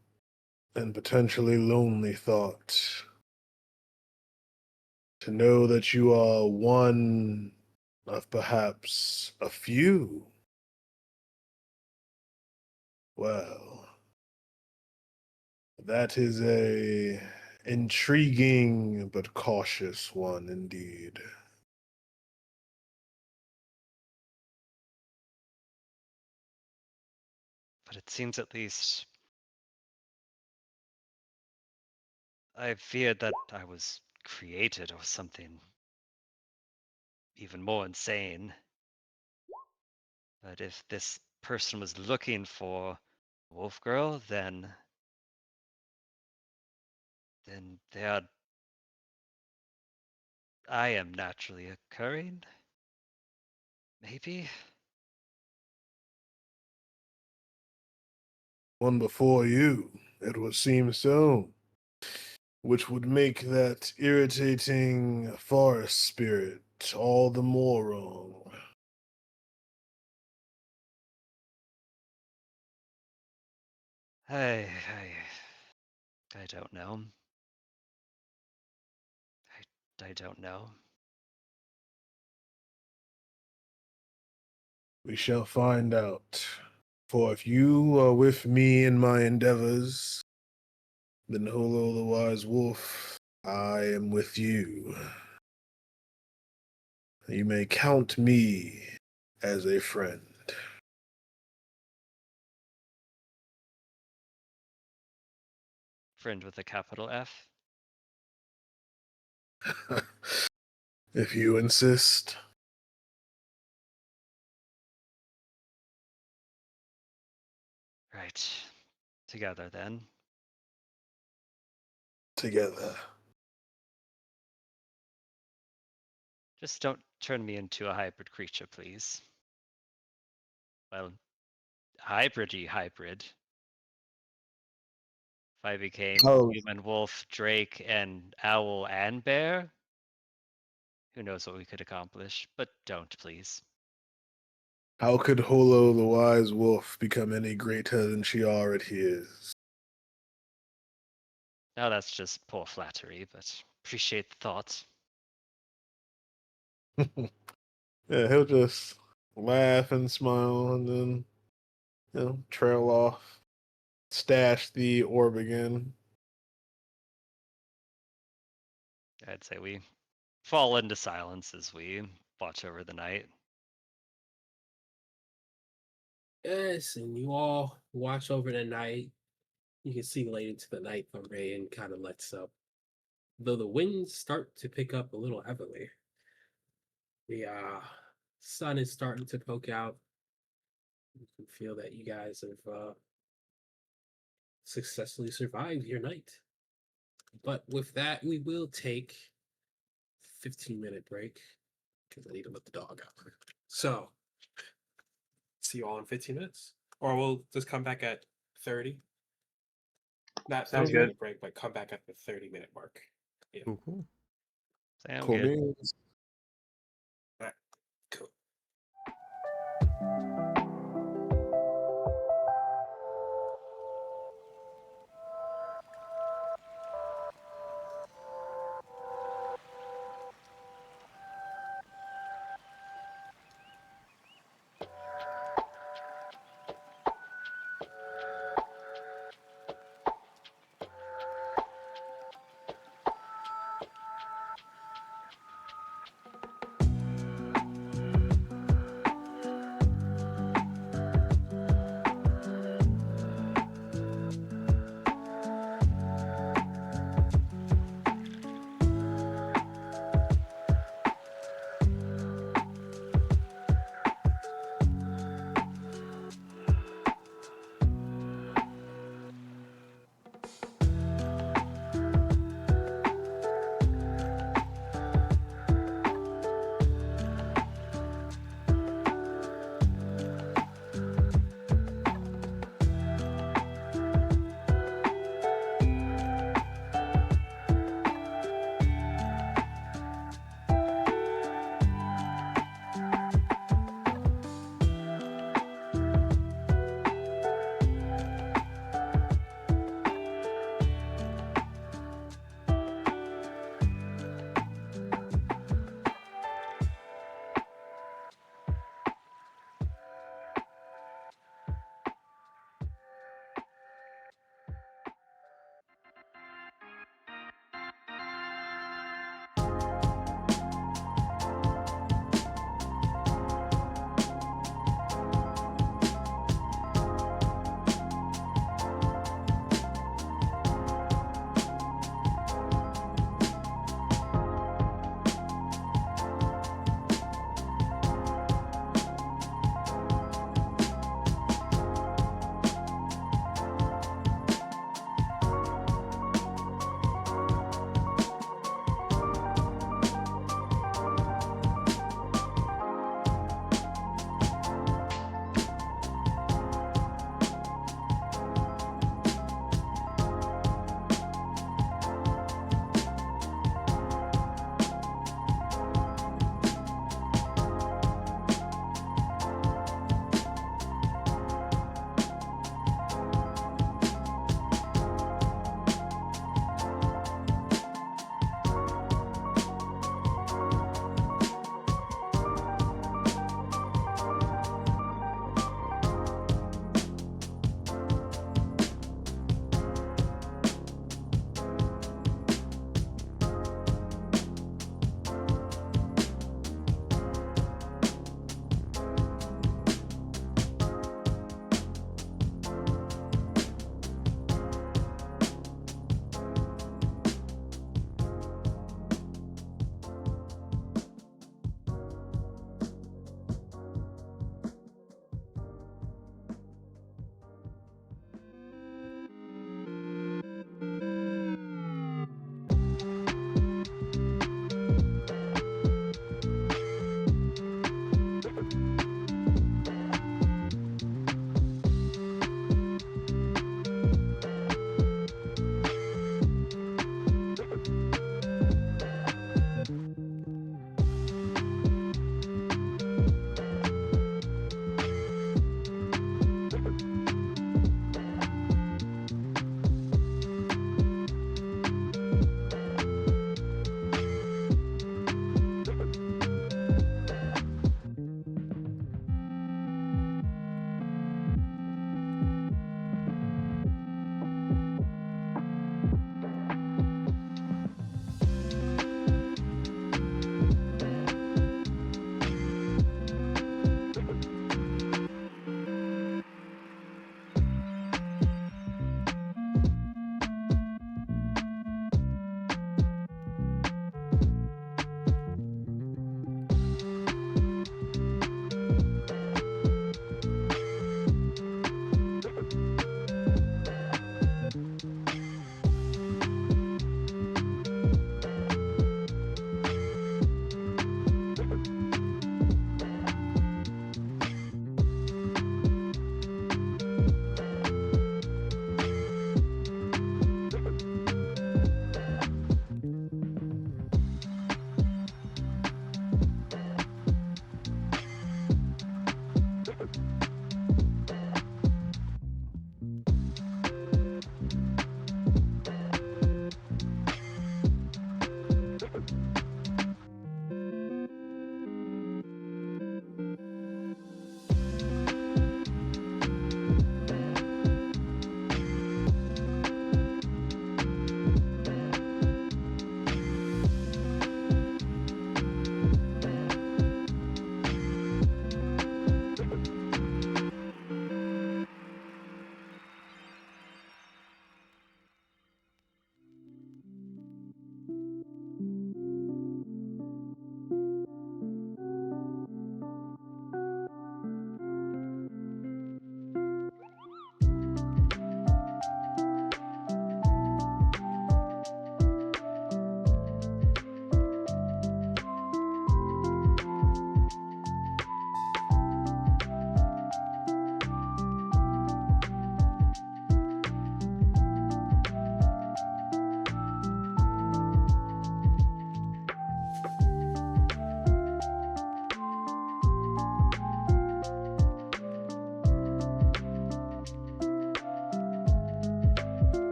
and potentially lonely thought. To know that you are one of perhaps a few, well, that is a intriguing but cautious one indeed. But it seems at least I feared that I was created or something even more insane. But if this person was looking for a wolf girl, then they are I am naturally occurring? Maybe? One before you, it would seem so, which would make that irritating forest spirit all the more wrong. I I don't know. I don't know. We shall find out. For if you are with me in my endeavors, then Holo the Wise Wolf, I am with you. You may count me as a friend. Friend with a capital F? If you insist. Right. Together then. Together. Just don't turn me into a hybrid creature, please. Well, hybridy hybrid. If I became Oh, human, wolf, drake, and owl and bear, who knows what we could accomplish? But don't, please. how could Holo the Wise Wolf become any greater than she already is? Now that's just poor flattery, but appreciate the thought. Yeah, he'll just laugh and smile and then, trail off, stash the orb again. I'd say we fall into silence as we watch over the night. Yes, and you all watch over the night. You can see late into the night the rain kind of lets up, though the winds start to pick up a little heavily. The sun is starting to poke out. You can feel that you guys have successfully survived your night. But with that, we will take 15-minute break because I need to let the dog out. So, see you all in 15 minutes. Or we'll just come back at 30. Not Sounds 30 good. minute break, but come back at the 30-minute mark. Yeah. Cool, cool. Sound Cool good. beans. All right. Cool.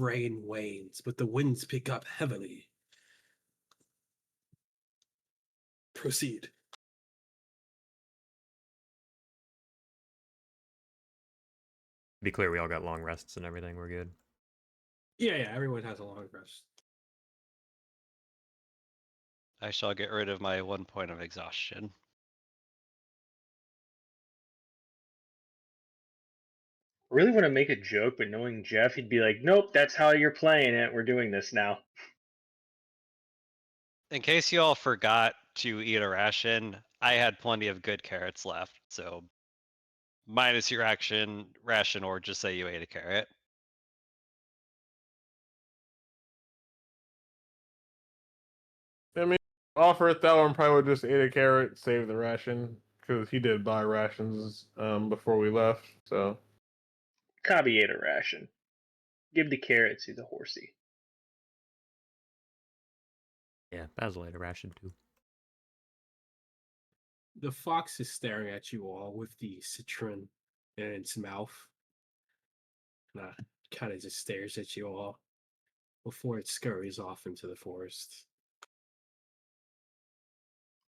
rain wanes, but the winds pick up heavily. Proceed. To be clear, we all got long rests and everything. We're good. Yeah, everyone has a long rest. I shall get rid of my 1 point of exhaustion. Really want to make a joke, but knowing Jeff, he'd be like, "Nope, that's how you're playing it. We're doing this now." In case you all forgot to eat a ration, I had plenty of good carrots left, so minus your ration, or just say you ate a carrot. I mean, offer it that one probably would just ate a carrot, save the ration because he did buy rations before we left. So Cobby ate a ration. Give the carrot to the horsey. Yeah, Basil ate a ration too. The fox is staring at you all with the citron in its mouth. Kind of just stares at you all before it scurries off into the forest.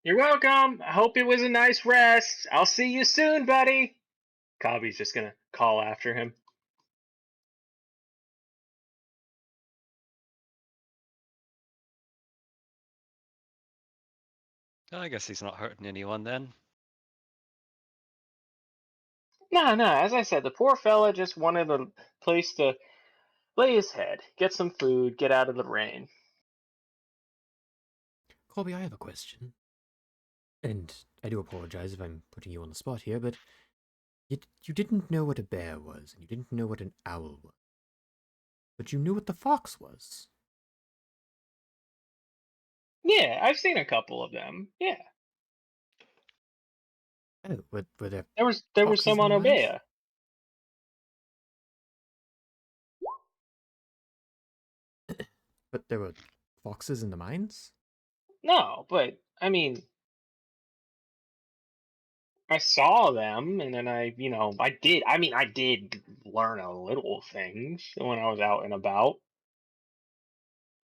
You're welcome. I hope it was a nice rest. I'll see you soon, buddy. Cobby's just gonna call after him. Oh, I guess he's not hurting anyone then. No, as I said, the poor fella just wanted a place to lay his head, get some food, get out of the rain. Colby, I have a question. And I do apologize if I'm putting you on the spot here, but you didn't know what a bear was, and you didn't know what an owl was. But you knew what the fox was. Yeah, I've seen a couple of them. Yeah, Oh, were there there was foxes some in on the mines? Obeah. But there were foxes in the mines? No, but I mean, I saw them, and then I did. I mean, I did learn a little things when I was out and about.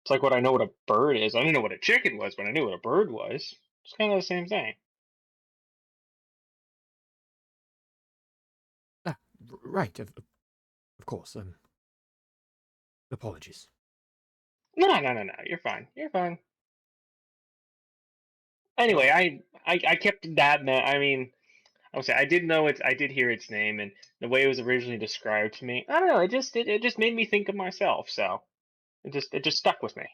It's like what I know what a bird is. I didn't know what a chicken was, but I knew what a bird was. It's kind of the same thing. Ah, right, of course. Apologies. No. You're fine. You're fine. Anyway, I kept that. I mean, I would say I did know it. I did hear its name, and the way it was originally described to me. I don't know. It just made me think of myself. So it just stuck with me.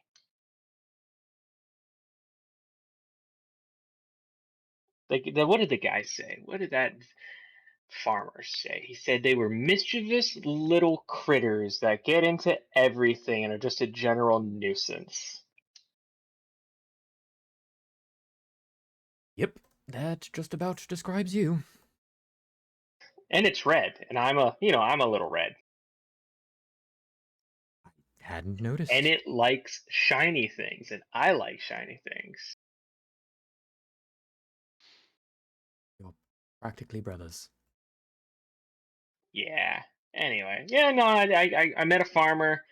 Like, what did the guy say? What did that farmer say? He said they were mischievous little critters that get into everything and are just a general nuisance. Yep, that just about describes you. And it's red, and I'm a little red. Hadn't noticed. And it likes shiny things, and I like shiny things. You're practically brothers. Yeah. Anyway, yeah, no, I met a farmer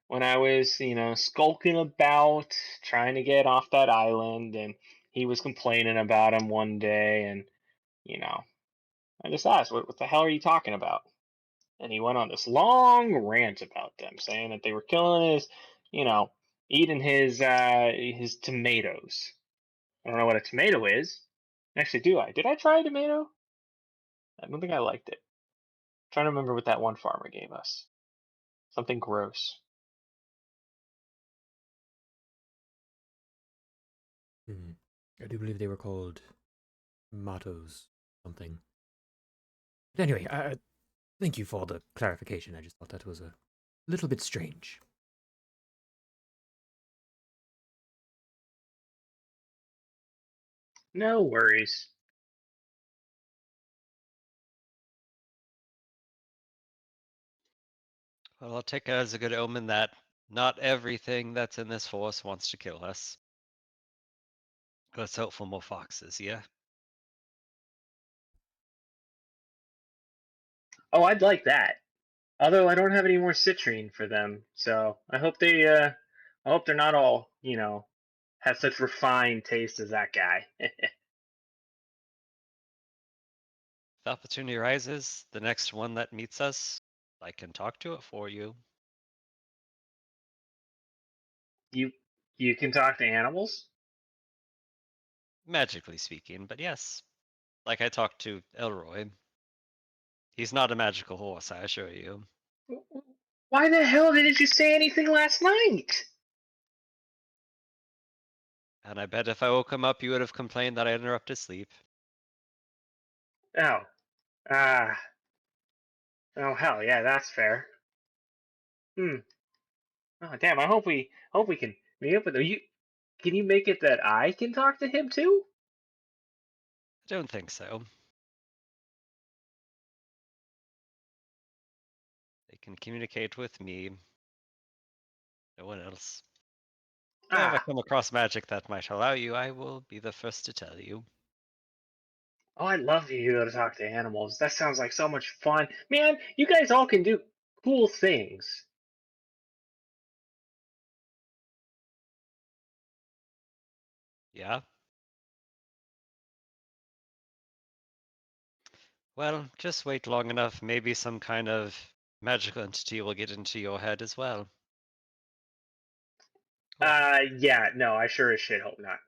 when I was, skulking about trying to get off that island, and he was complaining about him one day, and you know, I just asked, what the hell are you talking about? And he went on this long rant about them, saying that they were killing you know, eating his tomatoes. I don't know what a tomato is. Actually, do I? Did I try a tomato? I don't think I liked it. I'm trying to remember what that one farmer gave us. Something gross. I do believe they were called mottos, something. But anyway, thank you for the clarification. I just thought that was a little bit strange. No worries. Well, I'll take it as a good omen that not everything that's in this forest wants to kill us. Let's hope for more foxes, yeah? Oh, I'd like that. Although I don't have any more citrine for them, so I hope I hope they're not all, have such refined taste as that guy. If the opportunity arises, the next one that meets us, I can talk to it for you. you you can talk to animals? Magically speaking, but yes. Like I talked to Elroy. He's not a magical horse, I assure you. Why the hell didn't you say anything last night? And I bet if I woke him up, you would have complained that I interrupted sleep. Oh. Ah. Oh hell yeah, that's fair. Hmm. Oh damn, I hope we can meet up with him. Can you make it that I can talk to him too? I don't think so. They can communicate with me. No one else. If I ever Ah. come across magic that might allow you, I will be the first to tell you. Oh, I'd love to be able to talk to animals. That sounds like so much fun. Man, you guys all can do cool things. Yeah? Well, just wait long enough. Maybe some kind of magical entity will get into your head as well. Yeah, no, I sure as shit hope not.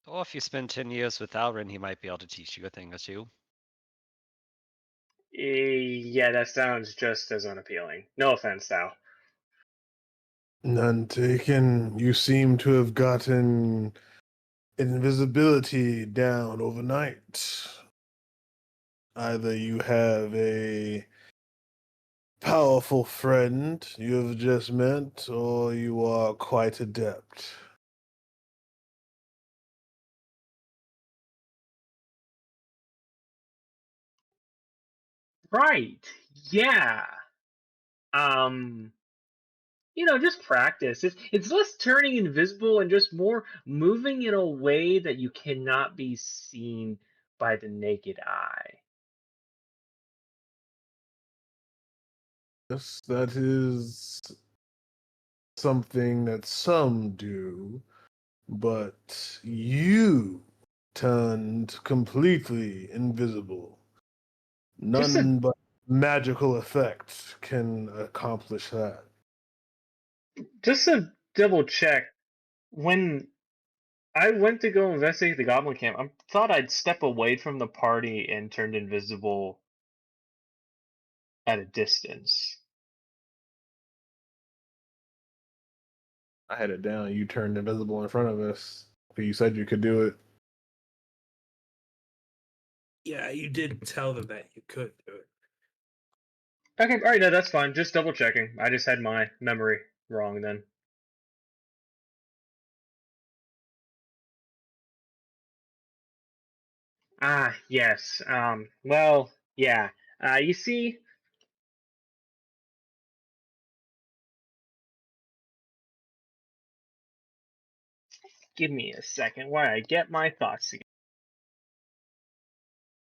Or if you spend 10 years with Alrin, he might be able to teach you a thing or two. Yeah, that sounds just as unappealing. No offense, Sal. None taken. You seem to have gotten invisibility down overnight. Either you have a powerful friend you have just met, or you are quite adept. Right. Yeah. Um, just practice. It's less turning invisible and just more moving in a way that you cannot be seen by the naked eye. Yes, that is something that some do, but you turned completely invisible. Just a None but magical effect can accomplish that. just a double check. When I went to go investigate the goblin camp, I thought I'd step away from the party and turned invisible at a distance. I had it down. You turned invisible in front of us. You said you could do it. Yeah, you did tell them that you could do it. Okay, all right, no, that's fine. Just double checking. I just had my memory wrong then. Ah, yes. Well, yeah. You see, give me a second while I get my thoughts together.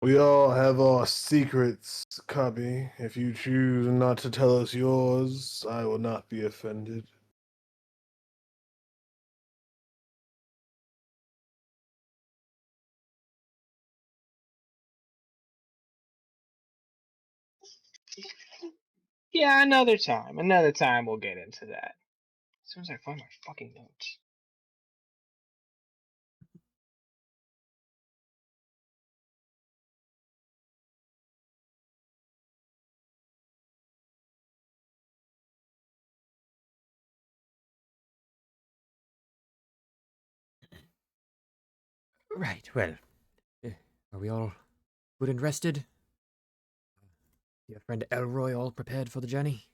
We all have our secrets, Cubby. If you choose not to tell us yours, I will not be offended. Yeah, another time. Another time we'll get into that. As soon as I find my fucking notes. Right, well, are we all good and rested? Your friend Elroy all prepared for the journey?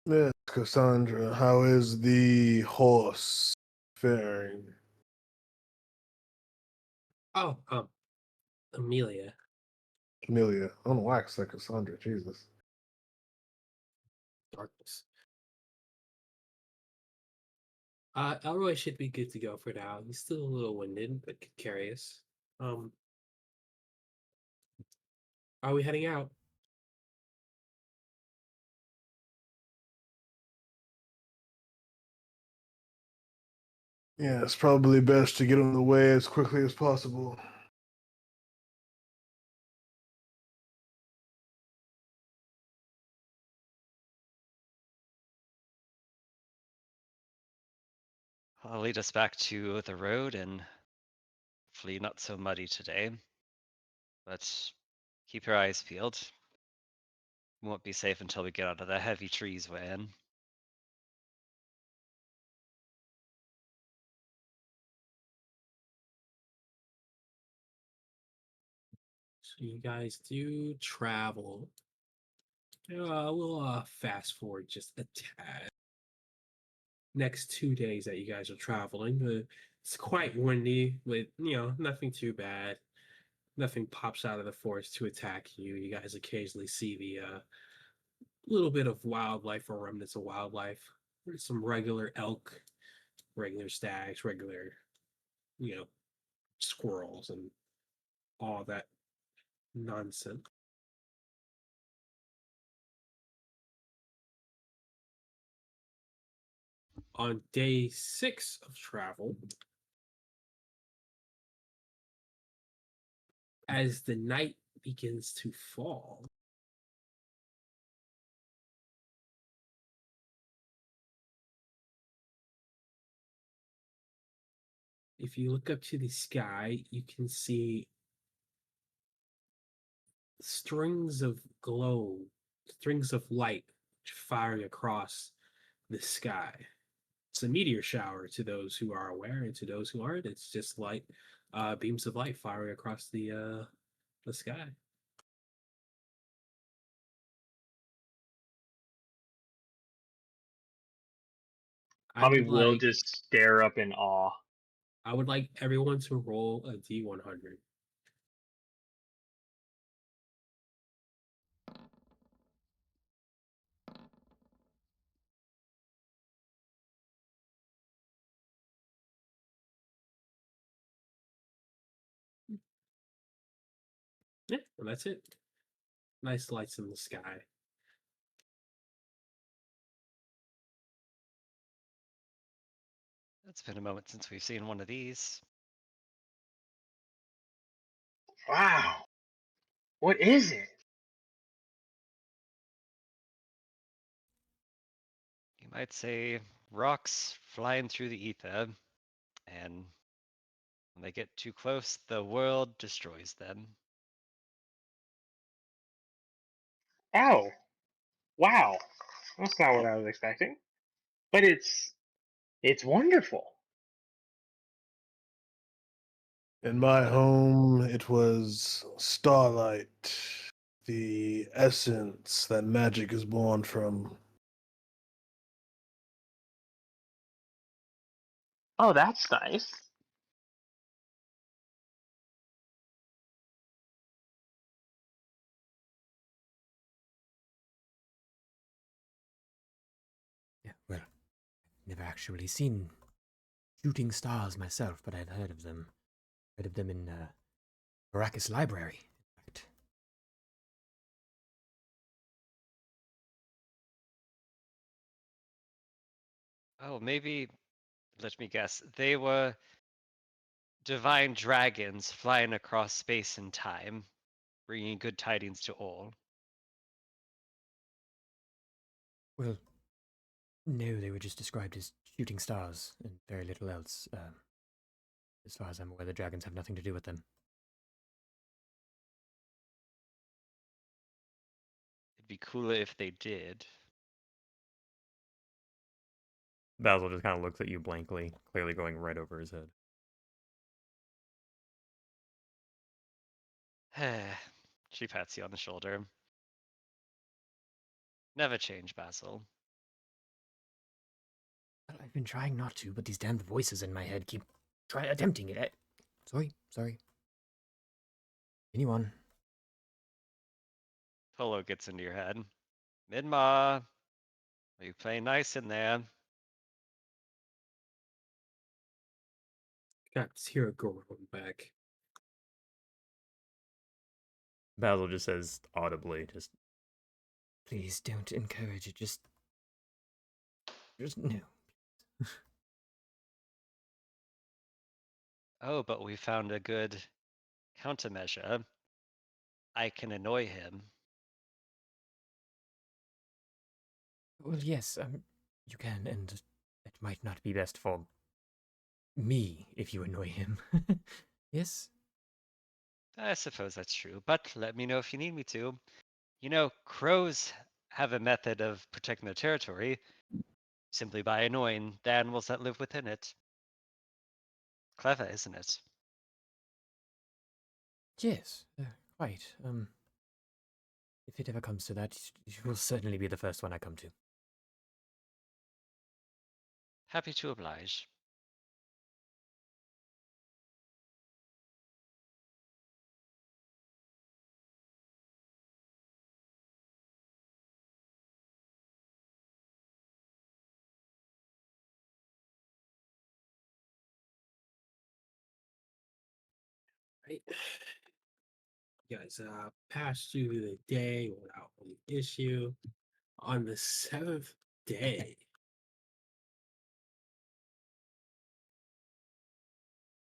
Yes, Cassandra, how is the horse faring? Oh, Amelia. Amelia. I don't know why I said Cassandra. Jesus. Darkness. Elroy should be good to go for now. He's still a little winded, but could carry us. Um, are we heading out? Yeah, it's probably best to get on the way as quickly as possible. I'll lead us back to the road and hopefully not so muddy today. But keep your eyes peeled. Won't be safe until we get out of the heavy trees we're in. So you guys do travel. We'll fast forward just a tad. Next 2 days that you guys are traveling, it's quite windy, with nothing too bad. Nothing pops out of the forest to attack you. You guys occasionally see the little bit of wildlife or remnants of wildlife. There's some regular elk, regular stags, regular, you know, squirrels, and all that nonsense. On day 6 of travel, as the night begins to fall, if you look up to the sky, you can see strings of glow, strings of light firing across the sky. It's a meteor shower to those who are aware, and to those who aren't, it's just light, beams of light firing across the sky. I Probably would will like just stare up in awe. I would like everyone to roll a D100. Yeah, well, that's it. Nice lights in the sky. It's been a moment since we've seen one of these. Wow. What is it? You might say rocks flying through the ether, and when they get too close, the world destroys them. Ow. Wow. That's not what I was expecting. But it's wonderful. In my home, it was starlight, the essence that magic is born from. Oh, that's nice. Yeah, well, never actually seen shooting stars myself, but I've heard of them. Heard of them in Arrakis Library, in fact. Oh, maybe, let me guess, they were divine dragons flying across space and time, bringing good tidings to all. Well, no, they were just described as shooting stars and very little else. As far as I'm aware, the dragons have nothing to do with them. It'd be cooler if they did. Basil just kind of looks at you blankly, clearly going right over his head. She pats you on the shoulder. Never change, Basil. Well, I've been trying not to, but these damned voices in my head keep attempting it. Sorry. Anyone? Polo gets into your head. Midma, are you playing nice in there? Got Tira going back. Basil just says audibly, just Please don't encourage it. Just no. Oh, but we found a good countermeasure. I can annoy him. Well, yes, you can, and it might not be best for me if you annoy him. Yes? I suppose that's true, but let me know if you need me to. You know, crows have a method of protecting their territory simply by annoying the animals that live within it. Clever, isn't it? Yes, quite. If it ever comes to that, you will certainly be the first one I come to. Happy to oblige. Right? You guys passed through the day without any issue. On the seventh day,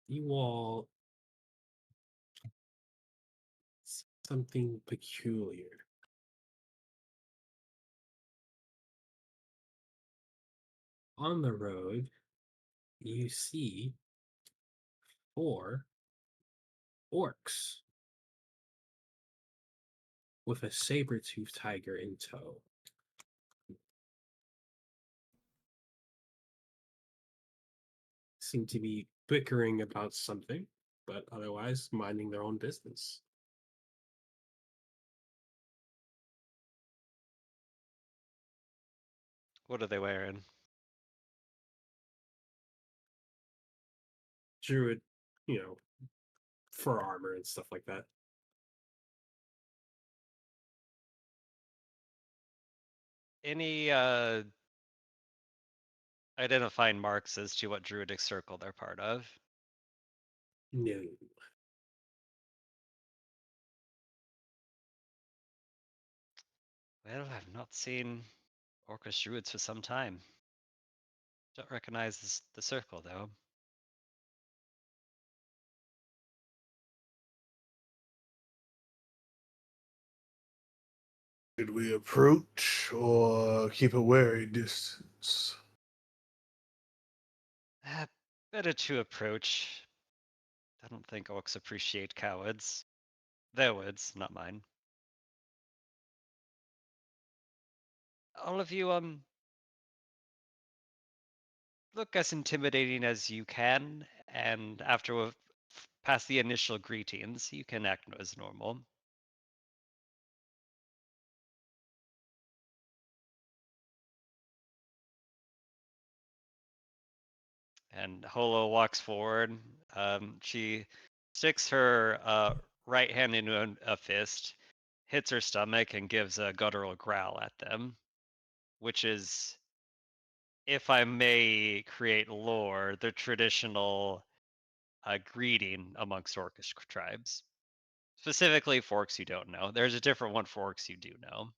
you all see something peculiar. On the road, you see 4 orcs with a saber-toothed tiger in tow. Seem to be bickering about something, but otherwise minding their own business. What are they wearing? Druid, you know, fur armor and stuff like that. Any identifying marks as to what druidic circle they're part of? No. Well, I've not seen orcish druids for some time. Don't recognize the circle, though. Should we approach or keep a wary distance? Uh, Better to approach. I don't think orcs appreciate cowards. Their words, not mine. All of you, look as intimidating as you can, and after we've passed the initial greetings, you can act as normal. And Holo walks forward. She sticks her right hand into a fist, hits her stomach, and gives a guttural growl at them, which is, if I may create lore, the traditional greeting amongst Orcish tribes. Specifically, forks you don't know. There's a different one for orcs you do know.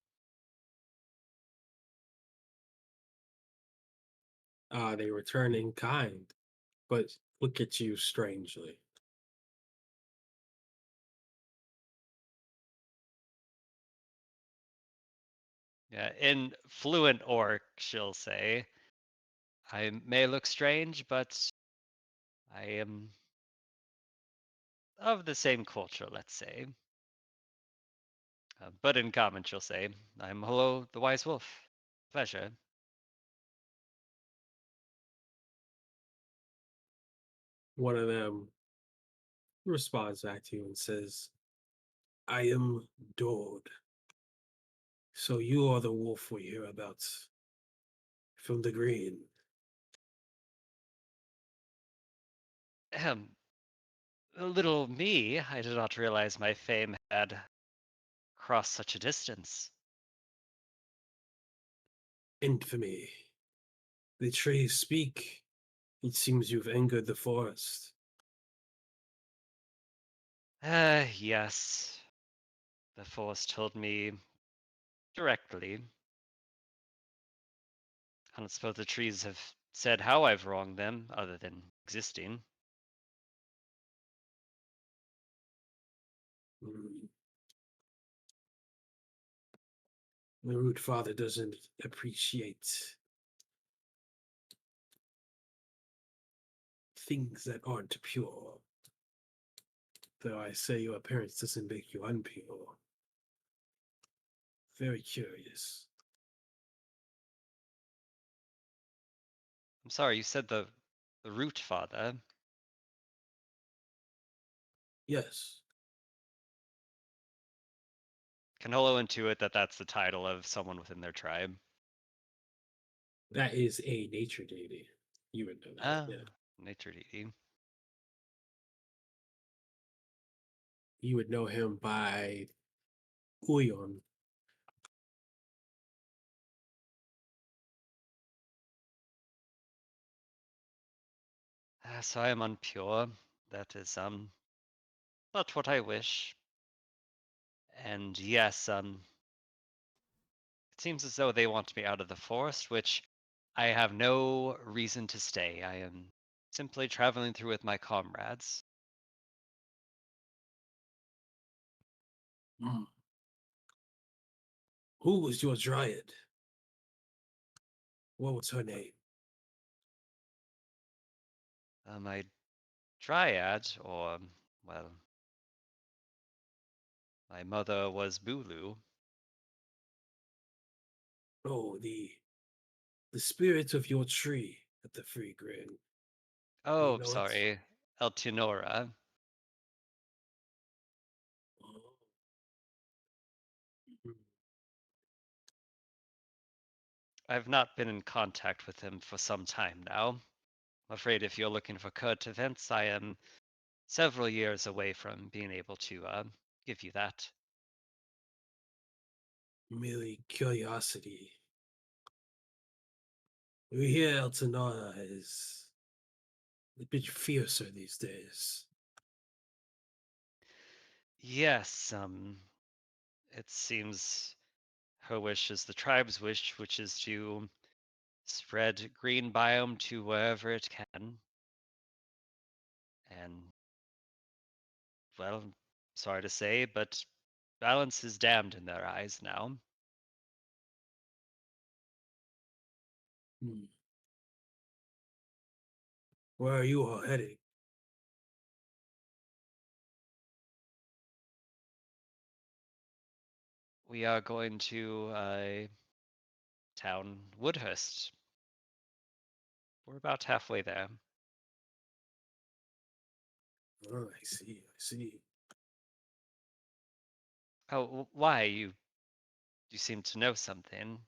They return in kind, but look at you strangely. Yeah, in fluent orc, she'll say, I may look strange, but I am of the same culture, let's say. But in common, she'll say, I'm Hello, the Wise Wolf. Pleasure. One of them responds back to you and says, I am Dord. So you are the wolf we hear about from the green. Ahem. Little me, I did not realize my fame had crossed such a distance. Infamy. The trees speak. It seems you've angered the forest. Yes. The Force told me directly. I don't suppose the trees have said how I've wronged them, other than existing. Mm. The root father doesn't appreciate things that aren't pure. Though I say your appearance doesn't make you unpure. Very curious. I'm sorry, you said the root father. Yes, Can Holo intuit that that's the title of someone within their tribe? that is a nature deity. You would know that, Ah, yeah. nature deity. You would know him by Uyon. So I am unpure. That is not what I wish. And yes, it seems as though they want me out of the forest, which I have no reason to stay. I am simply traveling through with my comrades. Mm. Who was your dryad? What was her name? My dryad, or, well, my mother was Bulu. Oh, the spirit of your tree at the free grid. Do you Oh, know it? sorry, Eltinora. Oh. Mhm. I've not been in contact with him for some time now. I'm afraid if you're looking for current events, I am several years away from being able to give you that. Merely curiosity. We hear Eltonora is a bit fiercer these days. Yes, it seems her wish is the tribe's wish, which is to spread green biome to wherever it can. And, well, sorry to say, but balance is damned in their eyes now. Hmm. Where are you all heading? We are going to town Woodhurst. We're about halfway there. Oh, I see, I see. Oh, why? You seem to know something.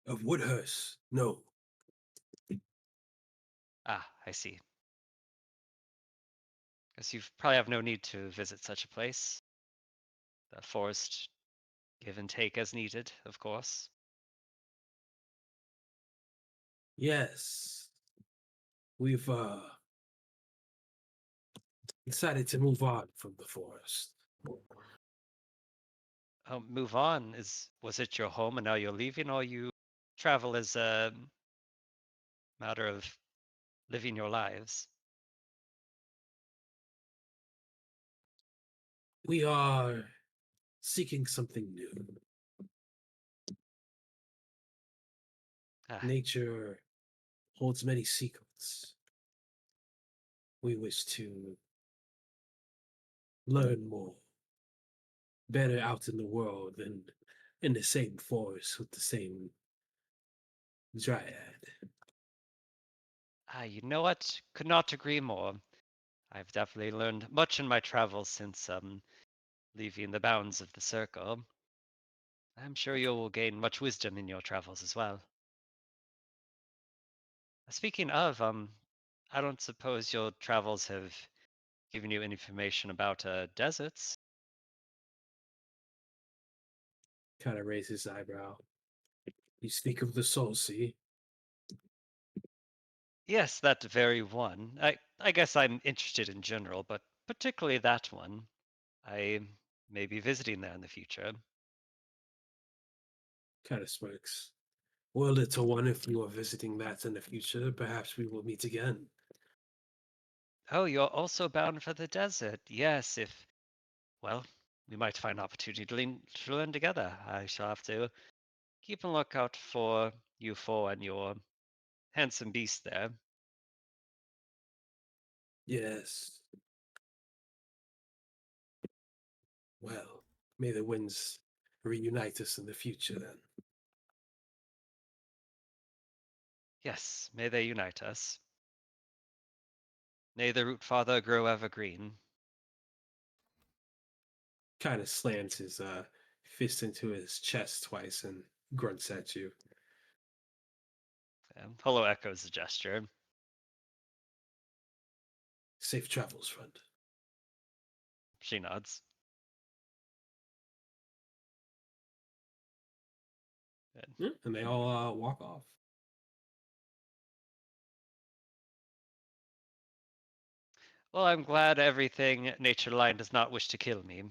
Of Woodhurst? No. Ah, I see. Guess you probably have no need to visit such a place. The forest give and take as needed, of course. Yes. We've decided to move on from the forest. Oh, move on. Was it your home and now you're leaving, or you travel as a matter of living your lives? We are seeking something new. Ah, Nature holds many secrets. We wish to learn more, better out in the world than in the same forest with the same dryad. you know what? Could not agree more. I've definitely learned much in my travels since leaving the bounds of the circle. I'm sure you will gain much wisdom in your travels as well. Speaking of, I don't suppose your travels have given you any information about deserts? Kind of raises his eyebrow. You speak of the soul sea. Yes, that very one. I guess I'm interested in general, but particularly that one. I may be visiting there in the future. Kind of smirks. Well, little one, if you are visiting that in the future, perhaps we will meet again. Oh, you're also bound for the desert. Yes, if, well, we might find an opportunity to learn together. I shall have to keep a lookout for you four and your handsome beast there. Yes. Well, may the winds reunite us in the future then. Yes, may they unite us. May the root father grow evergreen. Kind of slams his fist into his chest twice and grunts at you. Hello echoes the gesture. Safe travels, friend. She nods. Good. And they all walk off. Well, I'm glad everything nature line does not wish to kill me.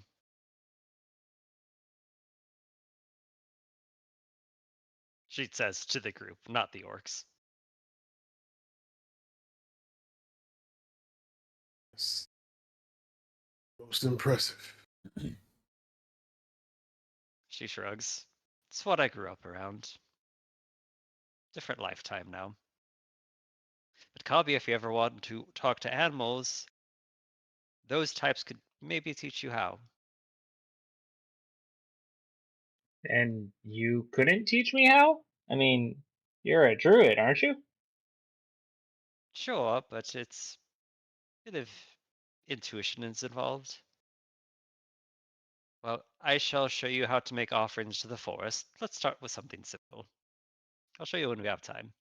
She says to the group, not the orcs. It's most impressive. She shrugs. It's what I grew up around. Different lifetime now. But Kabi, if you ever want to talk to animals, those types could maybe teach you how. And you couldn't teach me how? I mean, you're a druid, aren't you? Sure, but it's a bit of intuition is involved. Well, I shall show you how to make offerings to the forest. Let's start with something simple. I'll show you when we have time.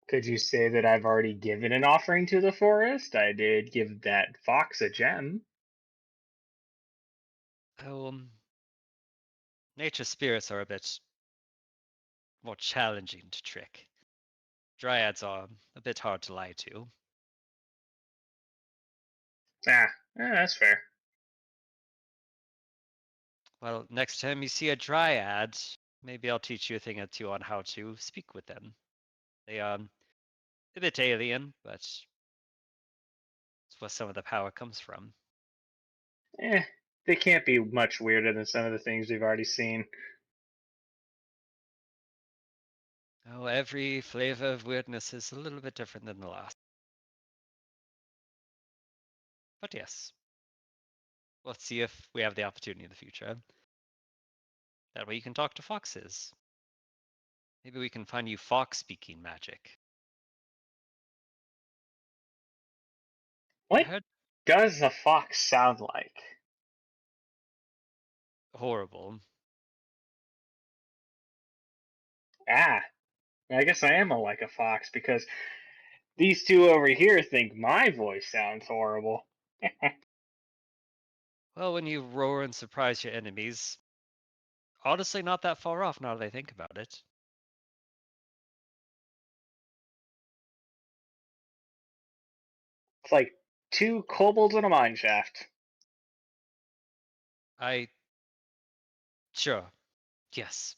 Could you say that I've already given an offering to the forest? I did give that fox a gem. Oh, nature spirits are a bit more challenging to trick. Dryads are a bit hard to lie to. Ah, that's fair. Well, next time you see a dryad, maybe I'll teach you a thing or two on how to speak with them. They a bit alien, but it's where some of the power comes from. Eh, they can't be much weirder than some of the things we've already seen. Oh, every flavor of weirdness is a little bit different than the last. But yes, let's see if we have the opportunity in the future. That way you can talk to foxes. Maybe we can find you fox speaking magic. I What heard does a fox sound like? horrible. Ah, I guess I am like a fox because these two over here think my voice sounds horrible. Well, when you roar and surprise your enemies, honestly not that far off now that I think about it. It's like two kobolds in a mine shaft. Sure, yes.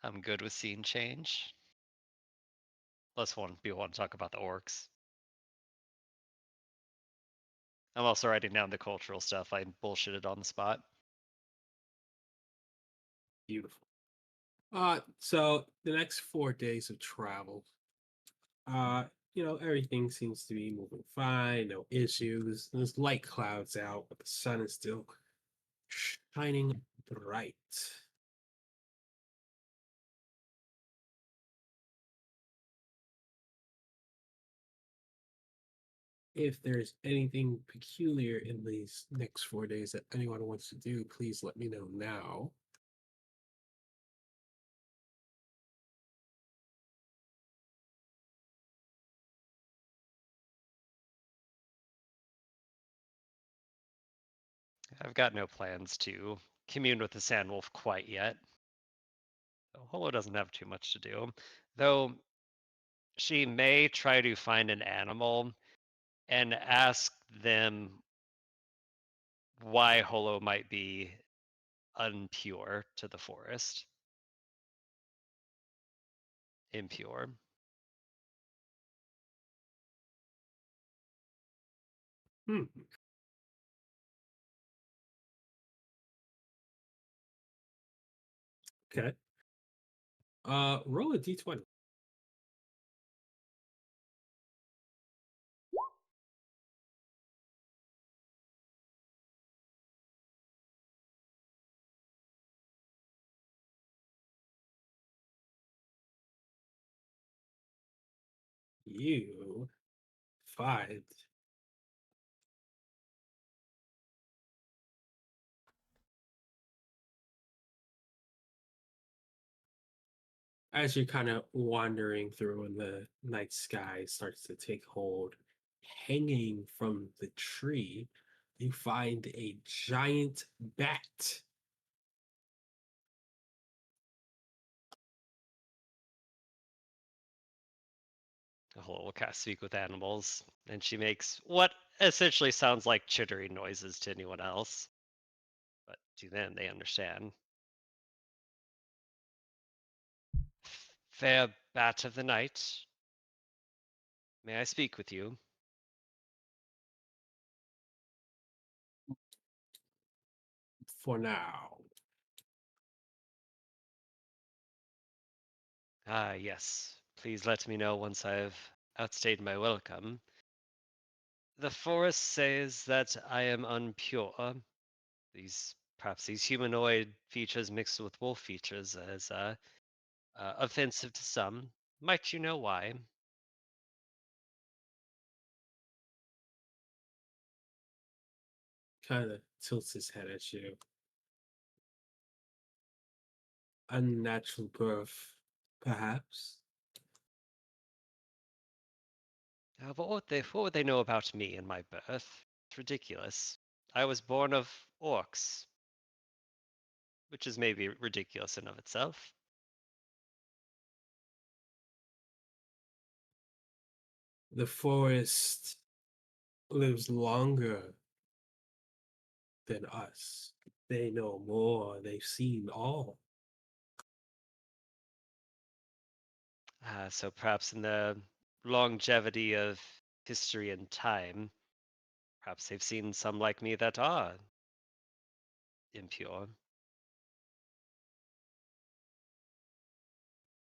I'm good with seeing change. Unless people want to talk about the orcs. I'm also writing down the cultural stuff I bullshitted on the spot. Beautiful. So the next 4 days of travel, everything seems to be moving fine, no issues. There's light clouds out, but the sun is still shining bright. If there's anything peculiar in these next 4 days that anyone wants to do, please let me know now. I've got no plans to commune with the sand wolf quite yet. Holo doesn't have too much to do, though she may try to find an animal and ask them why Holo might be unpure to the forest. Impure. Hmm. Okay. Roll a d20. You find as you're kind of wandering through and the night sky starts to take hold, hanging from the tree, you find a giant bat. Holo will cast Speak with Animals, and she makes what essentially sounds like chittering noises to anyone else. But to them, they understand. Fair bat of the night, may I speak with you? For now. Ah, yes. Please let me know once I've outstayed my welcome. The forest says that I am unpure. Perhaps these humanoid features mixed with wolf features as offensive to some. Might you know why? Kind of tilts his head at you. Unnatural birth, perhaps. What would they know about me and my birth? It's ridiculous. I was born of orcs, which is maybe ridiculous in of itself. The forest lives longer than us. They know more. They've seen all. So perhaps in the longevity of history and time, perhaps they've seen some like me that are impure.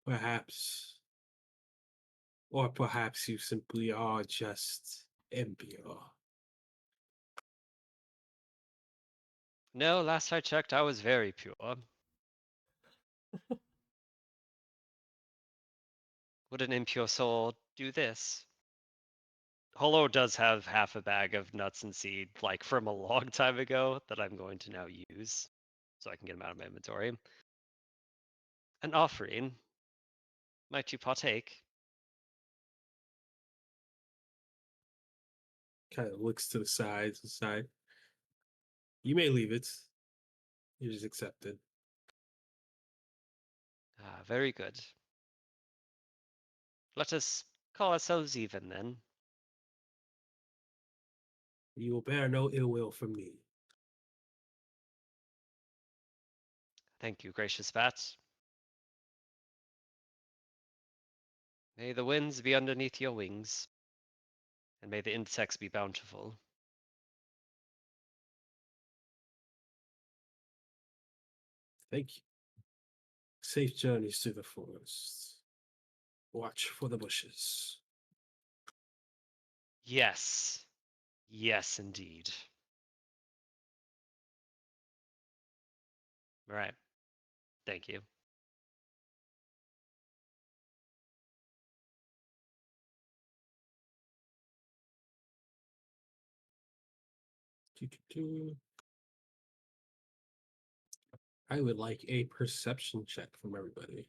Perhaps. Or perhaps you simply are just impure. No, last I checked, I was very pure. Would an impure soul do this? Holo does have half a bag of nuts and seed, like from a long time ago, that I'm going to now use, so I can get them out of my inventory. An offering. Might you partake? Kind of looks to the side. You may leave it. You just accept it. Ah, very good. Let us call ourselves even then. You will bear no ill will from me. Thank you, gracious bat. May the winds be underneath your wings, and may the insects be bountiful. Thank you. Safe journeys through the forest. Watch for the bushes. Yes. Yes, indeed. All right. Thank you. Doo-doo-doo. I would like a perception check from everybody.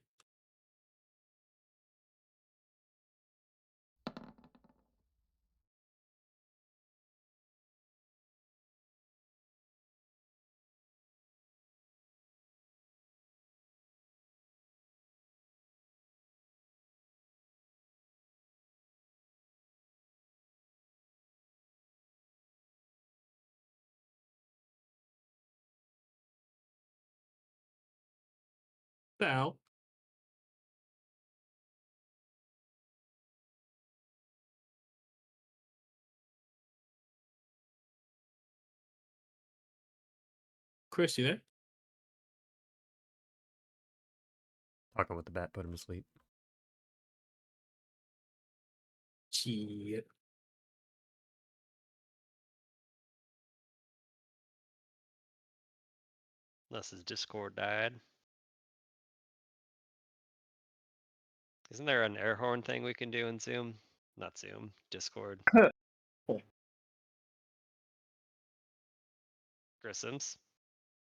The hell? Chris, you there? Talking with the bat put him to sleep. Shit. Unless his Discord died. Isn't there an air horn thing we can do in Zoom? Not Zoom, Discord. Grissoms.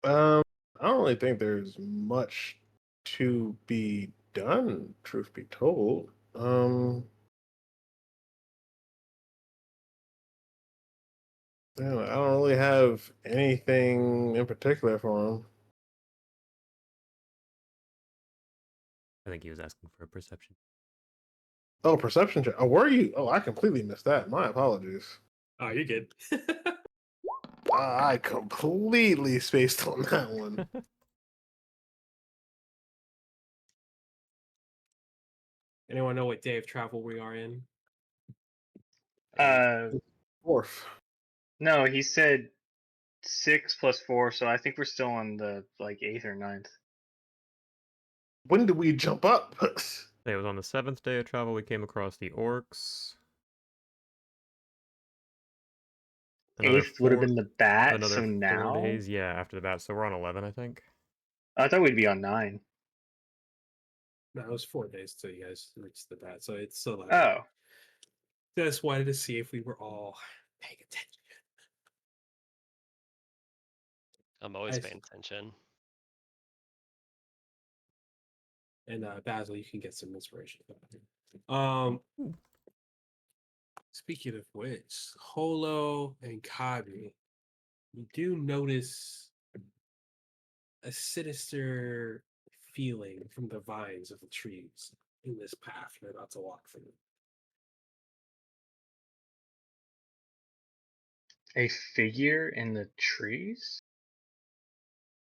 I don't really think there's much to be done, truth be told. Yeah, I don't really have anything in particular for him. I think he was asking for a perception. Oh, perception check. Oh, were you? Oh, I completely missed that. My apologies. Oh, you're good. I completely spaced on that one. Anyone know what day of travel we are in? Fourth. No, he said 6 plus 4, so I think we're still on the like 8th or 9th. When did we jump up? It was on the 7th day of travel we came across the orcs. Another 8th would have four, been the bat, another so 4 now days. Yeah, after the bat. So we're on 11, I think. I thought we'd be on 9. No, it was 4 days till you guys reached the bat, so it's still. Oh, Just wanted to see if we were all paying attention. I'm always I paying attention. And Basil, you can get some inspiration. Um, Speaking of which, Holo and Kabi, you do notice a sinister feeling from the vines of the trees in this path you're about to walk through. a figure in the trees?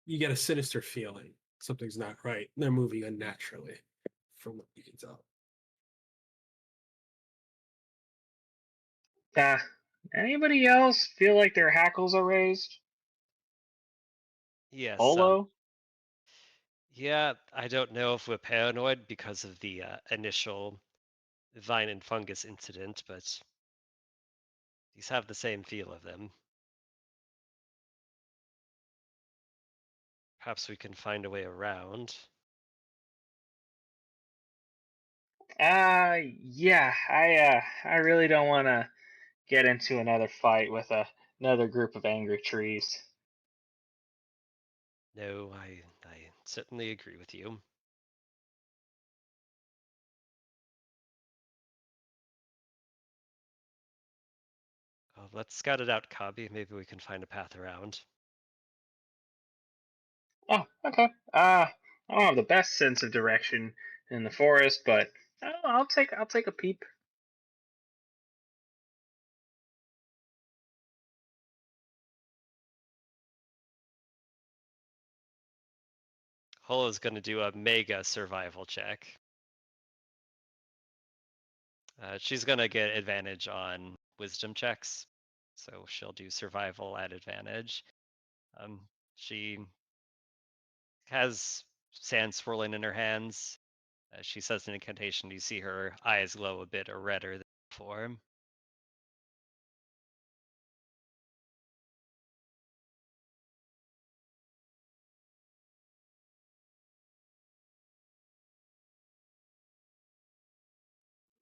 You get a sinister feeling. Something's not right. They're moving unnaturally, from what you can tell. Anybody else feel like their hackles are raised? Yes. Holo? Yeah, I don't know if we're paranoid because of the initial vine and fungus incident, but these have the same feel of them. Perhaps we can find a way around. Yeah, I really don't want to get into another fight with another group of angry trees. No, I certainly agree with you. Let's scout it out, Kabi. Maybe we can find a path around. Oh, okay. I don't have the best sense of direction in the forest, but I'll take a peep. Holo's going to do a mega survival check. She's going to get advantage on wisdom checks, so she'll do survival at advantage. She has sand swirling in her hands. She says an incantation. You see her eyes glow a bit redder than before.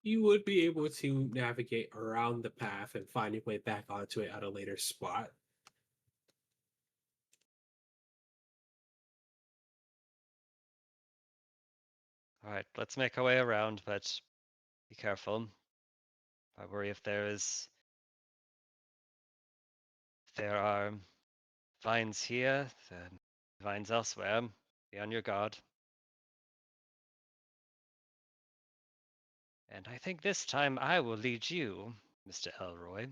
You would be able to navigate around the path and find your way back onto it at a later spot. All right, let's make our way around, but be careful. I worry if there are vines here, vines elsewhere. Be on your guard. And I think this time I will lead you, Mr. Elroy.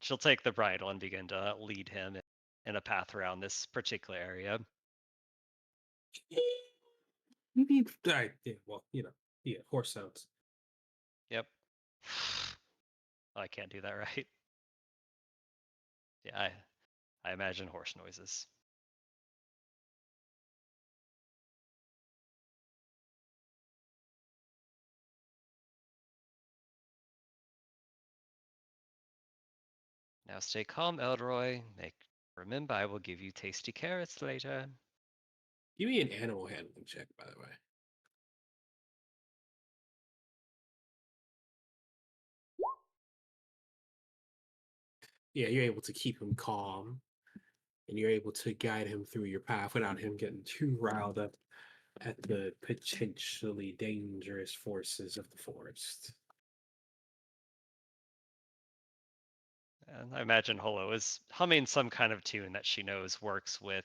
She'll take the bridle and begin to lead him in a path around this particular area. You need, yeah, well, yeah, horse sounds. Yep. Oh, I can't do that right. Yeah, I imagine horse noises. Now stay calm, Elroy. Remember, I will give you tasty carrots later. Give me an animal handling check, by the way. Yeah, you're able to keep him calm, and you're able to guide him through your path without him getting too riled up at the potentially dangerous forces of the forest. And I imagine Holo is humming some kind of tune that she knows works with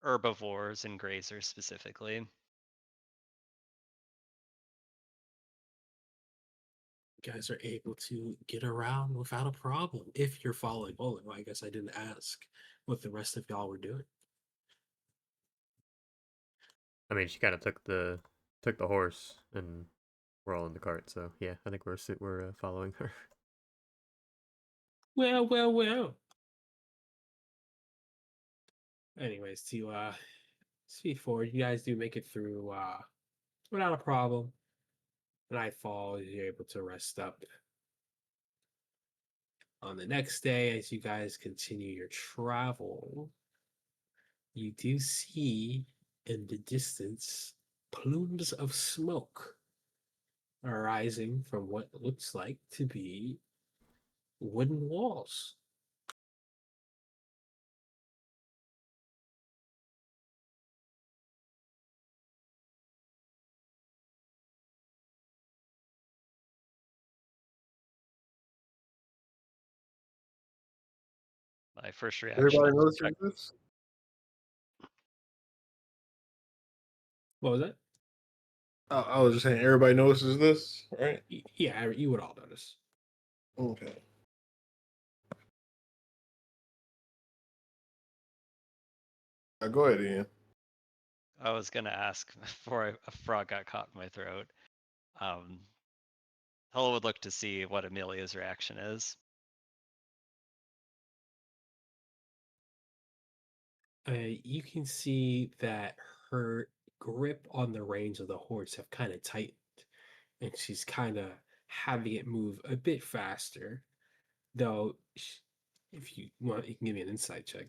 herbivores and grazers specifically. You guys are able to get around without a problem if you're following Olo. Well, I guess I didn't ask what the rest of y'all were doing. I mean, she kind of took the horse, and we're all in the cart. So yeah, I think we're following her. Well, well, well. Anyways, to speed forward, you guys do make it through without a problem. Nightfall, you're able to rest up. On the next day, as you guys continue your travel, you do see in the distance plumes of smoke arising from what looks like to be wooden walls. My first reaction Everybody is to notices check. this? What was that? I was just saying, everybody notices this, right? Yeah, you would all notice. Okay. Go ahead, Ian. I was gonna ask before a frog got caught in my throat. Holo would look to see what Amelia's reaction is. You can see that her grip on the reins of the horse have kind of tightened, and she's kind of having it move a bit faster. Though, if you want, you can give me an insight check.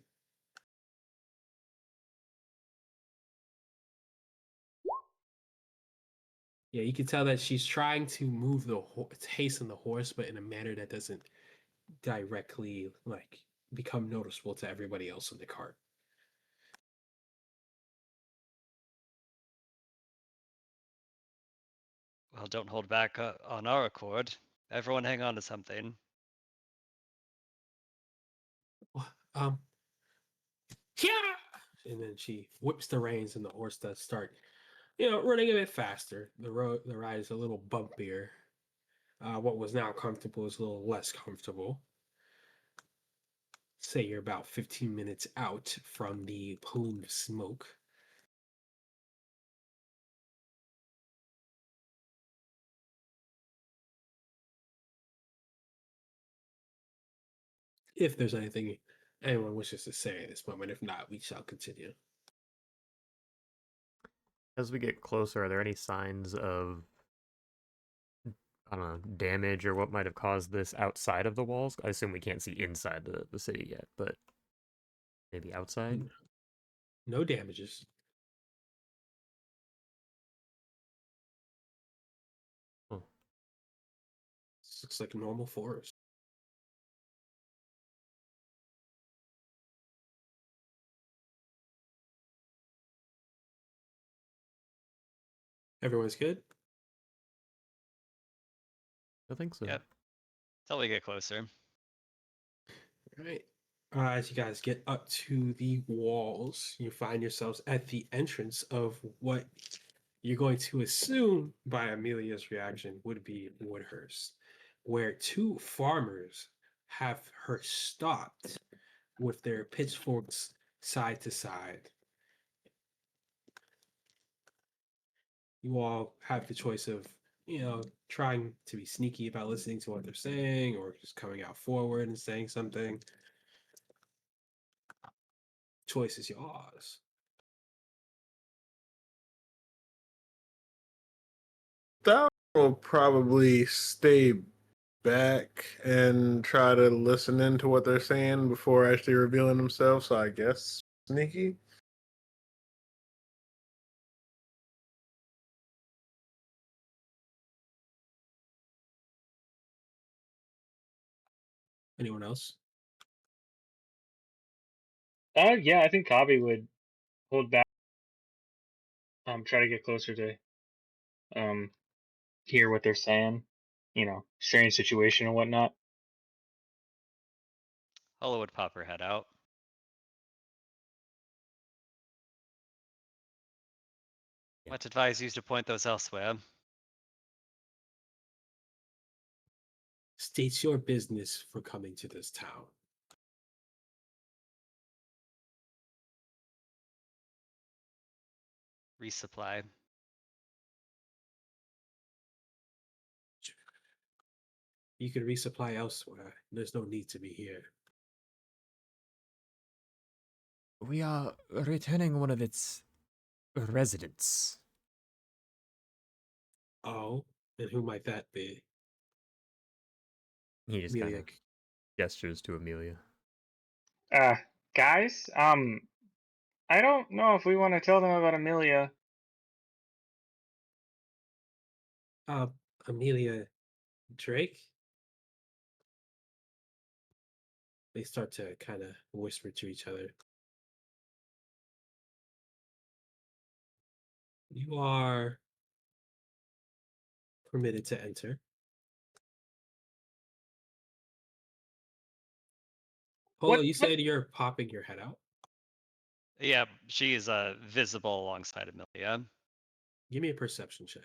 Yeah, you can tell that she's trying to move the hasten the horse, but in a manner that doesn't directly become noticeable to everybody else in the cart. Well, don't hold back on our accord. Everyone hang on to something. Um, yeah, and then she whips the reins, and the horse does start, running a bit faster. The ride is a little bumpier. What was now comfortable is a little less comfortable. Say you're about 15 minutes out from the plume of smoke. If there's anything anyone wishes to say at this moment, if not, we shall continue. As we get closer, are there any signs of, I don't know, damage or what might have caused this outside of the walls? I assume we can't see inside the city yet, but maybe outside? No damages. Oh. This looks like a normal forest. Everyone's good? I think so. Yep. Till we get closer. All right. As you guys get up to the walls, you find yourselves at the entrance of what you're going to assume by Amelia's reaction would be Woodhurst, where two farmers have her stopped with their pitchforks side to side. You all have the choice of, trying to be sneaky about listening to what they're saying or just coming out forward and saying something. Choice is yours. That will probably stay back and try to listen into what they're saying before actually revealing themselves. So I guess sneaky. Anyone else? Yeah, I think Kabi would hold back. Try to get closer to um hear what they're saying. Strange situation and whatnot. Holla would pop her head out. Yeah. Might advise you to point those elsewhere. States your business for coming to this town. Resupply. You can resupply elsewhere. There's no need to be here. We are returning one of its residents. Oh, and who might that be? He just kind Amelia. of gestures to Amelia. Uh, guys, I don't know if we want to tell them about Amelia. Uh, Amelia Drake? They start to kind of whisper to each other. You are permitted to enter. Polo, What? you What? said you're popping your head out. Yeah, she is visible alongside Amelia. Give me a perception check.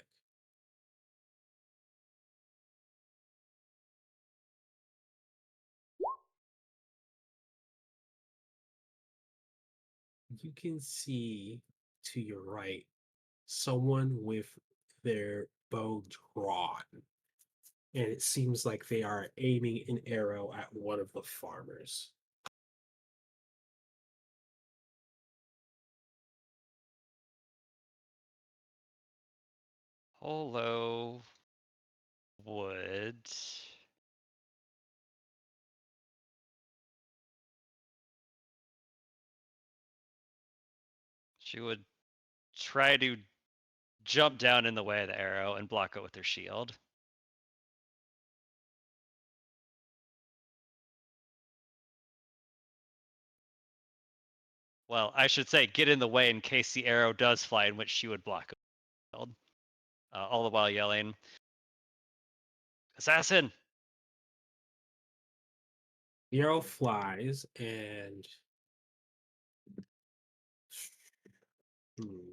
You can see to your right someone with their bow drawn. And it seems like they are aiming an arrow at one of the farmers. Holo would. She would try to jump down in the way of the arrow and block it with her shield. Well, I should say get in the way in case the arrow does fly, in which she would block it with her shield. All the while yelling, "Assassin!" The arrow flies and hmm.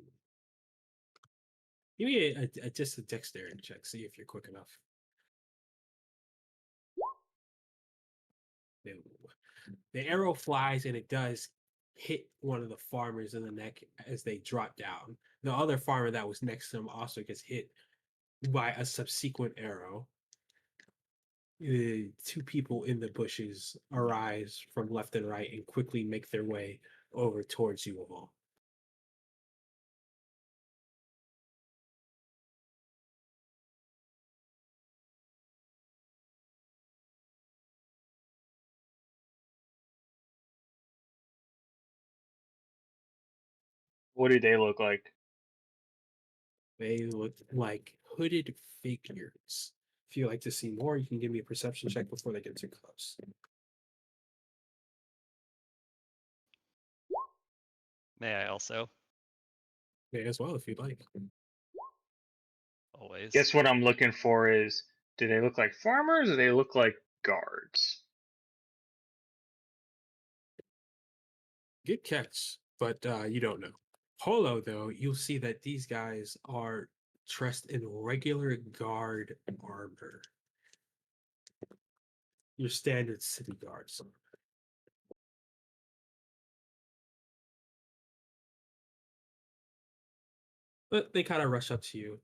Give me just a dexterity check. See if you're quick enough. No. The arrow flies and it does hit one of the farmers in the neck as they drop down. The other farmer that was next to him also gets hit by a subsequent arrow. Two people in the bushes arise from left and right and quickly make their way over towards you all. What do they look like? They look like hooded figures. If you like to see more, you can give me a perception check before they get too close. May I also? May as well if you'd like. Always. Guess what I'm looking for is, do they look like farmers or do they look like guards? Good catch, but you don't know. Polo, though, you'll see that these guys are dressed in regular guard armor. Your standard city guards. But they kind of rush up to you.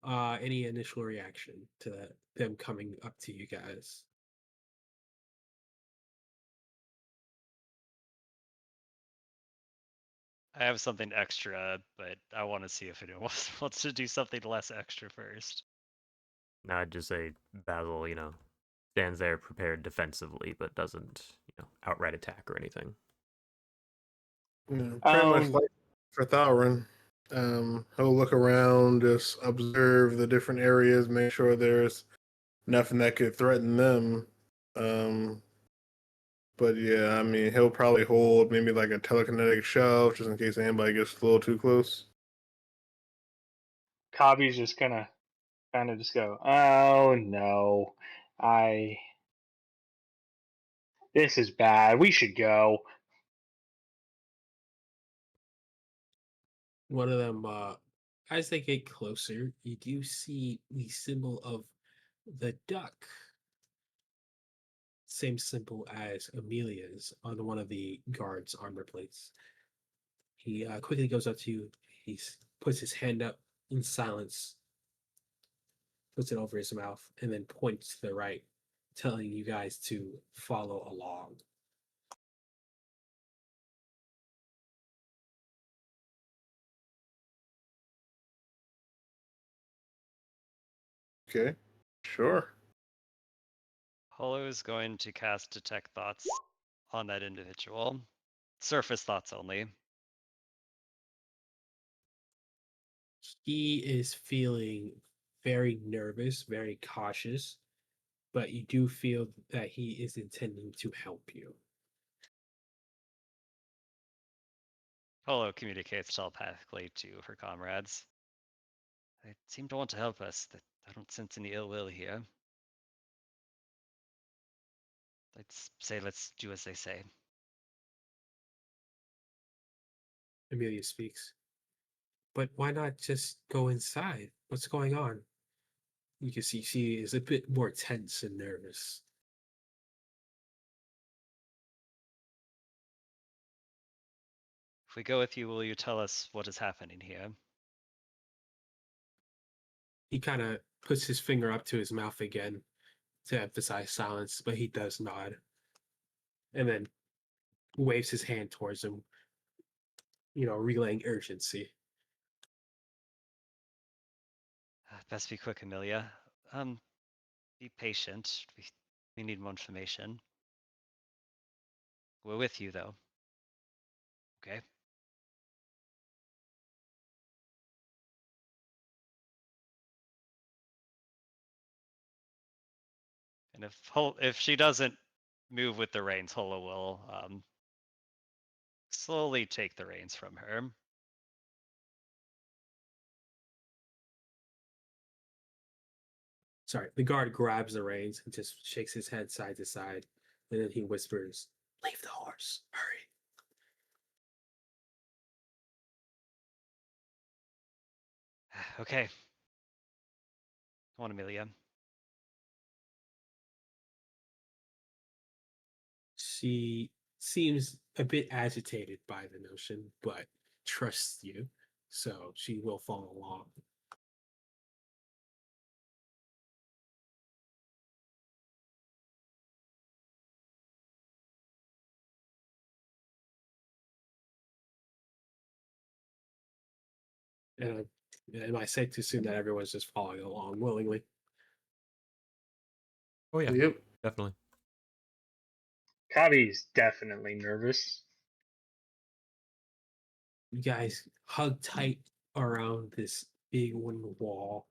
Any initial reaction to them coming up to you guys? I have something extra, but I want to see if anyone wants to do something less extra first. Now I'd just say Basil, stands there prepared defensively, but doesn't, outright attack or anything. Yeah, pretty much like for Thauron. He'll look around, just observe the different areas, make sure there's nothing that could threaten them. But yeah, I mean, he'll probably hold maybe like a telekinetic shove just in case anybody gets a little too close. Kabi's just gonna kind of just go, oh no, this is bad. We should go. One of them, as they get closer, you do see the symbol of the duck. Same symbol as Amelia's on one of the guards' armor plates. He quickly goes up to you. He puts his hand up in silence, puts it over his mouth, and then points to the right, telling you guys to follow along. Okay, sure. Holo is going to cast Detect Thoughts on that individual. Surface thoughts only. He is feeling very nervous, very cautious, but you do feel that he is intending to help you. Holo communicates telepathically to her comrades. They seem to want to help us. I don't sense any ill will here. Let's do as they say. Amelia speaks. But why not just go inside? What's going on? You can see she is a bit more tense and nervous. If we go with you, will you tell us what is happening here? He kind of puts his finger up to his mouth again to emphasize silence, but he does nod. And then waves his hand towards him, relaying urgency. Best be quick, Amelia. Be patient. We need more information. We're with you, though. Okay? And if she doesn't move with the reins, Hola will slowly take the reins from her. Sorry, the guard grabs the reins and just shakes his head side to side. And then he whispers, "Leave the horse. Hurry." Okay. Come on, Amelia. She seems a bit agitated by the notion, but trusts you. So she will follow along. And am I safe to assume that everyone's just following along willingly? Oh yeah, Yep. definitely. Kabi's definitely nervous. You guys hug tight around this big wooden wall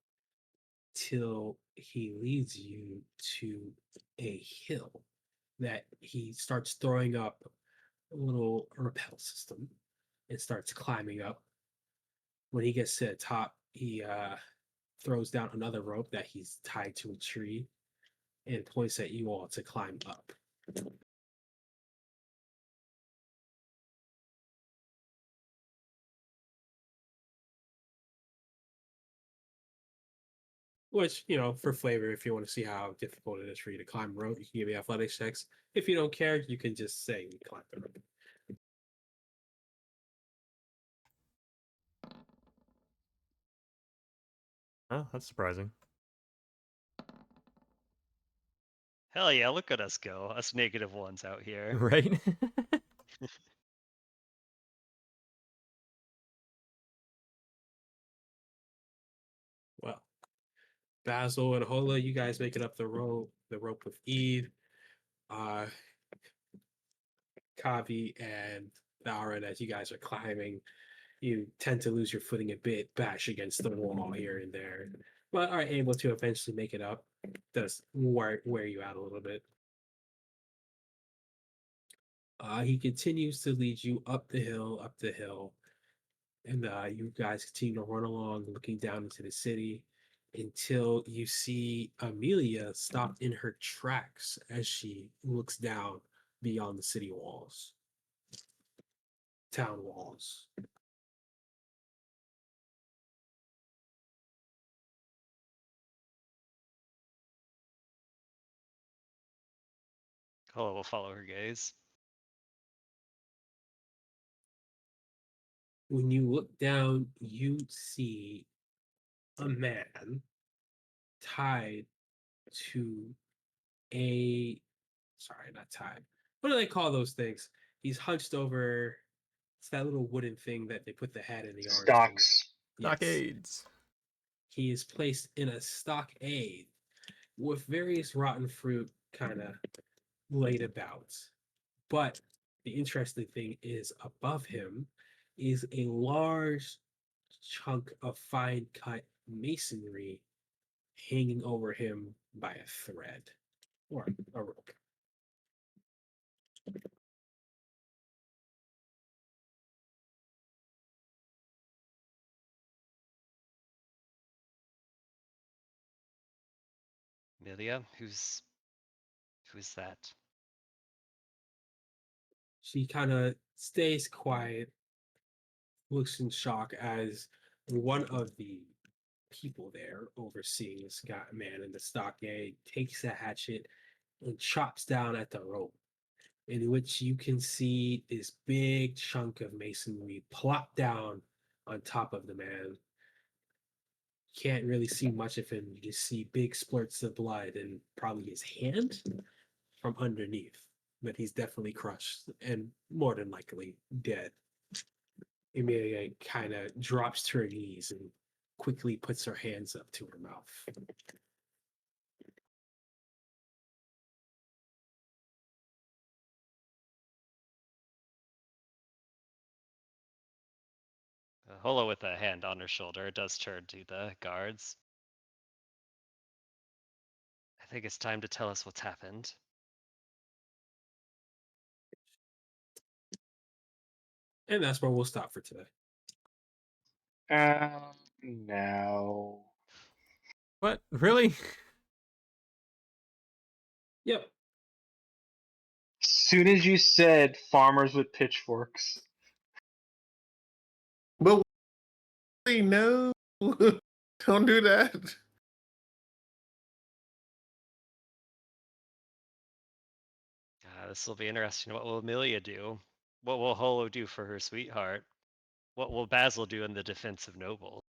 till he leads you to a hill that he starts throwing up a little rappel system and starts climbing up. When he gets to the top, he throws down another rope that he's tied to a tree and points at you all to climb up. Which, for flavor, if you want to see how difficult it is for you to climb a rope, you can give me athletics checks. If you don't care, you can just say you climb the rope. Oh, that's surprising. Hell yeah, look at us go. Us negative ones out here. Right? Well, Basil and Hola, you guys making up the rope with Eve. Uh, Kavi and Valorant, as you guys are climbing, you tend to lose your footing a bit, bash against the wall here and there, but are able to eventually make it up. Does wear you out a little bit. He continues to lead you up the hill, and you guys continue to run along, looking down into the city until you see Amelia stop in her tracks as she looks down beyond the city walls, town walls. Kola will follow her gaze. When you look down, you see a man tied to a sorry, not tied. What do they call those things? He's hunched over. It's that little wooden thing that they put the head and the arms in. Stocks. Yes. Stockades. He is placed in a stockade with various rotten fruit kind of laid about. But the interesting thing is above him is a large chunk of fine cut masonry hanging over him by a thread or a rope. Amelia, who's that? She kind of stays quiet, looks in shock as one of the people there overseeing this guy, man in the stockade takes a hatchet and chops down at the rope, in which you can see this big chunk of masonry plop down on top of the man. Can't really see much of him. You just see big splurts of blood and probably his hand from underneath. But he's definitely crushed and more than likely dead. Emilia kind of drops to her knees and quickly puts her hands up to her mouth. Hola with a hand on her shoulder does turn to the guards. I think it's time to tell us what's happened. And that's where we'll stop for today. No. What? Really? Yep. Soon as you said farmers with pitchforks, But no, don't do that. This will be interesting. What will Amelia do? What will Holo do for her sweetheart? What will Basil do in the defense of Noble?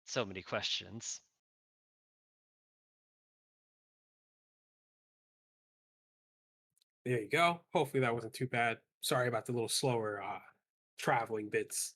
So many questions. There you go. Hopefully that wasn't too bad. Sorry about the little slower traveling bits.